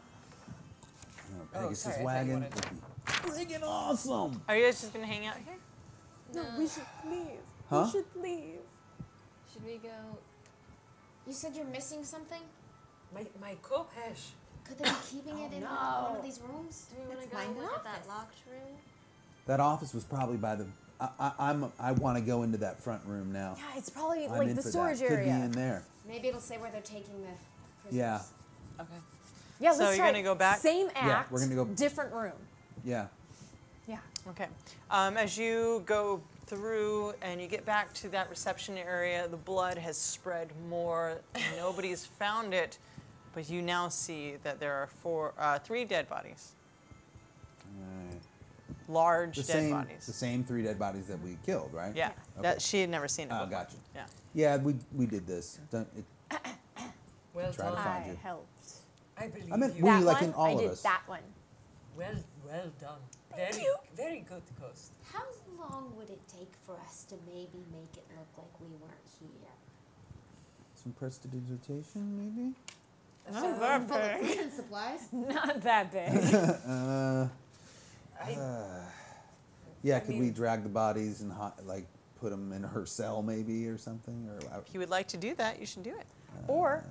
Pegasus wagon would be friggin' awesome. Are you guys just going to hang out here? No, we should leave. Huh? We should leave. Should we go? You said you're missing something? My Kopesh. Could they be keeping it in one of these rooms? Do we want to go look at that locked room? That office was probably by the. I want to go into that front room now. Yeah, it's probably I'm like in the for storage that. Could be area. in there. Maybe it'll say where they're taking the prisoners. Yeah. Okay. Yeah, So let's you're try gonna go back? Same Yeah, act. we're gonna go- different room. Yeah. Yeah. Okay. As you go through and you get back to that reception area, the blood has spread more. Nobody's found it, but you now see that there are 3 dead bodies. Alright. Large The dead same, bodies. the same 3 dead bodies that we killed, right? Yeah. Okay. That she had never seen it Oh, before. gotcha. Yeah. Yeah, we did this. Well Try to done. find I you. helped. I believe I meant you. we, That like one, in all I of did us. that one. Well done. Very good, Ghost. How long would it take for us to maybe make it look like we weren't here? Some prestidigitation, maybe? Not that big. Food and supplies? Not that big. Yeah, could we drag the bodies and like put them in her cell maybe or something? Or If you would like to do that, you should do it. Or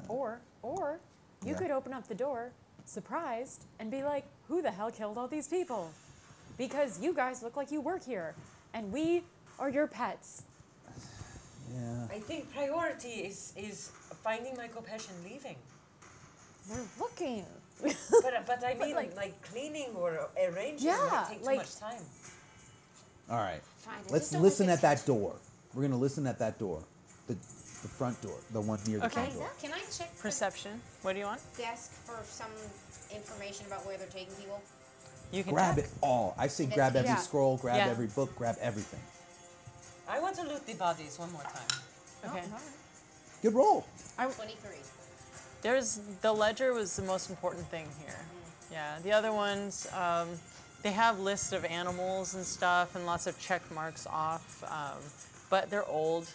you Yeah. could open up the door, surprised, and be like, who the hell killed all these people? Because you guys look like you work here, and we are your pets. Yeah. I think priority is finding my Kopesh and leaving. We're looking. But I mean, like cleaning or arranging might take too much time. All right. Fine, I Let's just don't listen like at that door. We're gonna listen at that door, the front door, the one near the Okay. front door. Can I check the Perception. What do you want? desk for some information about where they're taking people? You can Grab check. it all. I say grab every Yeah. scroll, grab Yeah. every book, grab everything. I want to loot the bodies one more time. Okay. Good roll. 23. The ledger was the most important thing here. Yeah. The other ones, they have lists of animals and stuff and lots of check marks off, but they're old.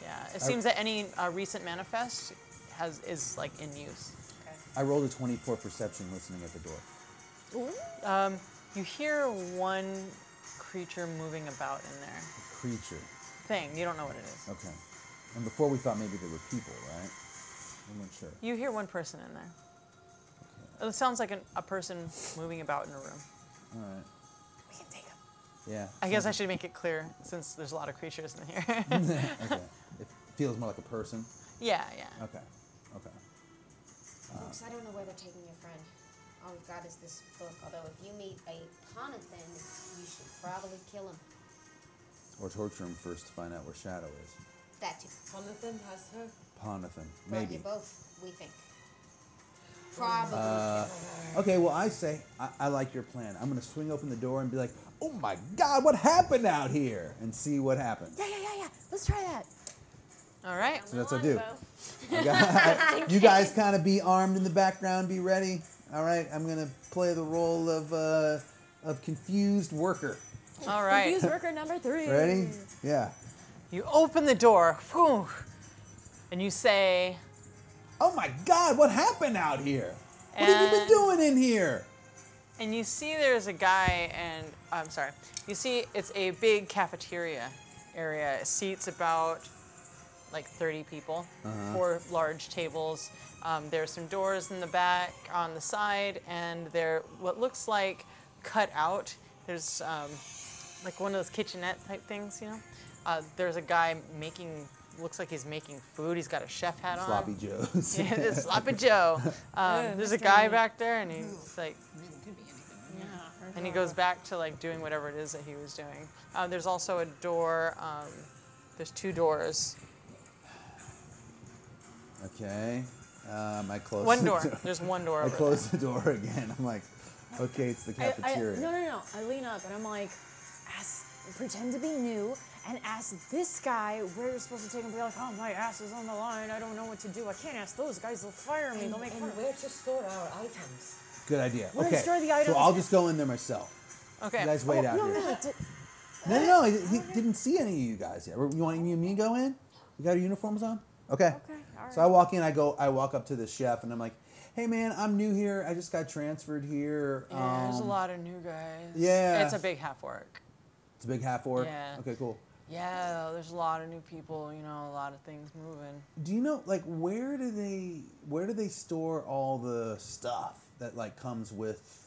Yeah. It seems that any recent manifest is like in use. I rolled a 24 perception listening at the door. You hear one creature moving about in there. Creature. Thing. You don't know what it is. Okay. And before we thought maybe there were people, right? I'm not sure. You hear one person in there. It sounds like a person moving about in a room. All right. We can take them. Yeah. I guess I should make it clear since there's a lot of creatures in here. Okay. It feels more like a person. Yeah. Okay. Okay. Folks, I don't know where they're taking your friend. All we've got is this book. Although if you meet a Ponathan, you should probably kill him. Or torture him first to find out where Shadow is. That too. Jonathan has her. Ponathan, Well, maybe. you both, we think. Probably. Okay, well, I say, I like your plan. I'm going to swing open the door and be like, oh my God, what happened out here? And see what happens. Yeah. Let's try that. All right. So that's what I do. You guys kind of be armed in the background, be ready. All right, I'm going to play the role of confused worker. All right. Confused worker number 3. Ready? Yeah. You open the door, whew, and you say, oh my God, what happened out here? What have you been doing in here? And you see there's a guy, and you see it's a big cafeteria area. It seats about like 30 people, 4 large tables. There's some doors in the back, on the side, and they're what looks like cut out. There's like one of those kitchenette type things, you know. There's a guy making looks like he's making food. He's got a chef hat on. Sloppy Joe's. Yeah, it's Sloppy Joe. There's a guy back there, and he's like, and he goes back to like doing whatever it is that he was doing. There's also a door. There's 2 doors. Okay. I close One the door. There's one door. I over close the door again. I'm like, okay, it's the cafeteria. No. I lean up and I'm like, pretend to be new and ask this guy where you're supposed to take him. Be like, oh, my ass is on the line. I don't know what to do. I can't ask those guys. They'll fire me. They'll make fun of me. Where to store our items? Good idea. We're Okay. gonna store the items. So I'll just go in there myself. Okay. You guys wait out here. No. He didn't see any of you guys yet. You want you and me to go in? You got your uniforms on? Okay. Okay. All right. So I walk in. I walk up to the chef, and I'm like, "Hey, man, I'm new here. I just got transferred here." Yeah, there's a lot of new guys. Yeah. It's a big half orc. It's a big half orc. Yeah. Okay, cool. Yeah, there's a lot of new people. You know, a lot of things moving. Do you know, like, where do they store all the stuff that like comes with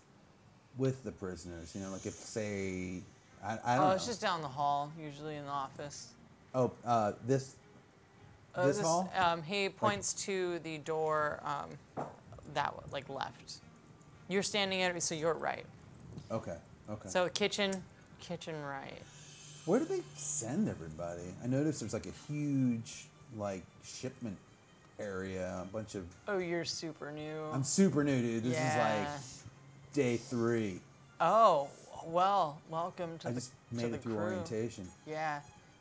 the prisoners? You know, like if say I don't know. It's just down the hall, usually in the office. Oh, this hall? He points to the door that like left. You're standing at it, so you're right. Okay. So kitchen right. Where do they send everybody? I noticed there's like a huge like shipment area, a bunch of. Oh, you're super new. I'm super new, dude. This is like day 3. Oh, well, welcome to I the just made it through crew. orientation. Yeah.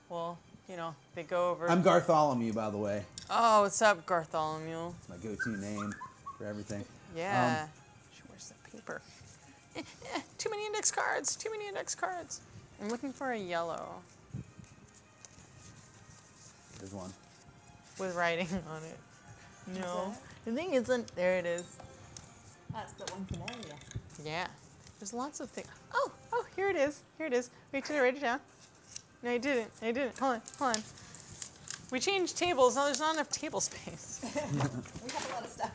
Well, you know, they go over. I'm Gartholomew, by the way. Oh, what's up, Gartholomew? It's my go-to name for everything. Yeah. Where's the paper? Too many index cards. I'm looking for a yellow. There's one. With writing on it. No. The thing isn't. There it is. That's the one from earlier. Yeah. There's lots of things. Oh, here it is. Wait, did I write it down? No, I didn't. Hold on. We changed tables. Now there's not enough table space. We have a lot of stuff.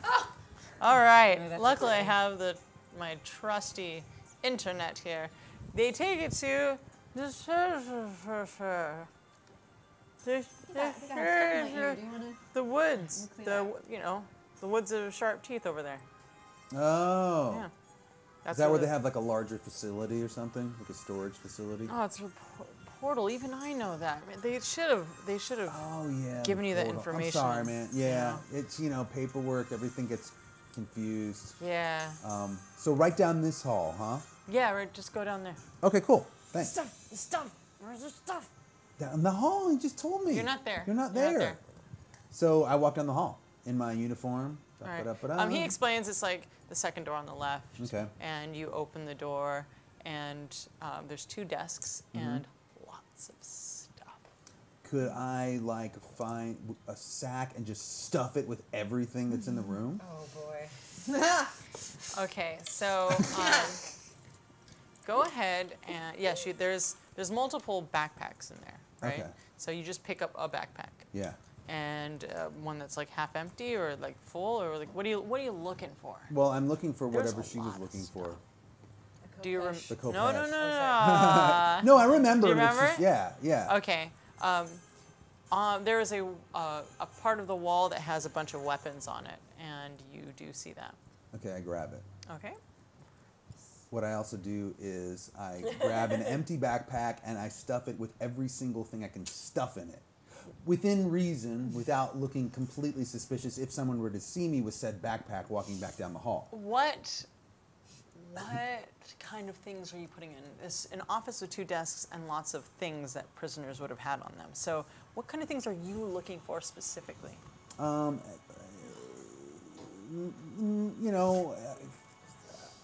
All right. Maybe that's Luckily, I have my trusty internet here. They take it to the the woods. The woods of Sharp Teeth over there. Oh. Yeah. Is that where they have like a larger facility or something, like a storage facility? Oh, it's a portal. Even I know that. Man, they should have. Oh yeah. Given you that portal. information. I'm sorry, man. Yeah, it's paperwork. Everything gets confused. Yeah. So right down this hall, huh? Yeah, right. Just go down there. Okay, cool. Thanks. The stuff. Where's the stuff? Down the hall. He just told me. You're not there. You're not there. So I walk down the hall in my uniform. All right. He explains it's like the second door on the left. Okay. And you open the door, and there's 2 desks and lots of stuff. Could I like find a sack and just stuff it with everything that's in the room? Oh boy. Okay, so go ahead and there's multiple backpacks in there, right? Okay. So you just pick up a backpack. Yeah. And one that's like half empty or like full, or like what are you looking for? Well, I'm looking for There's whatever a she lot was of looking for. Do you remember? The Kopesh. No. No, I remember. Do you It's remember? just- yeah. Okay. There is a part of the wall that has a bunch of weapons on it, and you do see that. Okay, I grab it. Okay. What I also do is I grab an empty backpack and I stuff it with every single thing I can stuff in it. Within reason, without looking completely suspicious if someone were to see me with said backpack walking back down the hall. What kind of things are you putting in? It's an office with 2 desks and lots of things that prisoners would have had on them. So what kind of things are you looking for specifically?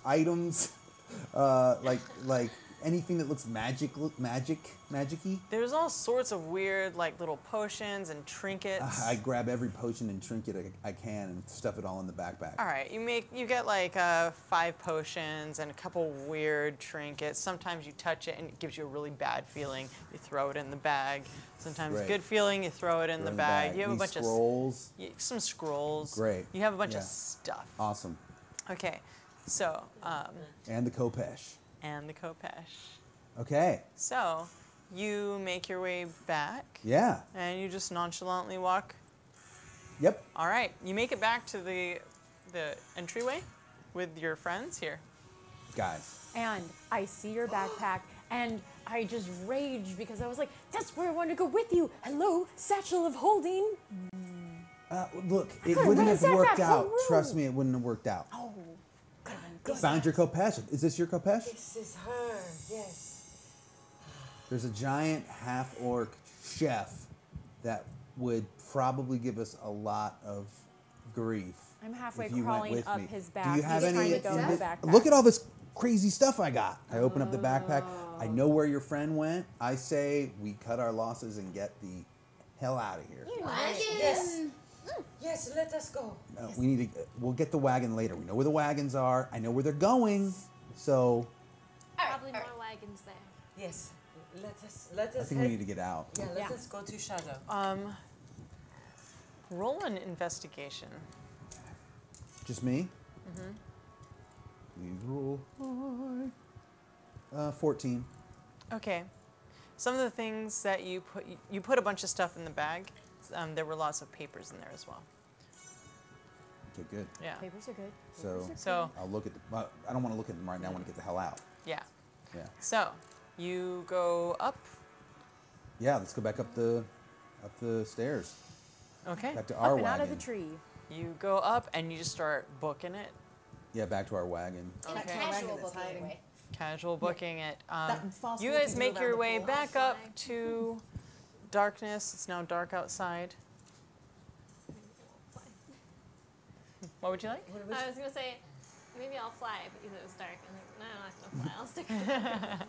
Items, like anything that looks magic-y. There's all sorts of weird, like little potions and trinkets. I grab every potion and trinket I can and stuff it all in the backpack. All right, you get like 5 potions and a couple weird trinkets. Sometimes you touch it and it gives you a really bad feeling. You throw it in the bag. Sometimes Great. good feeling, you throw it in the bag. You have Any a bunch scrolls? of some scrolls. Great. You have a bunch of stuff. Awesome. Okay, so And the Kopesh. and the Kopesh. Okay. So you make your way back. Yeah. And you just nonchalantly walk. Yep. All right. You make it back to the entryway with your friends here. Guys. And I see your backpack, and I just rage because I was like, that's where I want to go with you. Hello, satchel of holding. Look, it could've wouldn't let have us worked have that out. whole room. Trust me, it wouldn't have worked out. Oh, Found your Kopesh. Is this your Kopesh? This is her, yes. There's a giant half-orc chef that would probably give us a lot of grief. I'm halfway if you crawling went with up me. his back. Do you have He's any? trying to go in the backpack. Look at all this crazy stuff I got. I open up the backpack. I know where your friend went. I say we cut our losses and get the hell out of here. Yes. Yes, let us go. We need to. We'll get the wagon later. We know where the wagons are. I know where they're going. So Probably more wagons there. Yes. Let us I think we need to get out. Yeah, let us go to Shadow. Roll an investigation. Just me? Mm-hmm. Please roll high. 14. Okay. Some of the things that you put a bunch of stuff in the bag. There were lots of papers in there as well. Okay, good. Yeah. Papers are good. So I'll look at the. I don't want to look at them right now. I want to get the hell out. yeah. Yeah. So you go up. Yeah. Let's go back up the stairs. Okay. Back to our Up and wagon. out of the tree. You go up and you just start booking it. Yeah, back to our wagon. In a casual booking way. Casual booking it. fast You walk guys you do make your around the way pool. back up to darkness. It's now dark outside. What would you like? I was gonna say, maybe I'll fly, but because it was dark. I'm like, no, I'm not gonna fly. I'll stick with the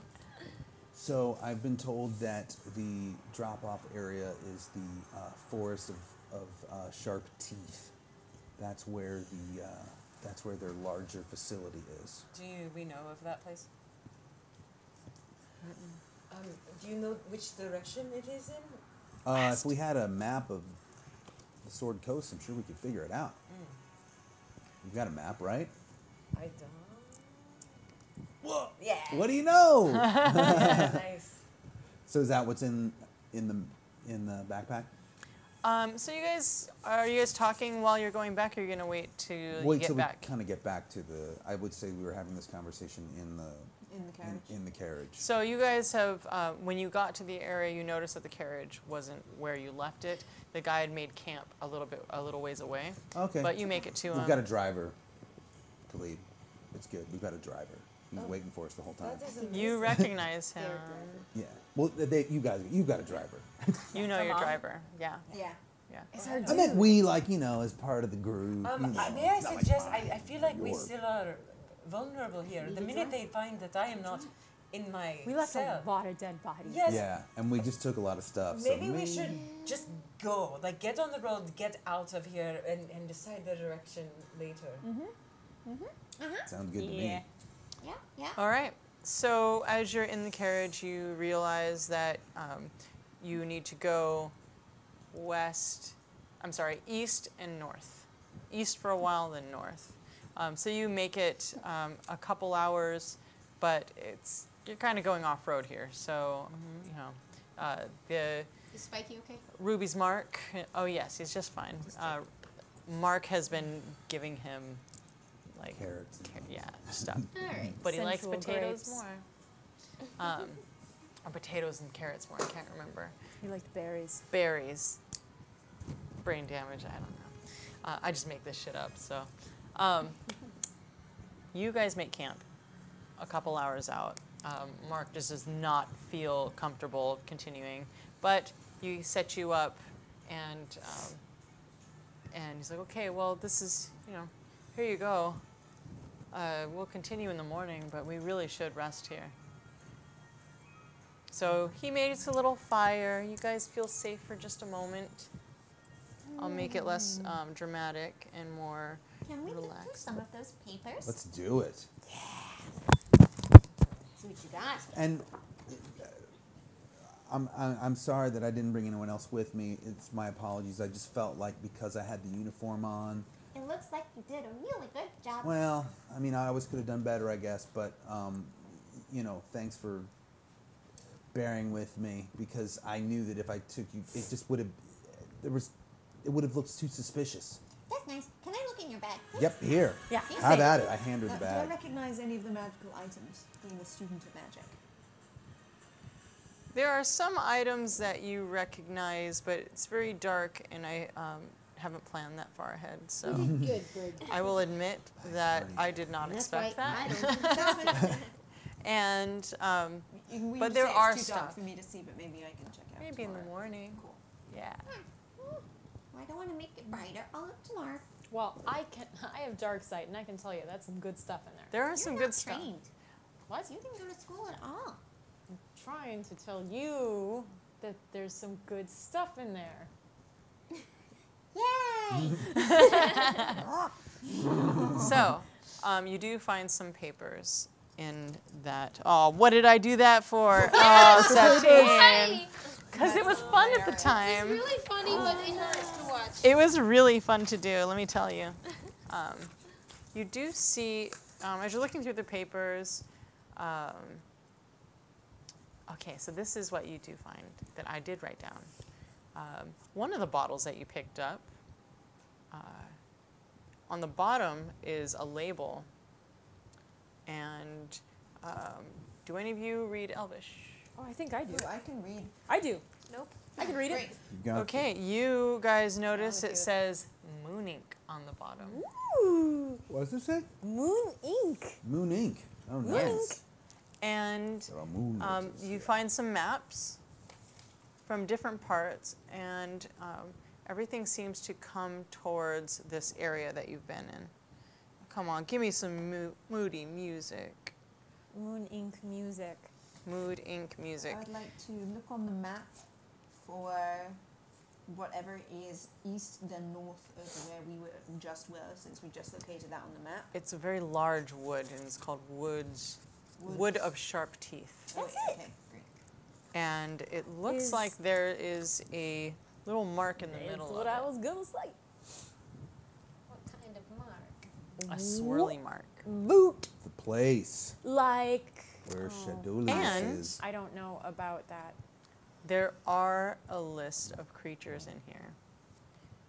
So I've been told that the drop-off area is the forest of sharp teeth. That's where their larger facility is. We know of that place? Do you know which direction it is in? If we had a map of the Sword Coast, I'm sure we could figure it out. You've got a map, right? I don't. Whoa! Yeah. What do you know? Nice. So is that what's in the backpack? So are you guys talking while you're going back, or are you gonna wait till you Wait get till back? we kind of get back to the. I would say we were having this conversation in the carriage. In the carriage. So you guys have, when you got to the area, you noticed that the carriage wasn't where you left it. The guy had made camp a little ways away. Okay. But you make it to him. We've got a driver to lead. It's good. We've got a driver. He's waiting for us the whole time. You recognize him. Yeah. Well, you've got a driver. You know your driver. Yeah. Yeah. Yeah. It's our I meant we, as part of the group. May I suggest, I feel like we still are vulnerable here. The minute they find that I am not in my We left cell. a lot of dead bodies. Yes. Yeah, and we just took a lot of stuff. Maybe we should just go, get on the road, get out of here, and decide the direction later. Sounds good to me. Yeah. All right. So as you're in the carriage, you realize that you need to go east and north. East for a while, then north. So you make it a couple hours, but you're kind of going off-road here. So, Is Spiky okay? Ruby's Mark, oh yes, he's just fine. Mark has been giving him carrots. Stuff. All right. But he likes Sensual potatoes grapes. more. Or potatoes and carrots more, I can't remember. He liked berries. Berries. Brain damage, I don't know. I just make this shit up, so. You guys make camp a couple hours out. Mark just does not feel comfortable continuing, but he set you up, and he's like, okay, well, this is, here you go. We'll continue in the morning, but we really should rest here. So he made us a little fire. You guys feel safe for just a moment. I'll make it less dramatic and more Can we look through relaxed. some of those papers? Let's do it. See what you got. And I'm sorry that I didn't bring anyone else with me. It's my apologies. I just felt like because I had the uniform on. It looks like you did a really good job. Well, I always could have done better, I guess. But thanks for bearing with me because I knew that if I took you, it just would have, it would have looked too suspicious. That's nice. Can I look in your bag? Yep, here. Yeah. Have at it. I hand her the Do I bag. recognize any of the magical items, being a student of magic? There are some items that you recognize, but it's very dark, and I haven't planned that far ahead. So Good, Brig. I will admit that I did not That's expect right. that. And We but would there say are it's too dark stuff. for me to see, but maybe I can check out. Maybe in the tomorrow. morning. Cool. Yeah. I don't want to make it brighter. I'll look tomorrow. Well, I have dark sight, and I can tell you that's some good stuff in there. There are You're some not good stuff. trained. What? You didn't go to school at all. I'm trying to tell you that there's some good stuff in there. Yay! So, you do find some papers in that. Oh, what did I do that for? Oh, Satine. Because it was fun at the time. It's really funny, but ignorant to watch. It was really fun to do, let me tell you. You do see, as you're looking through the papers, okay, so this is what you do find that I did write down. One of the bottles that you picked up, on the bottom is a label. And do any of you read Elvish? Oh, I think I do. Ooh, I can read. I do. Nope. I can read it. Okay, you guys notice it says moon ink on the bottom. Ooh. What does it say? Moon ink. Moon ink. Oh, nice. Yes. And There are moon witches. you find some maps from different parts, and everything seems to come towards this area that you've been in. Come on, give me some moody music. Moon ink music. Mood ink music. I'd like to look on the map for whatever is east then north of where we just were, since we just located that on the map. It's a very large wood, and it's called wood of sharp teeth. That's it. Okay, great. And it looks like there is a little mark in the middle That's what of I it. was gonna say. What kind of mark? A swirly mark. Boot. The place Like. where Shadula And is. I don't know about that. there are a list of creatures in here.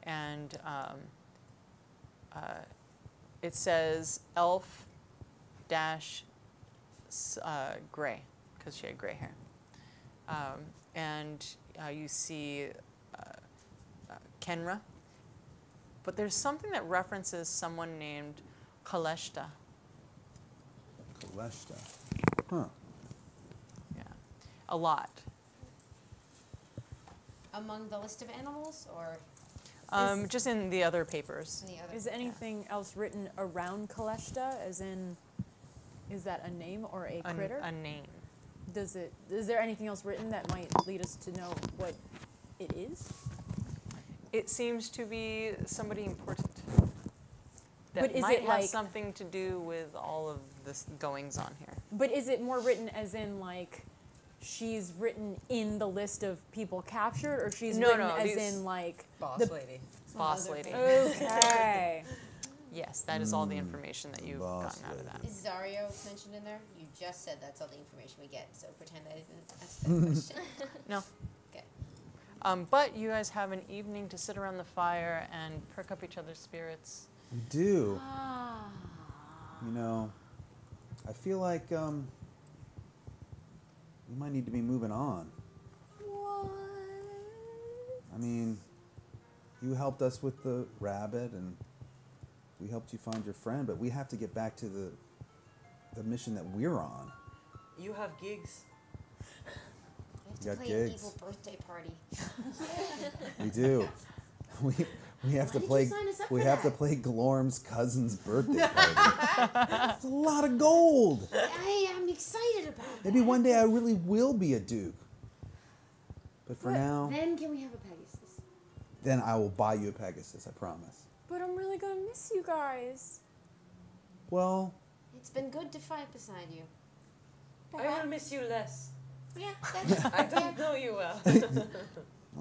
And it says elf dash gray, because she had gray hair. And you see Kenra. But there's something that references someone named Kaleshta. Kaleshta. Huh. Yeah, a lot. Among the list of animals, or Just in the other papers. in the other? Is anything else written around Kaleshta? As in, is that a name or a critter? A name. Is there anything else written that might lead us to know what it is? It seems to be somebody important. That But is might it have like something to do with all of this goings on here. But is it more written as in like she's written in the list of people captured, or she's written as in like Boss the lady. Boss lady. Okay. Yes, that is all the information that you've gotten out of that. Is Zario mentioned in there? You just said that's all the information we get, so pretend I didn't ask that question. No. Okay. But you guys have an evening to sit around the fire and perk up each other's spirits. We do. Ah. You know, I feel like we might need to be moving on. What? I mean, you helped us with the rabbit, and we helped you find your friend, but we have to get back to the mission that we're on. You have gigs. We have Got to play an gigs. evil birthday party. We do. We have to play. sign us up We for have to that? play Glorm's cousin's birthday party. It's a lot of gold. I am excited about it. Maybe one day I really will be a duke. But for now, Then can we have a Pegasus? then I will buy you a Pegasus. I promise. But I'm really gonna miss you guys. Well, It's been good to fight beside you. I will miss you less. Yeah, that's I don't know you well.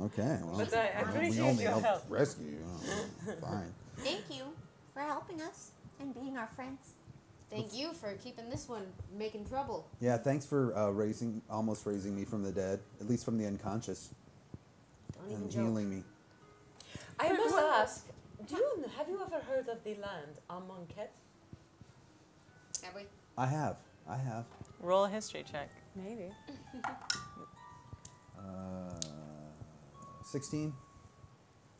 okay. Well, But I we appreciate only your helped help. rescue you. Fine. Thank you for helping us and being our friends. Thank you for keeping this one making trouble. Yeah, thanks for almost raising me from the dead, at least from the unconscious, and healing me. I must ask, have you ever heard of the land Amonkhet? Have we? I have. Roll a history check. Maybe. 16.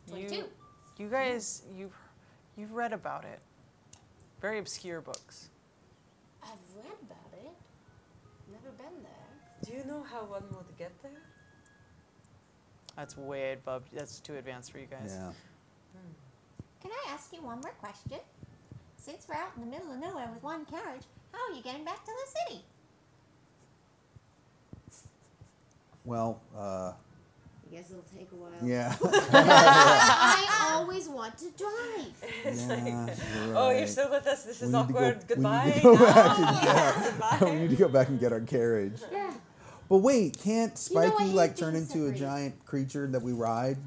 22. You guys, you've read about it. Very obscure books. I've read about it. Never been there. Do you know how one would get there? That's way above. That's too advanced for you guys. Yeah. Can I ask you one more question? Since we're out in the middle of nowhere with one carriage, how are you getting back to the city? Well, I guess it'll take a while. yeah. I always want to drive. Yeah, Oh, you're still with us. This is We need to go- awkward. Goodbye. We need to go back and we need to go back and get our carriage. Yeah. But wait, can't Spiky I hate like turn being into a separated. giant creature that we ride?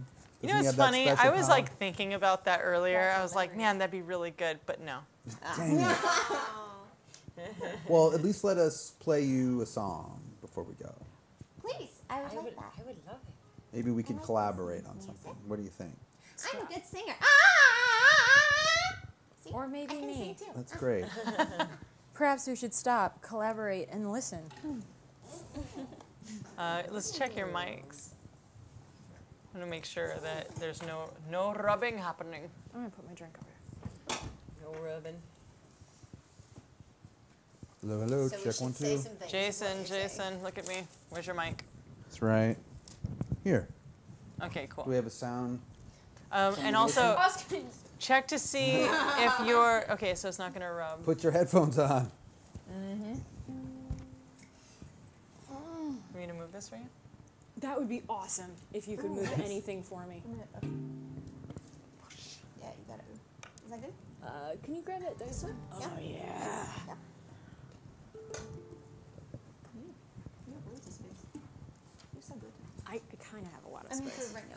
You Doesn't know he what's have that funny? special I was power? like thinking about that earlier. I was like, man, that'd be really good, but no. Dang it. Well, at least let us play you a song before we go. Please, I would like that. I would love it. Maybe we could collaborate on something. What do you think? I'm a good singer. See, Or maybe I can me. sing too. That's great. Perhaps we should stop, collaborate, and listen. Let's check your mics. I'm gonna make sure that there's no rubbing happening. I'm gonna put my drink over here. No rubbing. Hello, hello. So we Check should 1, say 2. some things, is what Jason, you're saying. Jason, look at me. Where's your mic? That's right. Here. Okay, cool. Do we have a sound? And also, check to see if you're okay. So it's not gonna rub. Put your headphones on. Want me to move this for you? That would be awesome if you could move anything for me. Yeah, you got it. Is that good? Can you grab it this one? Oh, yeah. You're so good. I kind of have a lot of I'm into space. it right now.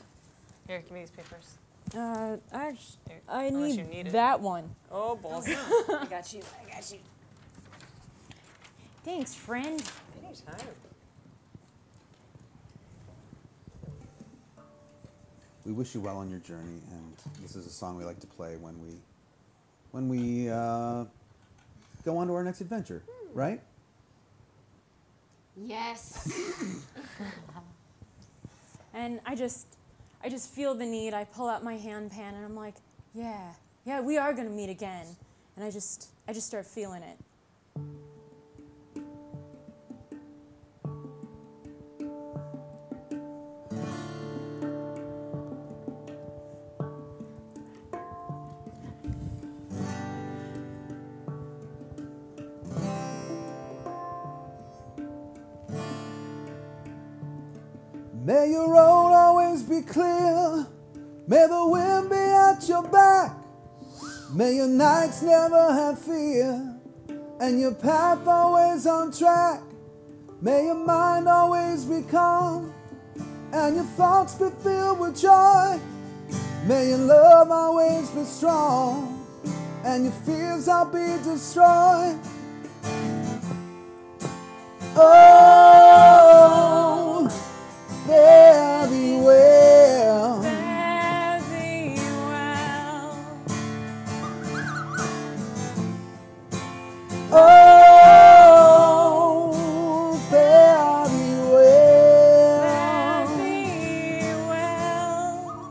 Here, give me these papers. I Unless you need need it. that one. Oh, balls. I got you. Thanks, friend. Anytime. We wish you well on your journey, and this is a song we like to play when we go on to our next adventure, right? Yes. And I just feel the need. I pull out my handpan and I'm like, yeah, we are gonna meet again. And I just start feeling it. May your road always be clear. May the wind be at your back. May your nights never have fear. And your path always on track. May your mind always be calm. And your thoughts be filled with joy. May your love always be strong. And your fears all be destroyed. Oh, fare thee well. Fare thee well. Oh, fare thee well. Fare thee well.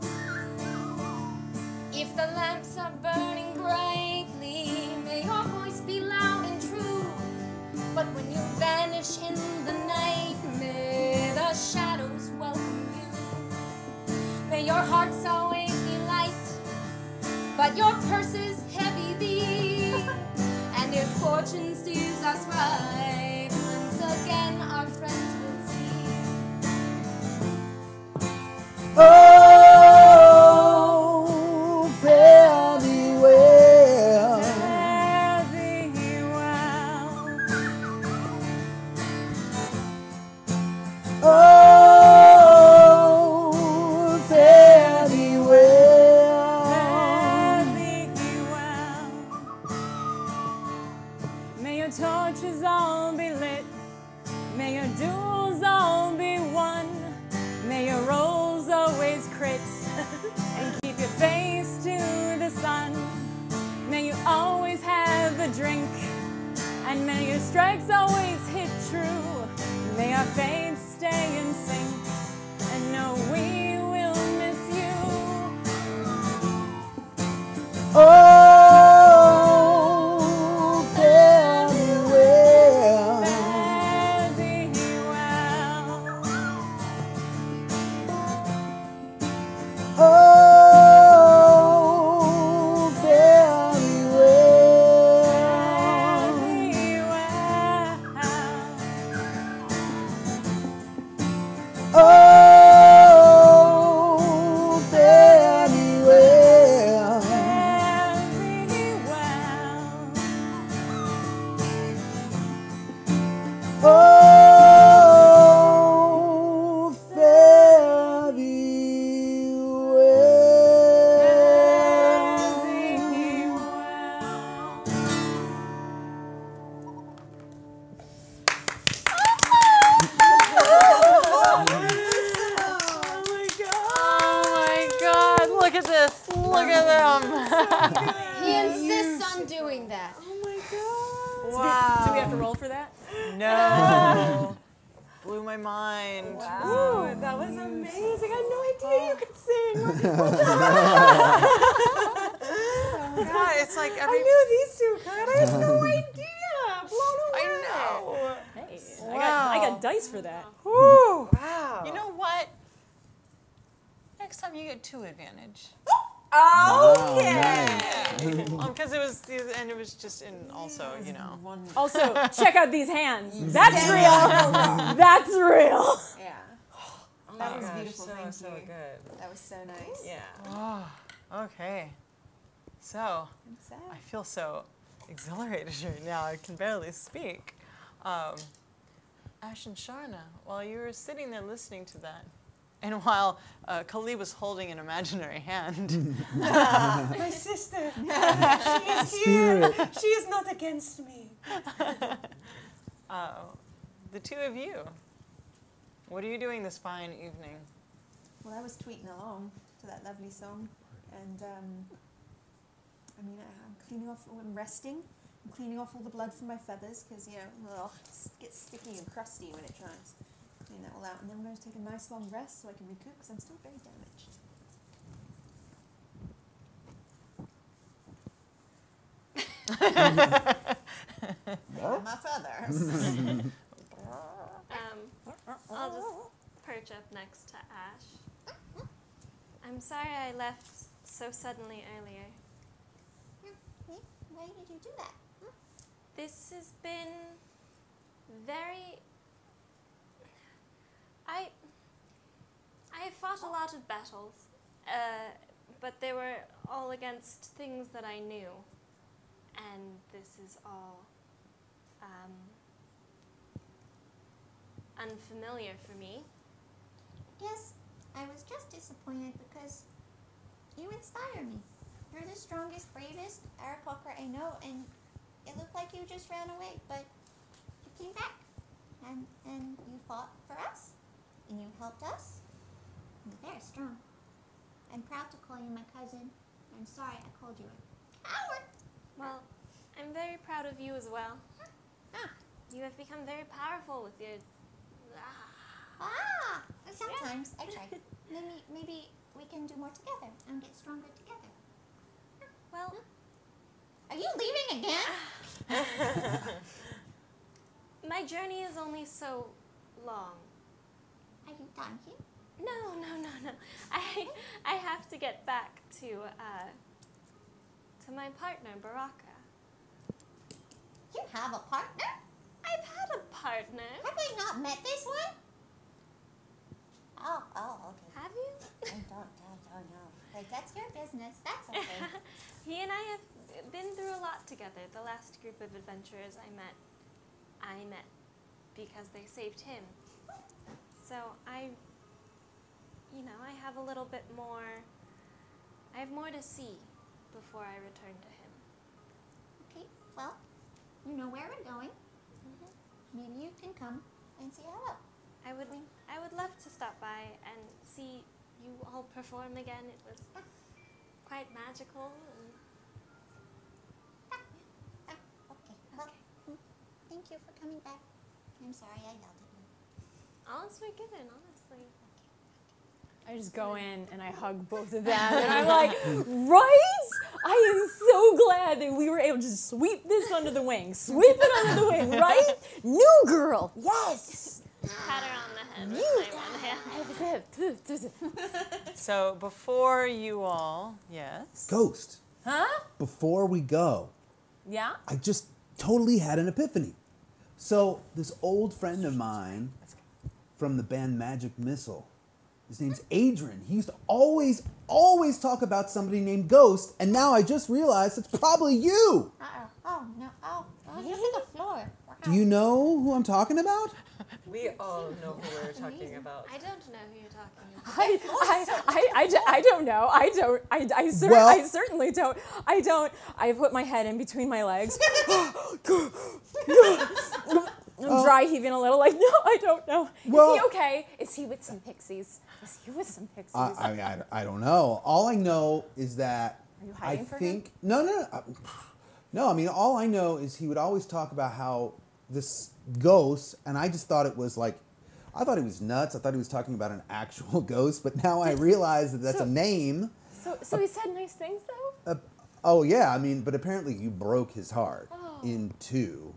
If the lamps are burning brightly, may your voice be loud and true. But when you vanish in the night, may the shadows welcome you. May your hearts always be light, but your purses heavy be. And if fortune steers us right, once again our friends will see. Oh, fare thee well. Fare thee well. Oh, fare thee well. Fare thee well. always have a drink, and may your strikes always hit true. May our fates stay in sync, and know we will miss you. Oh, fare thee well. Fare thee well. Oh, fare thee well. Oh, fare thee well. Oh, fare thee Oh my God! Look at this! Look at them! He insists on doing that. Wow! Do we have to roll for that? No! Blew my mind. Wow, that was amazing. I had no idea you could sing. God, it's like every. I knew these two could. I had no idea. Blown away. I know. Hey, Wow. I got dice for that. Woo! Wow. You know what? Next time you get 2 advantage. Okay. Because it was just in also, you know. Also, check out these hands. That's real. That's real. Yeah. Oh That my was gosh, beautiful. Thank so you. good. That was so nice. Yeah. Oh, okay. So, I feel so exhilarated right now. I can barely speak. Ash and Sharna, while you were sitting there listening to that, and while Kali was holding an imaginary hand. My sister. She is here. She is not against me. The 2 of you, what are you doing this fine evening? Well, I was tweeting along to that lovely song, and I mean, I'm cleaning off. I'm resting. I'm cleaning off all the blood from my feathers because it gets sticky and crusty when it dries. Clean that all out, and then I'm going to take a nice long rest so I can recoup because I'm still very damaged. My feathers. I'll just perch up next to Ash. I'm sorry I left so suddenly earlier. Why did you do that? This has been very... I have fought a lot of battles, but they were all against things that I knew, and this is all unfamiliar for me. Yes, I was just disappointed because you inspire me. You're the strongest, bravest Arapaker I know, and it looked like you just ran away, but you came back, and you fought for us, and you helped us. You're very strong. I'm proud to call you my cousin. I'm sorry I called you a coward. Well, I'm very proud of you as well. You have become very powerful with your... Sometimes I try. Maybe we can do more together and get stronger together. Well... Are you leaving again? My journey is only so long. Are you done here? No. I have to get back to my partner, Baraka. You have a partner? I've had a partner. Have I not met this one? Oh, okay. Have you? I don't know. Like, that's your business. That's okay. He and I have been through a lot together. The last group of adventurers I met because they saved him. So I have a little bit more, I have more to see before I return to him. Okay, well, you know where we're going. Maybe you can come and say hello. I would love to stop by and see you all perform again. It was quite magical. you for coming back. I'm sorry I yelled at you. All is forgiven, honestly. I just go in and I hug both of them, and I'm like, right? I am so glad that we were able to just sweep this under the wing. Sweep it under the wing, right? New girl, yes. Pat her on the head with my one hand. So before you all, yes. Ghost. Huh? Before we go, Yeah? I just totally had an epiphany. So this old friend of mine from the band Magic Missile, his name's Adrian. He used to always talk about somebody named Ghost, and now I just realized it's probably you. Uh-oh. Oh, no. Oh, look at the floor. Do you know who I'm talking about? We all know who we're talking about. I don't know who you're talking about. I don't know. I certainly don't. I put my head in between my legs. I'm dry heaving a little, like, no, I don't know. Well, is he okay? Is he with some pixies? Is he with some pixies? I don't know. All I know is that Are you hiding for him? No, I mean, all I know is he would always talk about how this ghost, and I just thought it was like, I thought he was nuts. I thought he was talking about an actual ghost, but now I realize that that's a name. So he said nice things, though? Oh, yeah, I mean, but apparently you broke his heart in two.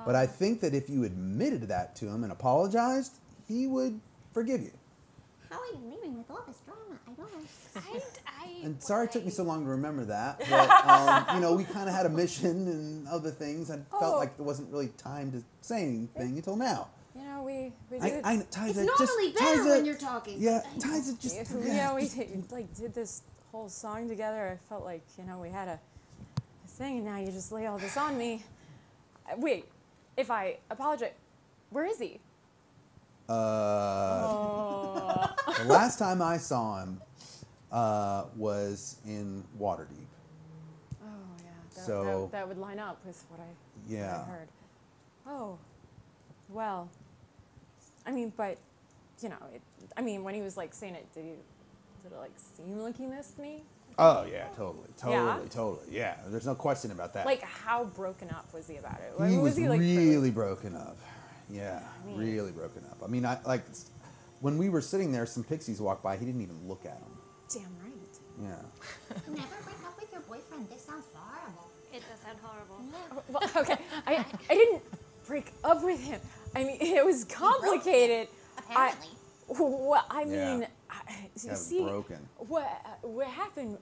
But I think that if you admitted that to him and apologized, he would forgive you. How are you leaving with all this drama? I don't know. And sorry it took me so long to remember that, but we kind of had a mission and other things. I felt like there wasn't really time to say anything until now. You know, we did. It's normally better when you're talking. Yeah, Tyza just. Yeah, we did this whole song together. I felt like we had a thing, and now you just lay all this on me. Wait, if I apologize, where is he? The last time I saw him was in Waterdeep. Oh yeah, So that would line up with what I heard. Oh, well, I mean, but when he was like saying it, did it like seem like he missed me? Oh yeah, totally. Yeah, there's no question about that. Like, how broken up was he about it? He was like really broken up. Yeah, really broken up. I mean, when we were sitting there, some pixies walked by. He didn't even look at them. Damn right. Yeah. Never break up with your boyfriend. This sounds horrible. It does sound horrible. Well, okay, I didn't break up with him. I mean, it was complicated. Apparently. Well, I mean, Yeah. see, Broken. what happened?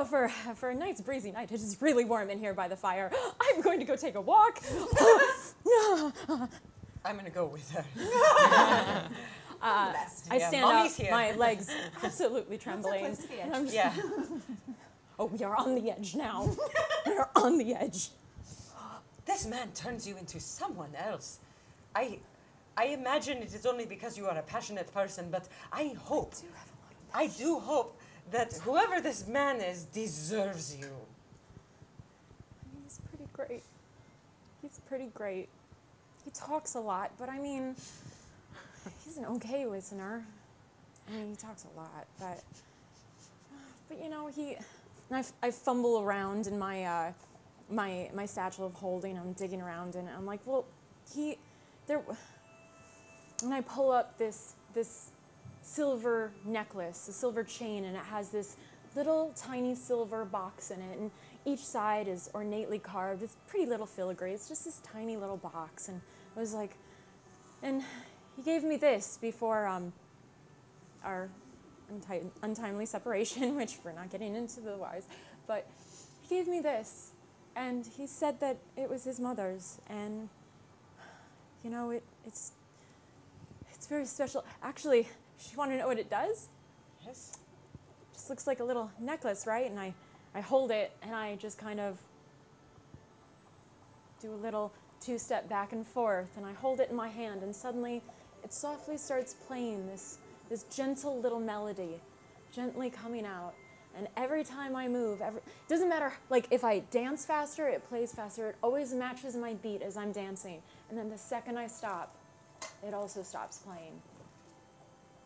For a nice breezy night, it is really warm in here by the fire. I'm going to go take a walk. I'm gonna go with her. I stand up, Mommy's here. my legs absolutely trembling. And I'm just, oh, we are on the edge now. We are on the edge. This man turns you into someone else. I imagine it is only because you are a passionate person, but I do hope that whoever this man is deserves you. He's pretty great. He's pretty great. He talks a lot, but I mean, he's an okay listener. I mean, he talks a lot, but I fumble around in my my satchel of holding. I'm digging around, and I'm like, well, and I pull up this silver necklace, a silver chain, and it has this little tiny silver box in it, and each side is ornately carved. It's pretty little filigree. It's just this tiny little box, and I was like, and he gave me this before our untimely separation, which we're not getting into the whys, but he gave me this, and he said that it was his mother's, and it's very special. Actually, you want to know what it does? Yes. It just looks like a little necklace, right? And I hold it, and I just kind of do a little two-step back and forth, and I hold it in my hand, and suddenly it softly starts playing this gentle little melody, gently coming out. And every time I move, it doesn't matter, like if I dance faster, it plays faster. It always matches my beat as I'm dancing. And then the second I stop, it also stops playing.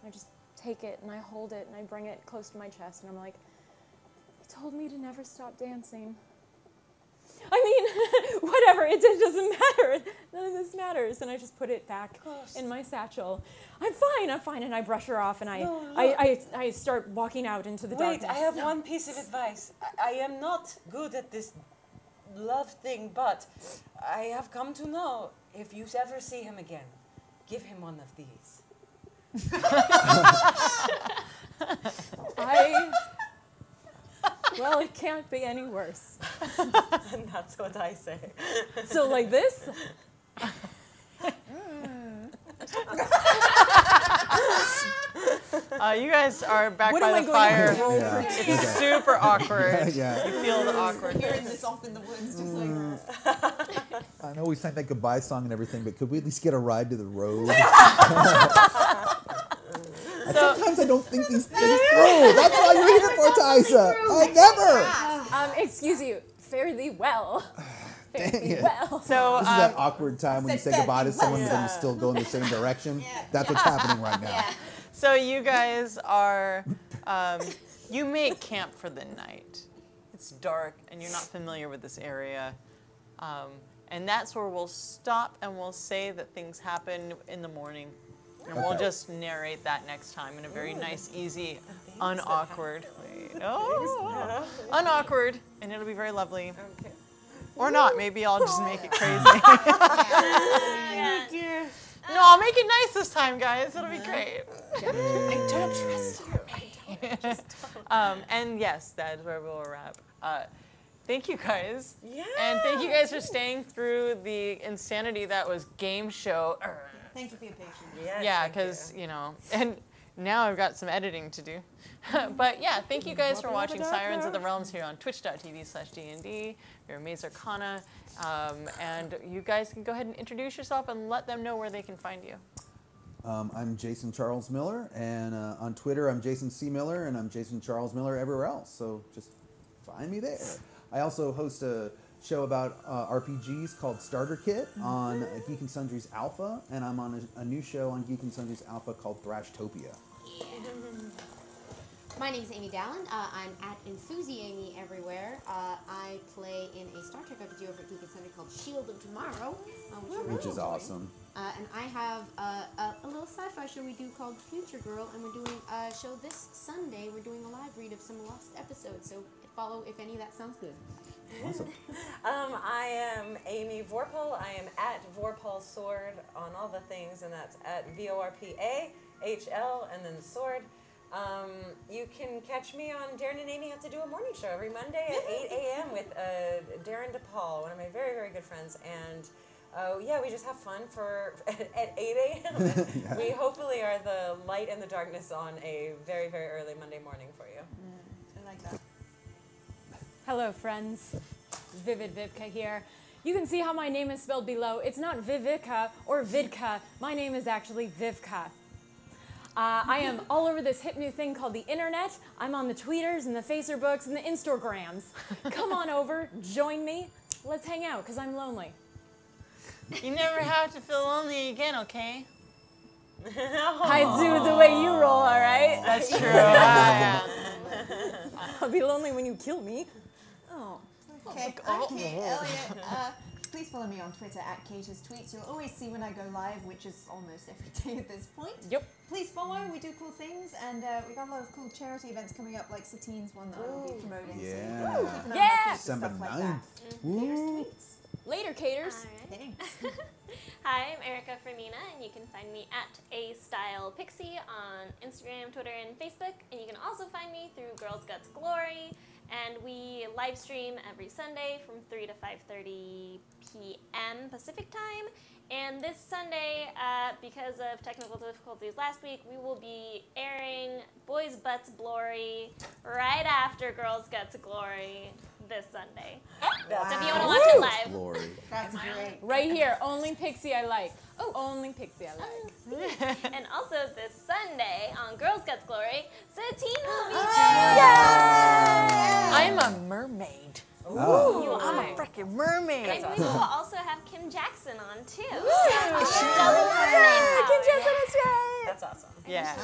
I just take it and I hold it and I bring it close to my chest and I'm like, he told me to never stop dancing. I mean, whatever, it just doesn't matter. None of this matters. And I just put it back in my satchel. I'm fine. And I brush her off and I start walking out into the darkness. Wait, I have one piece of advice. I am not good at this love thing, but I have come to know if you ever see him again, give him one of these. Well, it can't be any worse. And that's what I say. So like this? You guys are back by the fire. It's super awkward. Yeah. You feel the awkward. Hearing this off in the woods, just like. I know we sang that goodbye song and everything, but could we at least get a ride to the road? Sometimes I don't think these things through. That's all you're here for, Tysa. I never. Excuse you. Fare thee well. Fare thee well. So this is that awkward time when you say goodbye to someone, but then you still go in the same direction. That's what's happening right now. So you guys are, you make camp for the night. It's dark and you're not familiar with this area. And that's where we'll stop and we'll say that things happen in the morning. And we'll just narrate that next time in a very nice, easy, unawkward way. Oh, unawkward, and it'll be very lovely. Okay. Or not, maybe I'll just make it crazy. No, I'll make it nice this time, guys. It'll be great. I don't trust you. And yes, that's where we'll wrap. Thank you guys. Yeah. And thank you guys for staying through the insanity that was game show. Thank you for your patience. Yes, Yeah, because, you know, and now I've got some editing to do. But yeah, thank you guys for watching Sirens of the Realms here on twitch.tv/DND. You're Maze Arcana. And you guys can go ahead and introduce yourself and let them know where they can find you. I'm Jason Charles Miller, and on Twitter I'm Jason C. Miller, and I'm Jason Charles Miller everywhere else. So just find me there. I also host a show about RPGs called Starter Kit on Geek and Sundry's Alpha, and I'm on a new show on Geek and Sundry's Alpha called Thrashtopia. Yeah. My name is Amy Dallen. I'm at EnthusiAmy everywhere. I play in a Star Trek RPG over at Geek and Sundry called Shield of Tomorrow, Which is awesome. And I have a little sci-fi show we do called Future Girl, and we're doing a show this Sunday. We're doing a live read of some lost episodes, so follow if any of that sounds good. Awesome. I am Amy Vorpahl. I am at Vorpahl Sword on all the things, and that's at VORPAHL and then Sword. You can catch me on Darren and Amy Have to Do a Morning Show every Monday at 8 a.m. with Darren DePaul, one of my very, very good friends. And yeah, we just have fun at 8 a.m. Yeah. We hopefully are the light in the darkness on a very, very early Monday morning for you. I like that. Hello, friends. Vivid Vivka here. You can see how my name is spelled below. It's not Vivika or Vidka. My name is actually Vivka. I am all over this hip new thing called the internet. I'm on the tweeters and the Facerbooks and the Instagrams. Come on over, join me. Let's hang out, because I'm lonely. You never have to feel lonely again, okay? I do the way you roll, all right? That's true. Yeah. I'll be lonely when you kill me. Oh, okay. I'm Kate Elliott. Please follow me on Twitter at Kate's Tweets. You'll always see when I go live, which is almost every day at this point. Yep. Please follow. We do cool things, and we got a lot of cool charity events coming up, like Satine's one that I'll be promoting. Yeah. So keep an eye Yeah. on December stuff like 9th. that. Woo. Later, Caters. Thanks. Hi, I'm Erika Fermina, and you can find me at AStylePixie on Instagram, Twitter, and Facebook. And you can also find me through Girls Guts Glory. And we live stream every Sunday from 3 to 5:30 p.m. Pacific time. And this Sunday, because of technical difficulties last week, we will be airing Boys Butts Glory right after Girls Guts Glory this Sunday. So if you want to watch it live. Glory. That's great. Right here, only Pixie I like. Oh, only Pixie I like. And also this Sunday on Girls Guts Glory, Satine will be I'm a mermaid. Oh. You I'm are. a freaking mermaid. And we will also have Kim Jackson on too. Kim Jackson is right. That's awesome. Yeah.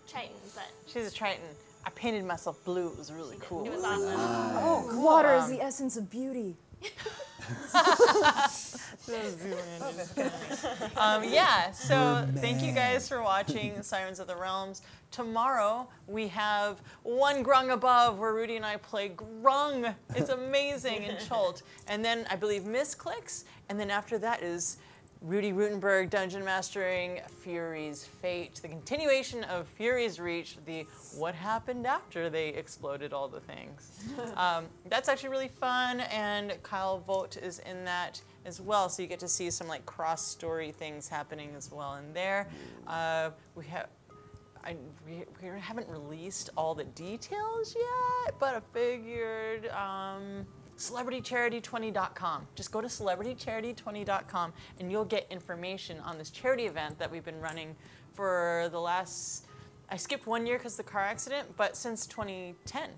Triton, but She's a Triton. I painted myself blue. It was really cool. it was awesome. Oh, water is the essence of beauty. Yeah, so thank you guys for watching Sirens of the Realms. Tomorrow we have One Grung Above, where Rudy and I play Grung. It's amazing in Chult. And then I believe Miss Clicks, and then after that is Rudy Rutenberg dungeon mastering Fury's Fate, the continuation of Fury's Reach, the what happened after they exploded all the things. That's actually really fun, and Kyle Vogt is in that as well, so you get to see some like cross-story things happening as well in there. We haven't released all the details yet, but I figured celebritycharity20.com. Just go to celebritycharity20.com and you'll get information on this charity event that we've been running for the last, I skipped 1 year because of the car accident, but since 2010.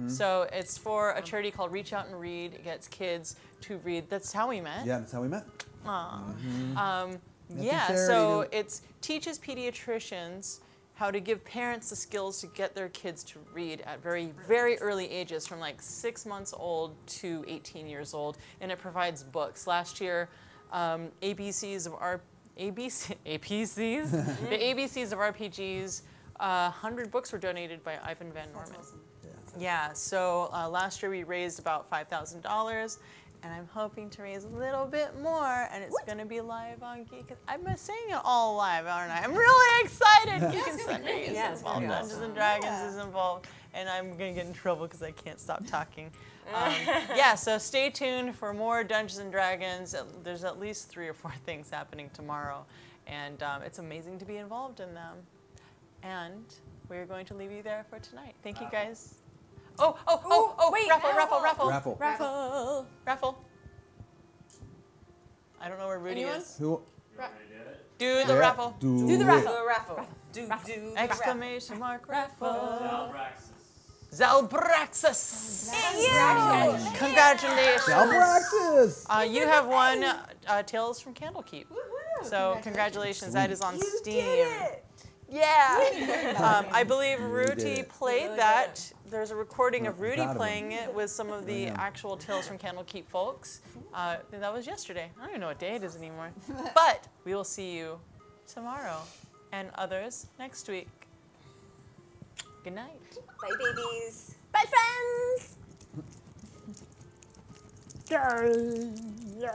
So it's for a charity called Reach Out and Read. It gets kids to read. That's how we met. Yeah, that's how we met. Yeah, so it teaches pediatricians how to give parents the skills to get their kids to read at very, very early ages, from like 6 months old to 18 years old, and it provides books. Last year, the ABCs of RPGs, 100 books were donated by Ivan Van Norman. That's awesome. Yeah, so last year we raised about $5,000, and I'm hoping to raise a little bit more, and it's going to be live on Geek. I'm saying it all live, aren't I? I'm really excited. Geek and Sundry is involved. Dungeons and Dragons is involved, and I'm going to get in trouble because I can't stop talking. Yeah, so stay tuned for more Dungeons and Dragons. There's at least 3 or 4 things happening tomorrow, and it's amazing to be involved in them. And we're going to leave you there for tonight. Thank you, guys. Wait, raffle. I don't know where Rudy is. Who? Do the raffle. Do the raffle. Exclamation mark raffle. Zalbraxis. Yeah. Congratulations. Zalbraxis. You have won Tales from Candlekeep. So congratulations. That is on Steam. Yeah. I believe Rudy played that. There's a recording of Rudy playing it with some of the actual Tales from Candlekeep folks. That was yesterday. I don't even know what day it is anymore. But we will see you tomorrow and others next week. Good night. Bye, babies. Bye, friends. Yeah.